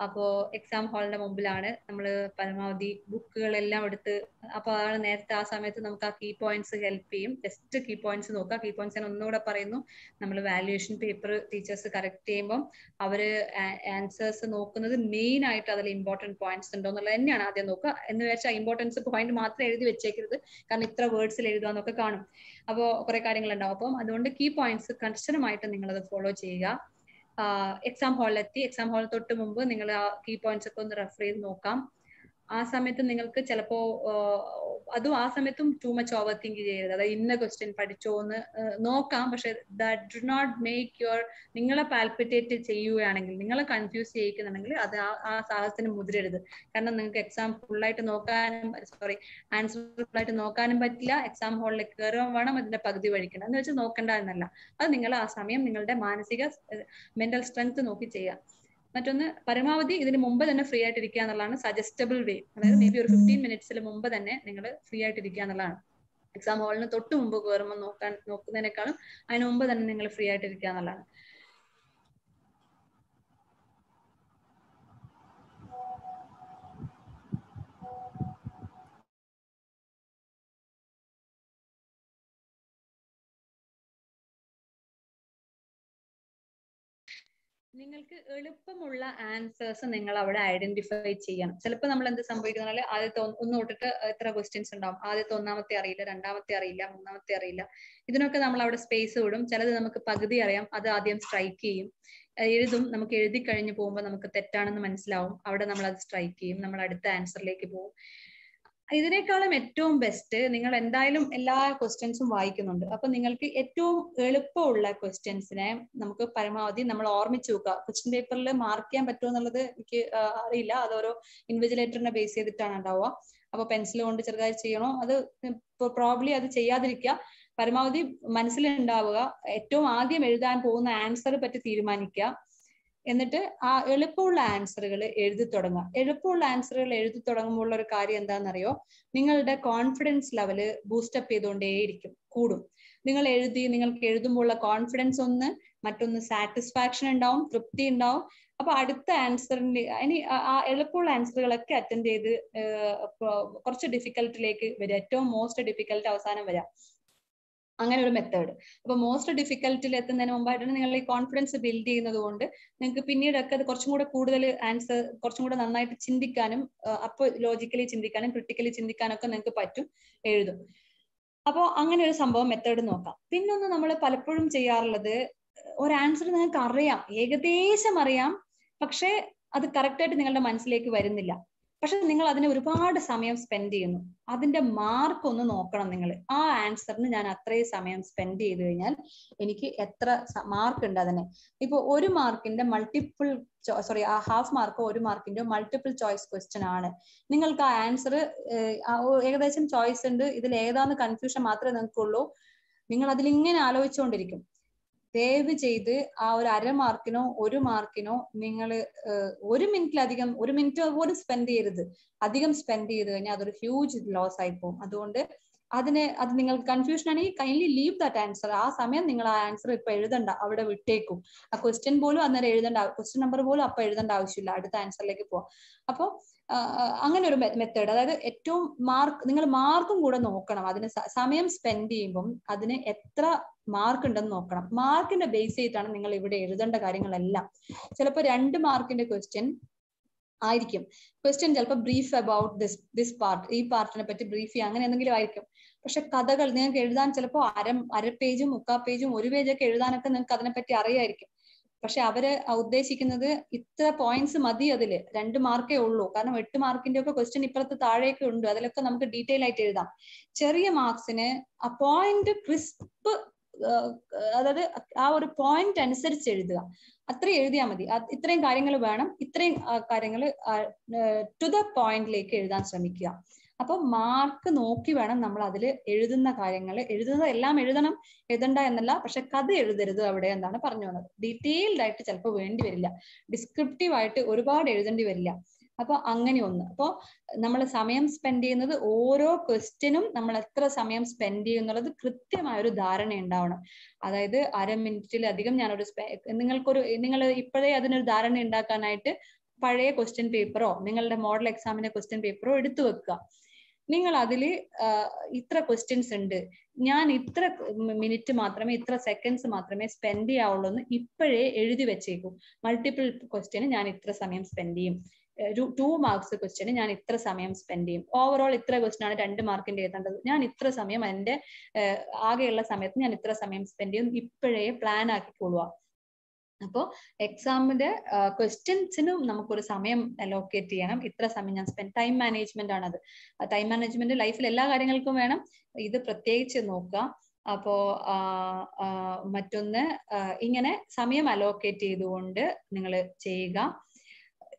അപ്പോ എക്സാം ഹാളിന്റെ മുമ്പിലാണ് നമ്മൾ പരമാവധി ബുക്കുകളെല്ലാം എടുത്ത്, അപ്പൊ അതാണ് നേരത്തെ ആ സമയത്ത് നമുക്ക് ആ കീ പോയിന്റ്സ് ഹെൽപ്പ് ചെയ്യും. ജസ്റ്റ് കീ പോയിന്റ്സ് നോക്കുക. കീ പോയിന്റ്സ് ഞാൻ ഒന്നുകൂടെ പറയുന്നു, നമ്മൾ വാല്യുവേഷൻ പേപ്പർ ടീച്ചേഴ്സ് കറക്റ്റ് ചെയ്യുമ്പോൾ അവര് ആൻസേഴ്സ് നോക്കുന്നത് മെയിൻ ആയിട്ട് അതിൽ ഇമ്പോർട്ടന്റ് പോയിന്റ്സ് ഉണ്ടോ എന്നുള്ളത് തന്നെയാണ് ആദ്യം നോക്കുക. എന്ന് വെച്ചാൽ ഇമ്പോർട്ടൻസ് പോയിന്റ് മാത്രം എഴുതി വെച്ചേക്കരുത്, കാരണം ഇത്ര വേർഡ്സിൽ എഴുതാന്നൊക്കെ കാണും, അപ്പോൾ കുറെ കാര്യങ്ങൾ ഉണ്ടാവും. അപ്പം അതുകൊണ്ട് കീ പോയിന്റ്സ് കർശനമായിട്ട് നിങ്ങളത് ഫോളോ ചെയ്യുക. എക്സാം ഹാളിലെത്തി, എക്സാം ഹാളിൽ തൊട്ട് മുമ്പ് നിങ്ങൾ ആ കീ പോയിന്റ്സ് ഒക്കെ ഒന്ന് റെഫർ ചെയ്ത് നോക്കാം. ആ സമയത്ത് നിങ്ങൾക്ക് ചിലപ്പോ അതും ആ സമയത്തും ടൂ മച്ച് ഓവർ തിങ്ക് ചെയ്യരുത്. അതായത് ഇന്ന ക്വസ്റ്റ്യൻ പഠിച്ചോ എന്ന് നോക്കാം, പക്ഷെ that do not make your, നിങ്ങളെ പാൽപിറ്റേറ്റ് ചെയ്യുകയാണെങ്കിൽ, നിങ്ങളെ കൺഫ്യൂസ് ചെയ്യിക്കുന്നുണ്ടെങ്കിൽ അത് ആ സാഹസത്തിന് മുതിരരുത്. കാരണം നിങ്ങൾക്ക് എക്സാം ഫുള്ളായിട്ട് നോക്കാനും, ആൻസർ ഫുള്ളായിട്ട് നോക്കാനും പറ്റില്ല. എക്സാം ഹാളിലേക്ക് കയറാൻ വേണം, അതിന്റെ പകുതി വഴിക്കണം എന്ന് വെച്ച് നോക്കണ്ട എന്നല്ല. അത് നിങ്ങൾ ആ സമയം നിങ്ങളുടെ മാനസിക മെന്റൽ സ്ട്രെങ്ത് നോക്കി ചെയ്യുക. മറ്റൊന്ന്, പരമാവധി ഇതിന് മുമ്പ് തന്നെ ഫ്രീ ആയിട്ട് ഇരിക്കുക എന്നുള്ളതാണ് സജസ്റ്റബിൾ വേ. അതായത് മേ ബി ഒരു 15 മിനിറ്റ്സിൽ മുമ്പ് തന്നെ നിങ്ങൾ ഫ്രീ ആയിട്ട് ഇരിക്കുക എന്നുള്ളതാണ്. എക്സാം ഹാളിന് തൊട്ട് മുമ്പ് കയറുമ്പോൾ നോക്കുന്നതിനേക്കാളും അതിന് മുമ്പ് തന്നെ നിങ്ങൾ ഫ്രീ ആയിട്ട് ഇരിക്കുക എന്നുള്ളതാണ്. നിങ്ങൾക്ക് എളുപ്പമുള്ള ആൻസേഴ്സ് നിങ്ങൾ അവിടെ ഐഡന്റിഫൈ ചെയ്യണം. ചിലപ്പോൾ നമ്മൾ എന്ത് സംഭവിക്കുന്നാൽ ആദ്യത്തെ ഒന്ന് തൊട്ടിട്ട് എത്ര ക്വസ്റ്റ്യൻസ് ഉണ്ടാവും, ആദ്യത്തെ ഒന്നാമത്തെ അറിയില്ല, രണ്ടാമത്തെ അറിയില്ല, മൂന്നാമത്തെ അറിയില്ല. ഇതിനൊക്കെ നമ്മൾ അവിടെ സ്പേസ് വിടും. ചിലത് നമുക്ക് പകുതി അറിയാം, അത് ആദ്യം സ്ട്രൈക്ക് ചെയ്യും, എഴുതും. നമുക്ക് എഴുതി കഴിഞ്ഞ് പോകുമ്പോൾ നമുക്ക് തെറ്റാണെന്ന് മനസ്സിലാവും, അവിടെ നമ്മൾ അത് സ്ട്രൈക്ക് ചെയ്യും, നമ്മൾ അടുത്ത ആൻസറിലേക്ക് പോകും. ഇതിനേക്കാളും ഏറ്റവും ബെസ്റ്റ്, നിങ്ങൾ എന്തായാലും എല്ലാ ക്വസ്റ്റ്യൻസും വായിക്കുന്നുണ്ട്, അപ്പൊ നിങ്ങൾക്ക് ഏറ്റവും എളുപ്പമുള്ള ക്വസ്റ്റ്യൻസിനെ നമുക്ക് പരമാവധി നമ്മൾ ഓർമ്മിച്ച് വെക്കുക. ക്വസ്റ്റ്യൻ പേപ്പറിൽ മാർക്ക് ചെയ്യാൻ പറ്റുമോ എന്നുള്ളത് എനിക്ക് അറിയില്ല, അതോരോ ഇൻവിജിലേറ്ററിനെ ബേസ് ചെയ്തിട്ടാണ് ഉണ്ടാവുക. അപ്പൊ പെൻസിൽ കൊണ്ട് ചെറുതായി ചെയ്യണോ, അത് പ്രോബ്ലി അത് ചെയ്യാതിരിക്കുക. പരമാവധി മനസ്സിലുണ്ടാവുക, ഏറ്റവും ആദ്യം എഴുതാൻ പോകുന്ന ആൻസർ പറ്റി തീരുമാനിക്കുക. എന്നിട്ട് ആ എളുപ്പമുള്ള ആൻസറുകൾ എഴുതി തുടങ്ങുക. എളുപ്പമുള്ള ആൻസറുകൾ എഴുതി തുടങ്ങുമ്പോൾ ഒരു കാര്യം എന്താണെന്നറിയോ, നിങ്ങളുടെ കോൺഫിഡൻസ് ലെവല് ബൂസ്റ്റപ്പ് ചെയ്തുകൊണ്ടേയിരിക്കും, കൂടും. നിങ്ങൾക്ക് എഴുതുമ്പോഴുള്ള കോൺഫിഡൻസ് ഒന്ന്, മറ്റൊന്ന് സാറ്റിസ്ഫാക്ഷൻ ഉണ്ടാവും, തൃപ്തി ഉണ്ടാവും. അപ്പൊ അടുത്ത ആൻസറിന്റെ ഇനി ആ എളുപ്പമുള്ള ആൻസറുകളൊക്കെ അറ്റൻഡ് ചെയ്ത് കുറച്ച് ഡിഫിക്കൽട്ടിലേക്ക് വരിക, ഏറ്റവും മോസ്റ്റ് ഡിഫിക്കൽട്ട് അവസാനം വരിക. അങ്ങനെ ഒരു മെത്തേഡ്. അപ്പൊ മോസ്റ്റ് ഡിഫിക്കൽട്ടിൽ എത്തുന്നതിന് മുമ്പായിട്ടാണ് നിങ്ങൾ ഈ കോൺഫിഡൻസ് ബിൽഡ് ചെയ്യുന്നത് കൊണ്ട് നിങ്ങൾക്ക് പിന്നീടൊക്കെ അത് കുറച്ചും കൂടെ കൂടുതൽ ആൻസർ കുറച്ചും കൂടെ നന്നായിട്ട് ചിന്തിക്കാനും, അപ്പോൾ ലോജിക്കലി ചിന്തിക്കാനും ക്രിട്ടിക്കലി ചിന്തിക്കാനും ഒക്കെ നിങ്ങൾക്ക് പറ്റും, എഴുതും. അപ്പോൾ അങ്ങനെ ഒരു സംഭവം മെത്തേഡ് നോക്കാം. പിന്നൊന്ന് നമ്മൾ പലപ്പോഴും ചെയ്യാറുള്ളത്, ഒരു ആൻസർ നിങ്ങൾക്ക് അറിയാം, ഏകദേശം അറിയാം, പക്ഷേ അത് കറക്റ്റ് ആയിട്ട് നിങ്ങളുടെ മനസ്സിലേക്ക് വരുന്നില്ല. പക്ഷെ നിങ്ങൾ അതിന് ഒരുപാട് സമയം സ്പെൻഡ് ചെയ്യുന്നു. അതിന്റെ മാർക്ക് ഒന്ന് നോക്കണം നിങ്ങൾ. ആ ആൻസറിന് ഞാൻ അത്രയും സമയം സ്പെൻഡ് ചെയ്ത് കഴിഞ്ഞാൽ എനിക്ക് എത്ര മാർക്ക് ഉണ്ട് അതിന്. ഇപ്പൊ ഒരു മാർക്കിന്റെ മൾട്ടിപ്പിൾ ആ ഹാഫ് മാർക്കോ ഒരു മാർക്കിന്റെ മൾട്ടിപ്പിൾ ചോയ്സ് ക്വസ്റ്റ്യൻ ആണ്. നിങ്ങൾക്ക് ആ ആൻസർ ഏകദേശം ചോയ്സ് ഉണ്ട്, ഇതിൽ ഏതാന്ന് കൺഫ്യൂഷൻ മാത്രമേ നിങ്ങൾക്കുള്ളൂ. നിങ്ങൾ അതിലിങ്ങനെ ആലോചിച്ചുകൊണ്ടിരിക്കും. ദയവ് ചെയ്ത് ആ ഒരു അരമാർക്കിനോ ഒരു മാർക്കിനോ നിങ്ങൾ 1 മിനിറ്റിലധികം, 1 മിനിറ്റ് പോലും സ്പെൻഡ് ചെയ്യരുത്. അധികം സ്പെൻഡ് ചെയ്ത് കഴിഞ്ഞാൽ അതൊരു ഹ്യൂജ് ലോസ് ആയി പോകും. അതുകൊണ്ട് അത് നിങ്ങൾക്ക് കൺഫ്യൂഷൻ ആണെങ്കിൽ കൈൻഡ്ലി ലീവ് ദാറ്റ് ആൻസർ. ആ സമയം നിങ്ങൾ ആ ആൻസർ ഇപ്പൊ എഴുതണ്ട, അവിടെ വിട്ടേക്കും. ആ ക്വസ്റ്റ്യൻ പോലും അന്നേരം എഴുതേണ്ട, ക്വസ്റ്റ്യൻ നമ്പർ പോലും അപ്പൊ എഴുതേണ്ട ആവശ്യമില്ല, അടുത്ത ആൻസറിലേക്ക് പോവാം. അപ്പോൾ അങ്ങനെ ഒരു മെത്തേഡ്, അതായത് ഏറ്റവും നിങ്ങൾ മാർക്കും കൂടെ നോക്കണം. അതിന് സമയം സ്പെൻഡ് ചെയ്യുമ്പം അതിന് എത്ര മാർക്ക് ഉണ്ടെന്ന് നോക്കണം. മാർക്കിന്റെ ബേസ് ചെയ്തിട്ടാണ് നിങ്ങൾ ഇവിടെ എഴുതേണ്ട കാര്യങ്ങളെല്ലാം. ചിലപ്പോൾ 2 മാർക്കിന്റെ ക്വസ്റ്റ്യൻ ആയിരിക്കും. ക്വസ്റ്റ്യൻ ചിലപ്പോൾ ബ്രീഫ് അബൌട്ട് ദിസ് പാർട്ട്, ഈ പാർട്ടിനെ പറ്റി ബ്രീഫ് ചെയ്യുക, അങ്ങനെ എന്തെങ്കിലും ആയിരിക്കും. പക്ഷെ കഥകൾ നിങ്ങൾക്ക് എഴുതാൻ ചിലപ്പോൾ അര പേജും 3/4 പേജും 1 പേജൊക്കെ എഴുതാനൊക്കെ നിങ്ങൾക്ക് അതിനെപ്പറ്റി അറിയായിരിക്കും. പക്ഷെ അവര് ഉദ്ദേശിക്കുന്നത് ഇത്ര പോയിന്റ്സ് മതി, അതില് 2 മാർക്കേ ഉള്ളൂ. കാരണം 8 മാർക്കിന്റെ ഒക്കെ ക്വസ്റ്റ്യൻ ഇപ്പുറത്ത് താഴേക്ക് ഉണ്ട്, അതിലൊക്കെ നമുക്ക് ഡീറ്റെയിൽ ആയിട്ട് എഴുതാം. ചെറിയ മാർക്സിന് ആ പോയിന്റ് ക്രിസ്പ്, അതായത് ആ ഒരു പോയിന്റ് അനുസരിച്ച് എഴുതുക, അത്രയും എഴുതിയാൽ മതി. ഇത്രയും കാര്യങ്ങൾ വേണം, ഇത്രയും കാര്യങ്ങൾ ടു ദ പോയിന്റിലേക്ക് എഴുതാൻ ശ്രമിക്കുക. അപ്പൊ മാർക്ക് നോക്കി വേണം നമ്മൾ അതിൽ എഴുതുന്ന കാര്യങ്ങൾ. എഴുതുന്നത് എല്ലാം എഴുതണ്ട എന്നല്ല, പക്ഷെ കഥ എഴുതരുത് അവിടെ എന്നാണ് പറഞ്ഞു വന്നത്. ഡീറ്റെയിൽഡ് ആയിട്ട് ചിലപ്പോൾ വേണ്ടി വരില്ല, ഡിസ്ക്രിപ്റ്റീവ് ആയിട്ട് ഒരുപാട് എഴുതേണ്ടി വരില്ല. അപ്പൊ അങ്ങനെ ഒന്ന്. അപ്പോൾ നമ്മൾ സമയം സ്പെൻഡ് ചെയ്യുന്നത്, ഓരോ ക്വസ്റ്റ്യനും നമ്മൾ എത്ര സമയം സ്പെൻഡ് ചെയ്യുന്നുള്ളത് കൃത്യമായ ഒരു ധാരണ ഉണ്ടാവണം. അതായത് 1/2 മിനിറ്റിലധികം നിങ്ങൾ ഇപ്പോഴേ അതിനൊരു ധാരണ ഉണ്ടാക്കാനായിട്ട് പഴയ ക്വസ്റ്റ്യൻ പേപ്പറോ നിങ്ങളുടെ മോഡൽ എക്സാമിന്റെ ക്വസ്റ്റ്യൻ പേപ്പറോ എടുത്തു വെക്കുക. നിങ്ങൾ അതിൽ ഇത്ര ക്വസ്റ്റ്യൻസ് ഉണ്ട്, ഞാൻ ഇത്ര മിനിറ്റ് മാത്രമേ, ഇത്ര സെക്കൻഡ്സ് മാത്രമേ സ്പെൻഡ് ചെയ്യാവുള്ളൂ എന്ന് ഇപ്പോഴേ എഴുതി വെച്ചേക്കും. മൾട്ടിപ്പിൾ ക്വസ്റ്റ്യന് ഞാൻ ഇത്ര സമയം സ്പെൻഡ് ചെയ്യും, 2 മാർക്സ് ക്വസ്റ്റ്യന് ഞാൻ ഇത്ര സമയം സ്പെൻഡ് ചെയ്യും, ഓവറോൾ ഇത്ര ക്വസ്റ്റ്യൻ ആണ് 2 മാർക്കിന്റെ എഴുതേണ്ടത്, ഞാൻ ഇത്ര സമയം എന്റെ ആകെയുള്ള സമയത്ത് ഞാൻ ഇത്ര സമയം സ്പെൻഡ് ചെയ്യും, ഇപ്പോഴേ പ്ലാൻ ആക്കിക്കൊള്ളുക. അപ്പോൾ എക്സാമിന്റെ ക്വസ്റ്റ്യൻസിനും നമുക്കൊരു സമയം അലോക്കേറ്റ് ചെയ്യണം. ഇത്ര സമയം ഞാൻ ടൈം മാനേജ്മെന്റ് ആണത്. ടൈം മാനേജ്മെന്റ് ലൈഫിൽ എല്ലാ കാര്യങ്ങൾക്കും വേണം, ഇത് പ്രത്യേകിച്ച് നോക്കുക. അപ്പോ മറ്റൊന്ന്, ഇങ്ങനെ സമയം അലോക്കേറ്റ് ചെയ്തുകൊണ്ട് നിങ്ങൾ ചെയ്യുക.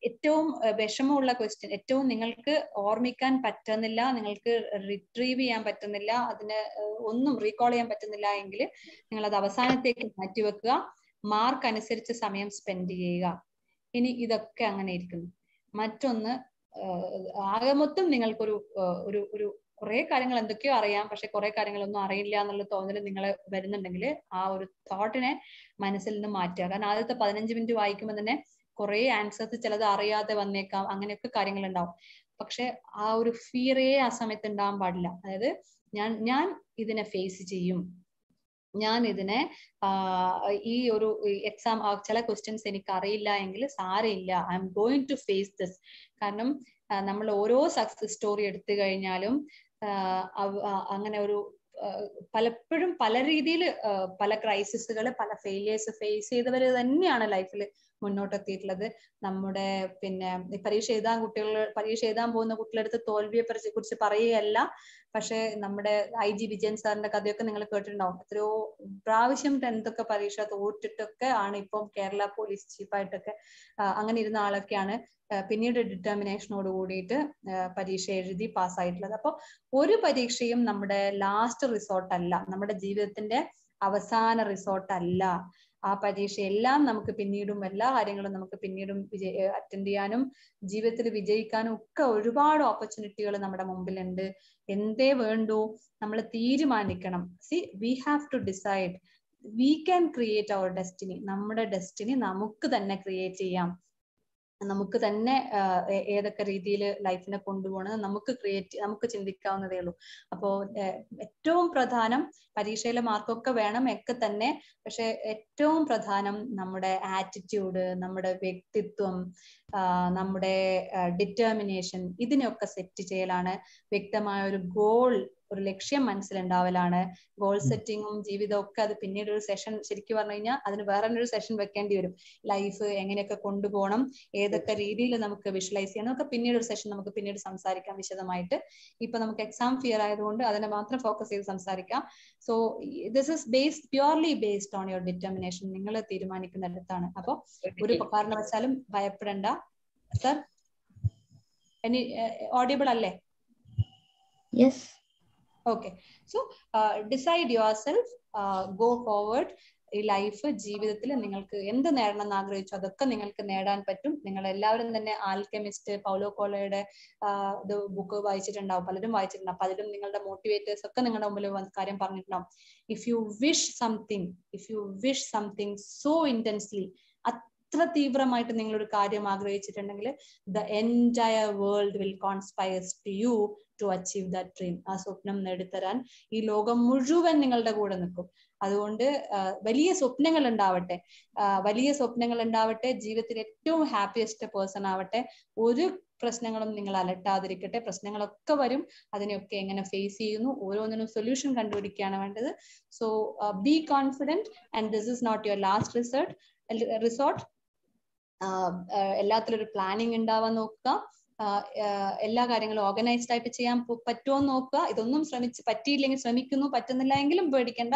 ഏറ്റവും വിഷമമുള്ള ക്വസ്റ്റ്യൻ, ഏറ്റവും നിങ്ങൾക്ക് ഓർമ്മിക്കാൻ പറ്റുന്നില്ല, നിങ്ങൾക്ക് റിട്രീവ് ചെയ്യാൻ പറ്റുന്നില്ല, അതിന് ഒന്നും റീകോൾ ചെയ്യാൻ പറ്റുന്നില്ല എങ്കിൽ നിങ്ങൾ അത് അവസാനത്തേക്ക് മാറ്റിവെക്കുക. മാർക്ക് അനുസരിച്ച് സമയം സ്പെൻഡ് ചെയ്യുക. ഇനി ഇതൊക്കെ അങ്ങനെ ഇരിക്കുന്നു. മറ്റൊന്ന്, ആകെ മൊത്തം നിങ്ങൾക്കൊരു ഒരു കുറെ കാര്യങ്ങൾ എന്തൊക്കെയോ അറിയാം, പക്ഷെ കുറെ കാര്യങ്ങളൊന്നും അറിയില്ല എന്നുള്ള തോന്നൽ നിങ്ങൾ വരുന്നുണ്ടെങ്കിൽ ആ ഒരു തോട്ടിനെ മനസ്സിൽ നിന്ന് മാറ്റുക. കാരണം ആദ്യത്തെ 15 മിനിറ്റ് വായിക്കുമ്പോൾ തന്നെ കുറെ ആൻസേഴ്സ് ചിലത് അറിയാതെ വന്നേക്കാം, അങ്ങനെയൊക്കെ കാര്യങ്ങൾ ഉണ്ടാവും. പക്ഷെ ആ ഒരു ഫിയറേ ആ സമയത്ത് ഉണ്ടാവാൻ പാടില്ല. അതായത് ഞാൻ ഇതിനെ ഫേസ് ചെയ്യും, ഞാൻ ഇതിനെ ഈ ഒരു എക്സാം ചില ക്വസ്റ്റ്യൻസ് എനിക്ക് അറിയില്ല എങ്കിൽ സാരമില്ല, I'm going to face this. കാരണം നമ്മൾ ഓരോ സക്സസ് സ്റ്റോറി എടുത്തു കഴിഞ്ഞാലും അങ്ങനെ ഒരു പലപ്പോഴും പല രീതിയിൽ പല ക്രൈസിസുകൾ, പല ഫെയിലിയേഴ്സ് ഫേസ് ചെയ്തവർ തന്നെയാണ് ലൈഫിൽ മുന്നോട്ടെത്തിയിട്ടുള്ളത്. നമ്മുടെ പരീക്ഷ എഴുതാൻ പോകുന്ന കുട്ടികളടുത്ത് തോൽവിയെ കുറിച്ച് പറയുകയല്ല, പക്ഷെ നമ്മുടെ IG വിജയൻ സാറിന്റെ കഥയൊക്കെ നിങ്ങൾ കേട്ടിട്ടുണ്ടാവും. എത്രയോ പ്രാവശ്യം 10th ഒക്കെ പരീക്ഷ തോറ്റിട്ടൊക്കെ ആണ് ഇപ്പം കേരള പോലീസ് ചീഫായിട്ടൊക്കെ അങ്ങനെ ഇരുന്ന ആളൊക്കെയാണ് പിന്നീട് ഡിറ്റർമിനേഷനോട് കൂടിയിട്ട് പരീക്ഷ എഴുതി പാസ്സായിട്ടുള്ളത്. അപ്പോൾ ഒരു പരീക്ഷയും നമ്മുടെ ലാസ്റ്റ് റിസോർട്ട് അല്ല, നമ്മുടെ ജീവിതത്തിന്റെ അവസാന റിസോർട്ട് അല്ല. ആ പരീക്ഷ എല്ലാം നമുക്ക് പിന്നീടും, എല്ലാ കാര്യങ്ങളും നമുക്ക് പിന്നീടും അറ്റൻഡ് ചെയ്യാനും ജീവിതത്തിൽ വിജയിക്കാനും ഒക്കെ ഒരുപാട് ഓപ്പർച്യൂണിറ്റികൾ നമ്മുടെ മുമ്പിലുണ്ട്. എന്തേ വേണ്ടു, നമ്മൾ തീരുമാനിക്കണം. We have to decide, we can create our destiny. നമ്മുടെ ഡെസ്റ്റിനി നമുക്ക് തന്നെ ക്രിയേറ്റ് ചെയ്യാം. നമുക്ക് തന്നെ ഏതൊക്കെ രീതിയിൽ ലൈഫിനെ കൊണ്ടുപോകണം നമുക്ക് ചിന്തിക്കാവുന്നതേ ഉള്ളൂ. അപ്പോ ഏറ്റവും പ്രധാനം പരീക്ഷയിലെ മാർക്കൊക്കെ വേണം ഒക്കെ തന്നെ, പക്ഷെ ഏറ്റവും പ്രധാനം നമ്മുടെ ആറ്റിറ്റ്യൂഡ്, നമ്മുടെ വ്യക്തിത്വം, നമ്മുടെ ഡിറ്റർമിനേഷൻ, ഇതിനെയൊക്കെ സെറ്റ് ചെയ്യലാണ്. വ്യക്തമായ ഒരു ഗോൾ, ഒരു ലക്ഷ്യം മനസ്സിലുണ്ടാവലാണ്. ഗോൾ സെറ്റിങ്ങും ജീവിതവും ഒക്കെ അത് പിന്നീട് ഒരു സെഷൻ ശരിക്കും പറഞ്ഞു കഴിഞ്ഞാൽ അതിന് വേറെ ഒരു സെഷൻ വെക്കേണ്ടി വരും. ലൈഫ് എങ്ങനെയൊക്കെ കൊണ്ടുപോകണം, ഏതൊക്കെ രീതിയിൽ നമുക്ക് വിഷ്വലൈസ് ചെയ്യണം എന്നൊക്കെ പിന്നീട് ഒരു സെഷൻ നമുക്ക് പിന്നീട് സംസാരിക്കാം വിശദമായിട്ട്. ഇപ്പൊ നമുക്ക് എക്സാം ഫിയർ ആയതുകൊണ്ട് അതിനെ മാത്രം ഫോക്കസ് ചെയ്ത് സംസാരിക്കാം. So this is based purely based on your determination. നിങ്ങൾ തീരുമാനിക്കുന്നിടത്താണ്. അപ്പൊ ഒരു കാരണവശാലും ഭയപ്പെടേണ്ട. Sir any audible alle? Yes. Okay, so decide yourself, go forward. ഈ ലൈഫ് ജീവിതത്തിൽ നിങ്ങൾക്ക് എന്ത് നേടണം എന്ന് ആഗ്രഹിച്ചു അതൊക്കെ നിങ്ങൾക്ക് നേടാൻ പറ്റും. നിങ്ങൾ എല്ലാവരും തന്നെ ആൽക്കെമിസ്റ്റ് പൗലോ കോളയുടെ ബുക്ക് വായിച്ചിട്ടുണ്ടാവും, പലരും വായിച്ചിട്ടുണ്ടാവും. പലരും നിങ്ങളുടെ മോട്ടിവേറ്റേഴ്സ് ഒക്കെ നിങ്ങളുടെ മുമ്പിൽ കാര്യം പറഞ്ഞിട്ടുണ്ടാവും. If you wish something so intensely, അത്ര തീവ്രമായിട്ട് നിങ്ങളൊരു കാര്യം ആഗ്രഹിച്ചിട്ടുണ്ടെങ്കിൽ the entire world will conspires to you to achieve that dream. ആ സ്വപ്നം നേടിത്തരാൻ ഈ ലോകം മുഴുവൻ നിങ്ങളുടെ കൂടെ നിൽക്കും. അതുകൊണ്ട് വലിയ സ്വപ്നങ്ങൾ ഉണ്ടാവട്ടെ, ജീവിതത്തിൽ ഏറ്റവും ഹാപ്പിയസ്റ്റ് പേഴ്സൺ ആവട്ടെ. ഒരു പ്രശ്നങ്ങളും നിങ്ങൾ അലട്ടാതിരിക്കട്ടെ. പ്രശ്നങ്ങളൊക്കെ വരും, അതിനെയൊക്കെ എങ്ങനെ ഫേസ് ചെയ്യുന്നു, ഓരോന്നിനും സൊല്യൂഷൻ കണ്ടുപിടിക്കുകയാണ് വേണ്ടത്. So be confident and this is not your last resort. എല്ലാത്തിലും ഒരു പ്ലാനിങ് ഉണ്ടാവാൻ നോക്കുക. എല്ലാ കാര്യങ്ങളും ഓർഗനൈസ്ഡ് ആയിട്ട് ചെയ്യാൻ പറ്റുമോ നോക്കുക. ഇതൊന്നും പറ്റിയില്ലെങ്കിൽ ശ്രമിക്കുന്നു, പറ്റുന്നില്ല എങ്കിലും പേടിക്കേണ്ട.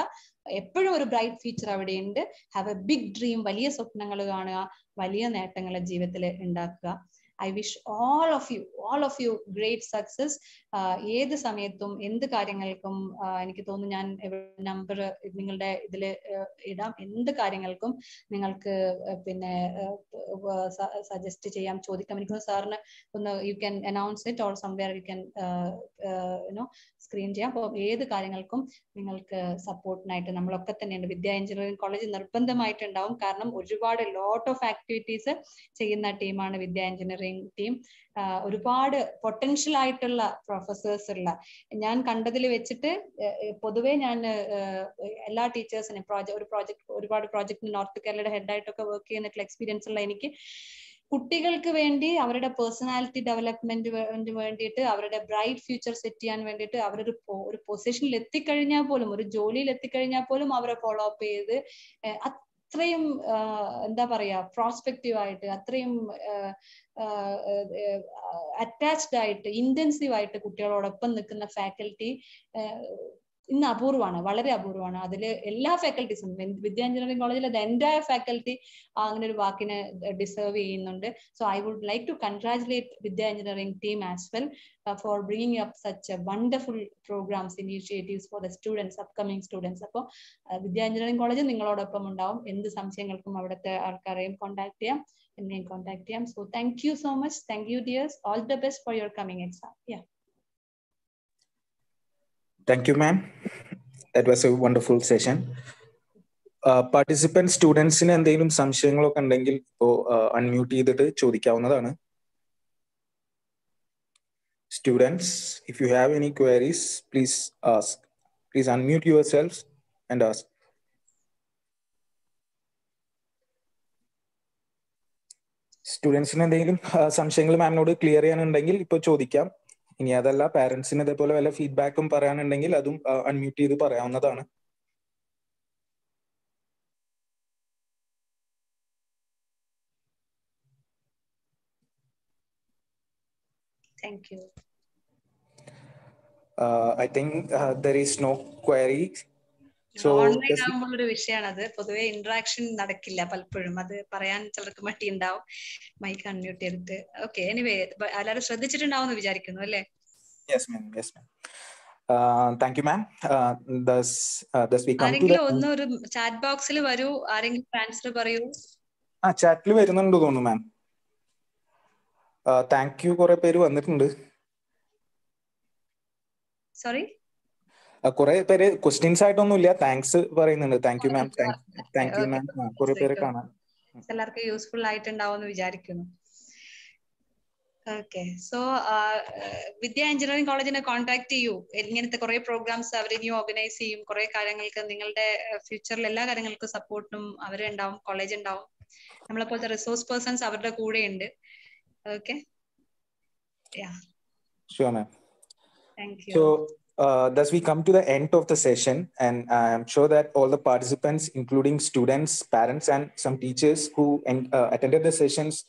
എപ്പോഴും ഒരു ബ്രൈറ്റ് ഫ്യൂച്ചർ അവിടെയുണ്ട്. Have a big dream. വലിയ സ്വപ്നങ്ങൾ കാണുക, വലിയ നേട്ടങ്ങൾ ജീവിതത്തിൽ ഉണ്ടാക്കുക. I wish all of you great success. ഏത് സമയത്തും എന്ത് കാര്യങ്ങൾക്കും എനിക്ക് തോന്നുന്നു ഞാൻ നമ്പർ നിങ്ങളുടെ ഇതിൽ ഇടാം. എന്ത് കാര്യങ്ങൾക്കും നിങ്ങൾക്ക് പിന്നെ സജസ്റ്റ് ചെയ്യാം, ചോദിക്കാം. എനിക്ക് സാറിന് ഒന്ന് you can announce it or somewhere you can screen ചെയ്യാം. അപ്പോൾ ഏത് കാര്യങ്ങൾക്കും നിങ്ങൾക്ക് സപ്പോർട്ടിനായിട്ട് നമ്മളൊക്കെ തന്നെയുണ്ട്. വിദ്യ എഞ്ചിനീയറിംഗ് കോളേജ് നിർബന്ധമായിട്ടുണ്ടാവും. കാരണം ഒരുപാട് ലോട്ട് ഓഫ് ആക്ടിവിറ്റീസ് ചെയ്യുന്ന ടീമാണ് വിദ്യ എഞ്ചിനീയറിംഗ് ടീം. ഒരുപാട് പൊട്ടൻഷ്യൽ ആയിട്ടുള്ള പ്രൊഫസേഴ്സ് ഉള്ള, ഞാൻ കണ്ടതിൽ വെച്ചിട്ട് പൊതുവെ ഞാൻ എല്ലാ ടീച്ചേഴ്സിനും ഒരുപാട് പ്രോജക്റ്റ് നോർത്ത് കേരളയുടെ ഹെഡായിട്ടൊക്കെ വർക്ക് ചെയ്യുന്നിട്ടുള്ള എക്സ്പീരിയൻസ് ഉള്ള എനിക്ക് കുട്ടികൾക്ക് വേണ്ടി അവരുടെ പേഴ്സണാലിറ്റി ഡെവലപ്മെന്റിന് വേണ്ടിയിട്ട്, അവരുടെ ബ്രൈറ്റ് ഫ്യൂച്ചർ സെറ്റ് ചെയ്യാൻ വേണ്ടിയിട്ട്, അവരൊരു പൊസിഷനിൽ എത്തിക്കഴിഞ്ഞാൽ പോലും, ഒരു ജോലിയിൽ എത്തിക്കഴിഞ്ഞാൽ പോലും അവരെ ഫോളോ അപ്പ് ചെയ്ത് അത്രയും എന്താ പറയാ പ്രോസ്പെക്റ്റീവ് ആയിട്ട്, അത്രയും അറ്റാച്ച്ഡ് ആയിട്ട്, ഇന്റൻസീവ് ആയിട്ട് കുട്ടികളോടൊപ്പം നിൽക്കുന്ന ഫാക്കൽറ്റി ഇന്ന് അപൂർവമാണ്, വളരെ അപൂർവമാണ്. അതിൽ എല്ലാ ഫാക്കൽറ്റീസും വിദ്യ എഞ്ചിനീയറിംഗ് കോളേജിലെ എൻറ്റയർ ഫാക്കൽറ്റി അങ്ങനെ ഒരു വാക്കിനെ ഡിസേർവ് ചെയ്യുന്നുണ്ട്. So I would like to congratulate Vidya engineering team as well for bringing up such a wonderful programs, initiatives for the students, upcoming students. അപ്പോൾ വിദ്യ എഞ്ചിനീയറിംഗ് കോളേജ് നിങ്ങളോടൊപ്പം ഉണ്ടാവും. എന്ത് സംശയങ്ങൾക്കും അവിടുത്തെ ആൾക്കാരെയും കോൺടാക്ട് ചെയ്യാം, എന്നെയും കോൺടാക്ട് ചെയ്യാം. So thank you so much. Thank you dears. All the best for your coming exam. Thank you, ma'am. That was a wonderful session. Participant students-ന് എന്തെങ്കിലും സംശയങ്ങളൊക്കെ ഉണ്ടെങ്കിൽ ഇപ്പോൾ അൺമ്യൂട്ട് ചെയ്തിട്ട് ചോദിക്കാവുന്നതാണ്. Students, if you have any queries, please ask. Please unmute yourselves and ask. സ്റ്റുഡൻസിന് എന്തെങ്കിലും സംശയങ്ങൾ മാമിനോട് ക്ലിയർ ചെയ്യാനുണ്ടെങ്കിൽ ഇപ്പോൾ ചോദിക്കാം. ഇനി അതല്ല പാരന്റ്സിന് ഇതേപോലെ വല്ല ഫീഡ്ബാക്കും പറയാനുണ്ടെങ്കിൽ അതും അൺമ്യൂട്ട് ചെയ്ത് പറയാവുന്നതാണ്. Thank you. I think there is no query. So online ആകുമ്പോൾ ഒരു വിഷയമാണത്. പൊതുവെ ഇന്ററാക്ഷൻ നടക്കില്ല പലപ്പോഴും. അത് പറയാൻ ചിലർക്ക് മടി ഉണ്ടാവും മൈക്ക് അൺമ്യൂട്ട് ചെയ്തിട്ട്. ഓക്കെ, എനിവേ എല്ലാവരും ശ്രദ്ധിച്ചിട്ടുണ്ടാവും എന്ന് വിചാരിക്കുന്നു അല്ലേ? Yes, ma'am. Yes, ma'am. Thank you, ma'am. Thus we come to ആരെങ്കിലും ഒന്നൊരു ചാറ്റ് ബോക്സിൽ വരൂ, ആരെങ്കിലും ആൻസർ പറയൂ. ചാറ്റിൽ വരുന്നുണ്ട് തോന്നുന്നു മാം. താങ്ക് യു കുറെ പേര് വന്നിട്ടുണ്ട്. സോറി, കുറെ പേര് ക്വസ്റ്റ്യൻസ് ആയിട്ടൊന്നുമില്ല, താങ്ക്സ് പറയുന്നുണ്ട്. Thank you ma'am. Thank you ma'am. കുറെ പേരെ കാണാം. എല്ലാവർക്കും യൂസ്ഫുൾ ആയിട്ടുണ്ടാവും എന്ന് വിചാരിക്കുന്നു. ഓക്കെ, സോ വിദ്യ എഞ്ചിനീയറിംഗ് കോളേജിനെ കോൺടാക്ട് ചെയ്യൂ. ഇങ്ങനത്തെ കുറെ പ്രോഗ്രാംസ് അവർ ഇനി ഓർഗനൈസ് ചെയ്യും. കുറെ കാര്യങ്ങൾക്ക് നിങ്ങളുടെ ഫ്യൂച്ചറിൽ എല്ലാ കാര്യങ്ങൾക്കും സപ്പോർട്ടും അവരുണ്ടാവും, കോളേജ് ഉണ്ടാവും. നമ്മളെപ്പോലത്തെ റിസോഴ്സ് പേഴ്സൺസ് അവരുടെ കൂടെ ഉണ്ട്. Okay, Sure, ma'am. Thank you. So thus we come to the end of the session, and I'm sure that all the participants, including students, parents, and some teachers who attended the sessions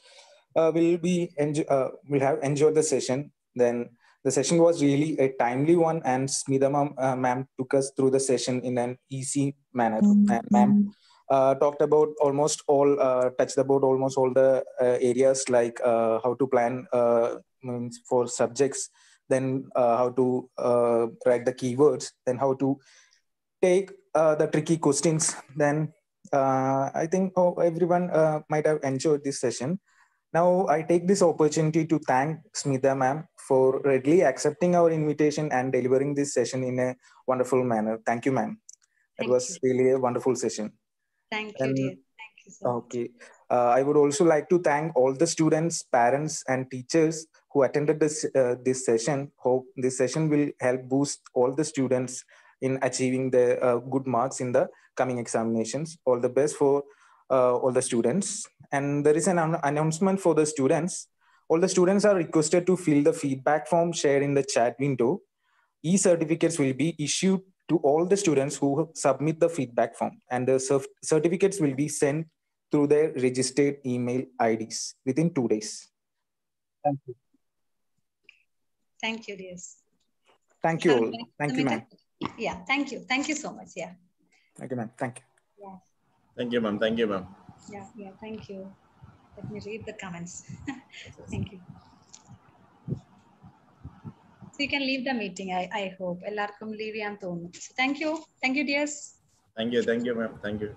will have enjoyed the session. Then the session was really a timely one, and Smita ma'am took us through the session in an easy manner. And ma'am talked about almost all, touched about almost all the areas, like how to plan for subjects, then how to write the keywords, then how to take the tricky questions. Then I think everyone might have enjoyed this session. Now I take this opportunity to thank Smita ma'am for readily accepting our invitation and delivering this session in a wonderful manner. Thank you, ma'am. It was really a wonderful session. Thank you, dear. Thank you so much. Okay. I would also like to thank all the students, parents, and teachers who attended this session. Hope this session will help boost all the students in achieving the good marks in the coming examinations. All the best for all the students. And there is an announcement for the students. All the students are requested to fill the feedback form shared in the chat window. E-certificates will be issued to all the students who submit the feedback form, and the certificates will be sent through their registered email IDs within 2 days. Thank you. Thank you, dears. Thank you all. Thank you, ma'am. Yeah, thank you. Thank you so much. Yeah. Thank you, ma'am. Thank you. Yeah. Thank you, ma'am. Thank you, ma'am. Yeah, thank you. Let me read the comments. Thank you. So you can leave the meeting, I hope. Ellarkum leave yan thonu. Thank you. Thank you, dears. Thank you, ma'am. Thank you.